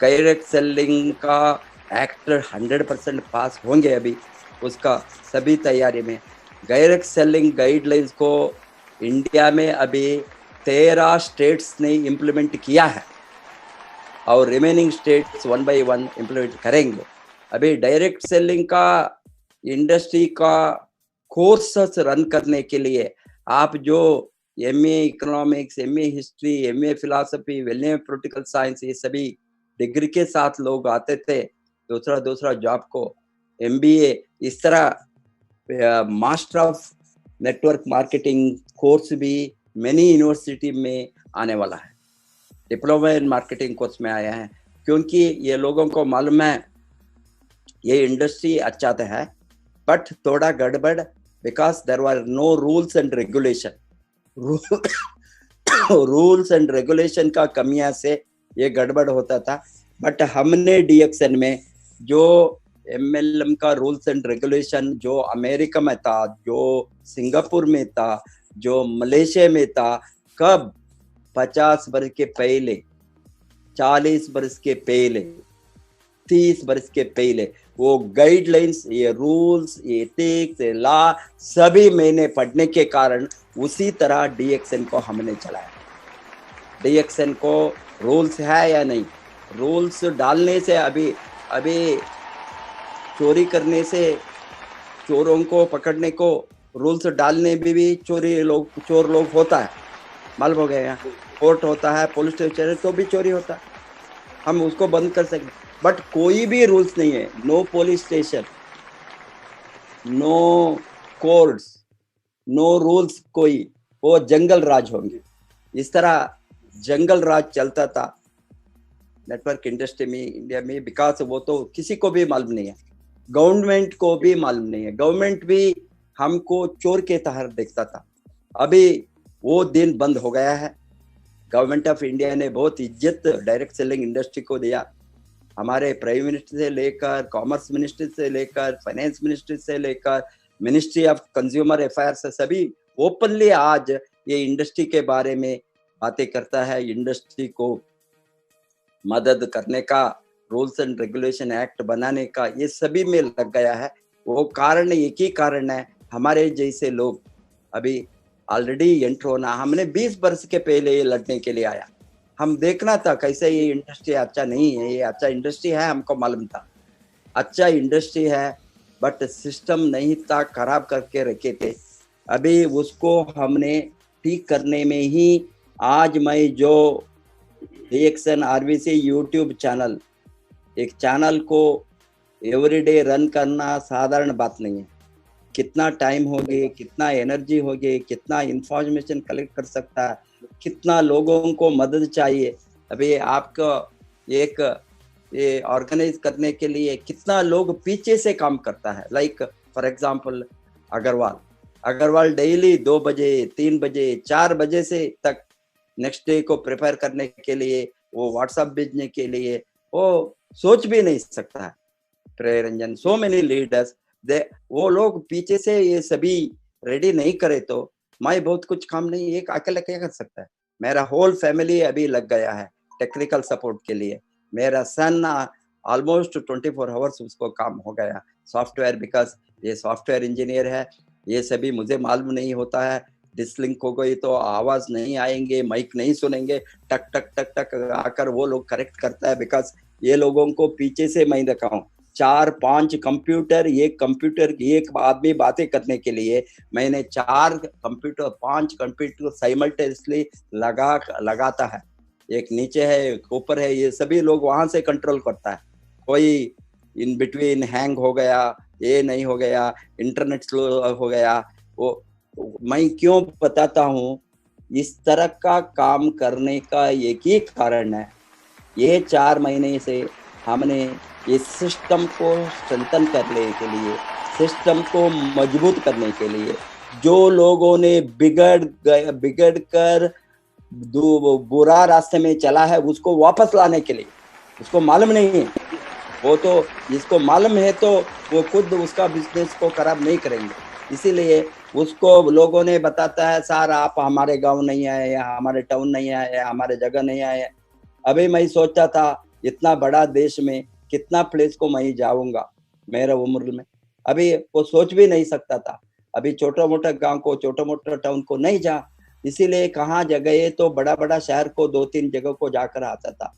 डायरेक्ट सेलिंग का एक्ट 100% पास होंगे अभी, उसका सभी तैयारी में। डायरेक्ट सेलिंग गाइडलाइंस को इंडिया में अभी 13 स्टेट्स ने इम्प्लीमेंट किया है और रिमेनिंग स्टेट्स 1 by 1 इम्प्लीमेंट करेंगे। अभी डायरेक्ट सेलिंग का इंडस्ट्री का कोर्सेस रन करने के लिए आप जो MA economics, MA history, MA philosophy, MA political science, ये सभी डिग्री के साथ लोग आते थे दूसरा जॉब को, MBA, इस तरह master of network marketing course भी मेनी यूनिवर्सिटी में आने वाला है। डिप्लोमा इन मार्केटिंग कोर्स में आया है, क्योंकि ये लोगों को मालूम है ये इंडस्ट्री अच्छा तो है बट थोड़ा गड़बड़, because there were no rules and regulation. Rules and regulation का कमियां से ये गड़बड़ होता था। बट हमने डीएक्सन में जो MLM का रूल्स एंड रेगुलेशन जो अमेरिका में था, जो सिंगापुर में था, जो मलेशिया में था, कब 50 वर्ष के पहले, 40 वर्ष के पहले, 30 वर्ष के पहले वो गाइडलाइंस, ये रूल्स, ये एथिक्स, ये लॉ सभी मैंने पढ़ने के कारण उसी तरह डीएक्सन को हमने चलाया। डीएक्सन को रूल्स है या नहीं, रूल्स डालने से अभी चोरी करने से, चोरों को पकड़ने को रूल्स डालने में भी चोर लोग होता है, मालूम हो गया। कोर्ट होता है, पुलिस स्टेशन तो भी चोरी होता है, हम उसको बंद कर सकते। बट कोई भी रूल्स नहीं है, no police station, no courts, no rules, कोई वो जंगल राज होंगे। इस तरह जंगल राज चलता था नेटवर्क इंडस्ट्री में इंडिया में, बिकॉज वो तो किसी को भी मालूम नहीं है, गवर्नमेंट को भी मालूम नहीं है। गवर्नमेंट भी हमको चोर के तरह देखता था। अभी वो दिन बंद हो गया है। गवर्नमेंट ऑफ इंडिया ने बहुत इज्जत डायरेक्ट सेलिंग इंडस्ट्री को दिया। हमारे प्राइम मिनिस्टर से लेकर, कॉमर्स मिनिस्टर से लेकर, फाइनेंस मिनिस्टर से लेकर, मिनिस्ट्री ऑफ कंज्यूमर अफेयर्स से सभी ओपनली आज ये इंडस्ट्री के बारे में बातें करता है। इंडस्ट्री को मदद करने का, रूल्स एंड रेगुलेशन एक्ट बनाने का, ये सभी में लग गया है। वो कारण एक ही कारण है, हमारे जैसे लोग अभी ऑलरेडी एंटर होना। हमने 20 वर्ष के पहले ये लड़ने के लिए आया। हम देखना था कैसे ये इंडस्ट्री अच्छा नहीं है, ये अच्छा इंडस्ट्री है, हमको मालूम था अच्छा इंडस्ट्री है, बट सिस्टम नहीं था, खराब करके रखे थे। अभी उसको हमने ठीक करने में ही आज मैं जो DXN RVC यूट्यूब चैनल, एक चैनल को एवरीडे रन करना साधारण बात नहीं है। कितना टाइम होगी, कितना एनर्जी होगी, कितना इंफॉर्मेशन कलेक्ट कर सकता है, कितना लोगों को मदद चाहिए। अभी आपको एक ये ऑर्गेनाइज करने के लिए कितना लोग पीछे से काम करता है। Like for example Agarwal daily 2 बजे 3 बजे 4 बजे से तक नेक्स्ट डे को प्रिपेयर करने के लिए, वो व्हाट्सएप भेजने के लिए, वो सोच भी नहीं सकता है। प्रेय रंजन, सो मेनी लीडर्स, वो लोग पीछे से ये सभी रेडी नहीं करे तो मैं बहुत कुछ काम नहीं, एक अकेला क्या कर सकता है। मेरा होल फैमिली अभी लग गया है टेक्निकल सपोर्ट के लिए। मेरा सन ऑलमोस्ट 24 आवर्स उसको काम हो गया सॉफ्टवेयर, बिकॉज ये सॉफ्टवेयर इंजीनियर है। ये सभी मुझे मालूम नहीं होता है। डिसलिंक हो गई तो आवाज नहीं आएंगे, माइक नहीं सुनेंगे, टक टक टक टक आकर वो लोग करेक्ट करता है। बिकॉज ये लोगों को पीछे से मैं रखा हूँ 4-5 कंप्यूटर, एक आदमी बातें करने के लिए मैंने 4 कंप्यूटर 5 कंप्यूटर साइमल्टेनियसली लगाता है। एक नीचे है, एक ऊपर है, ये सभी लोग वहां से कंट्रोल करता है। कोई इन बिटवीन हैंग हो गया, ये नहीं हो गया, इंटरनेट स्लो हो गया, वो मैं क्यों बताता हूँ, इस तरह का काम करने का एक ही कारण है। ये 4 महीने से हमने इस सिस्टम को स्ट्रेंथन करने के लिए, सिस्टम को मजबूत करने के लिए, जो लोगों ने बिगड़ कर बुरा रास्ते में चला है उसको वापस लाने के लिए, उसको मालूम नहीं है, वो तो जिसको मालूम है तो वो खुद उसका बिजनेस को खराब नहीं करेंगे। इसीलिए उसको लोगों ने बताता है, सर आप हमारे गांव नहीं आए, या हमारे टाउन नहीं आए, या हमारे जगह नहीं आए। अभी मैं सोचता था इतना बड़ा देश में कितना प्लेस को मैं जाऊंगा मेरा उम्र में, अभी वो सोच भी नहीं सकता था। अभी छोटा मोटा गांव को, छोटा मोटा टाउन को नहीं जा, इसीलिए कहाँ जगह तो बड़ा बड़ा शहर को 2-3 जगह को जाकर आता था।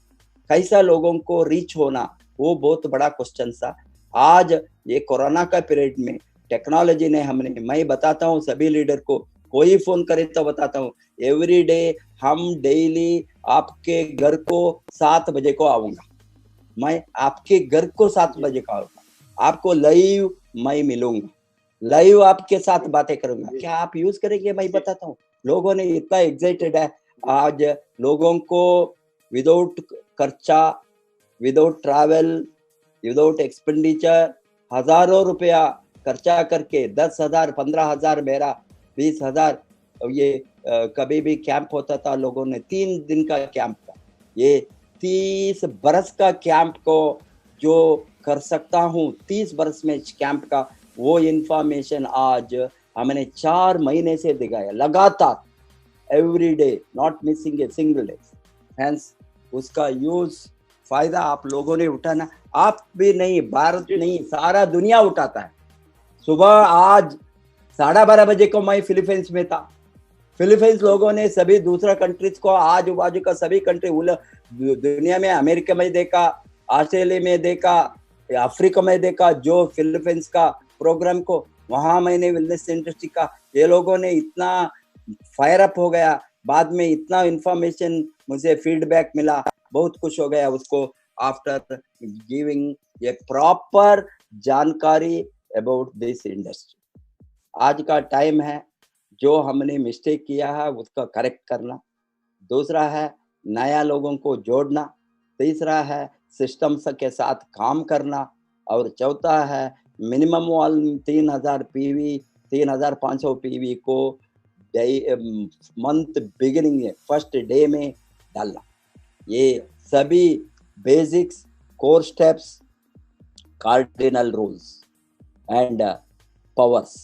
कैसा लोगों को रीच होना, वो बहुत बड़ा क्वेश्चन था। आज ये कोरोना का पीरियड में टेक्नोलॉजी ने मैं बताता हूँ सभी लीडर को, कोई फोन करे तो बताता हूँ, एवरी डे हम डेली आपके घर को 7 बजे को आऊंगा, मैं आपके घर को 7 बजे को आऊंगा, आपको लाइव मैं मिलूंगा, लाइव आपके साथ बातें करूंगा। क्या आप यूज करेंगे? मैं बताता हूँ। लोगों ने इतना एक्साइटेड है आज, लोगों को विदाउट खर्चा, विदाउट ट्रैवल, विदाउट एक्सपेंडिचर, हजारों रुपया खर्चा करके 10,000 15,000 मेरा 20,000, ये कभी भी कैंप होता था, लोगों ने 3 दिन का कैंप था, ये 30 बरस का कैंप को जो कर सकता हूँ 30 बरस में कैंप का, वो इंफॉर्मेशन आज हमने 4 महीने से दिखाया लगातार, every day, not missing a single day. Hence उसका यूज फायदा आप लोगों ने उठाना, आप भी नहीं, भारत नहीं, सारा दुनिया उठाता है। सुबह आज 12:30 बजे को मैं फिलीपींस में था। फिलीपींस लोगों ने सभी दूसरा कंट्रीज को, आजू बाजू का सभी कंट्री दुनिया में, अमेरिका में देखा, ऑस्ट्रेलिया में देखा, अफ्रीका में देखा, जो फिलीपींस का प्रोग्राम को, वहां मैंने वेलनेस इंडस्ट्री का, ये लोगों ने इतना फायर अप हो गया, बाद में इतना इंफॉर्मेशन मुझे फीडबैक मिला, बहुत खुश हो गया उसको, आफ्टर गिविंग ए प्रॉपर जानकारी अबाउट दिस इंडस्ट्री। आज का टाइम है जो हमने मिस्टेक किया है उसका करेक्ट करना, दूसरा है नया लोगों को जोड़ना, तीसरा है सिस्टम्स के साथ काम करना, और चौथा है मिनिमम वाल 3000 पीवी 3500 पीवी को मंथ बिगिनिंग में फर्स्ट डे में डालना। ये सभी basics, core steps, cardinal rules and powers,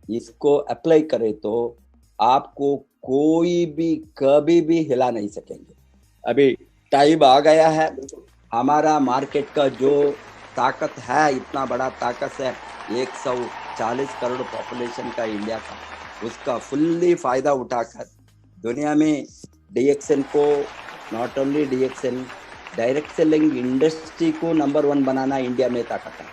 इसको अप्लाई करें तो आपको कोई भी कभी भी हिला नहीं सकेंगे। अभी टाइम आ गया है, हमारा मार्केट का जो ताकत है, इतना बड़ा ताकत है, 140 करोड़ पॉपुलेशन का इंडिया का, उसका फुल्ली फायदा उठाकर दुनिया में DXN को, not only DXN, direct selling industry को नंबर 1 बनाना इंडिया में ताकत है।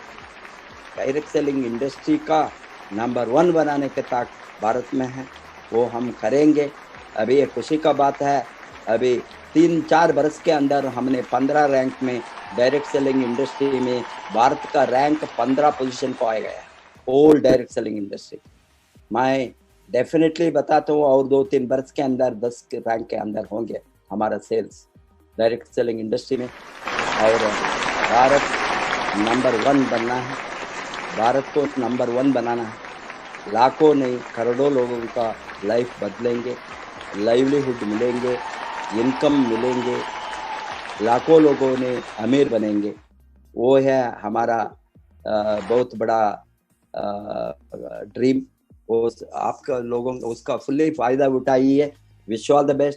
डायरेक्ट सेलिंग इंडस्ट्री का नंबर 1 बनाने के ताकत भारत में है। वो हम करेंगे। अभी ये खुशी का बात है, अभी 3-4 बरस के अंदर हमने 15 रैंक में डायरेक्ट सेलिंग इंडस्ट्री में भारत का रैंक 15 पोजीशन को आ गया, ऑल डायरेक्ट सेलिंग इंडस्ट्री। मैं डेफिनेटली बताता हूँ और 2-3 बरस के अंदर 10 के रैंक के अंदर होंगे हमारा सेल्स डायरेक्ट सेलिंग इंडस्ट्री में। और भारत नंबर 1 बनना है, भारत को नंबर 1 बनाना है। लाखों नहीं करोड़ों लोगों का लाइफ बदलेंगे, लाइवलीहुड मिलेंगे, इनकम मिलेंगे, लाखों लोगों ने अमीर बनेंगे। वो है हमारा बहुत बड़ा ड्रीम। वो आपका लोगों उसका फुल्ली फायदा उठाइए। Wish all the best.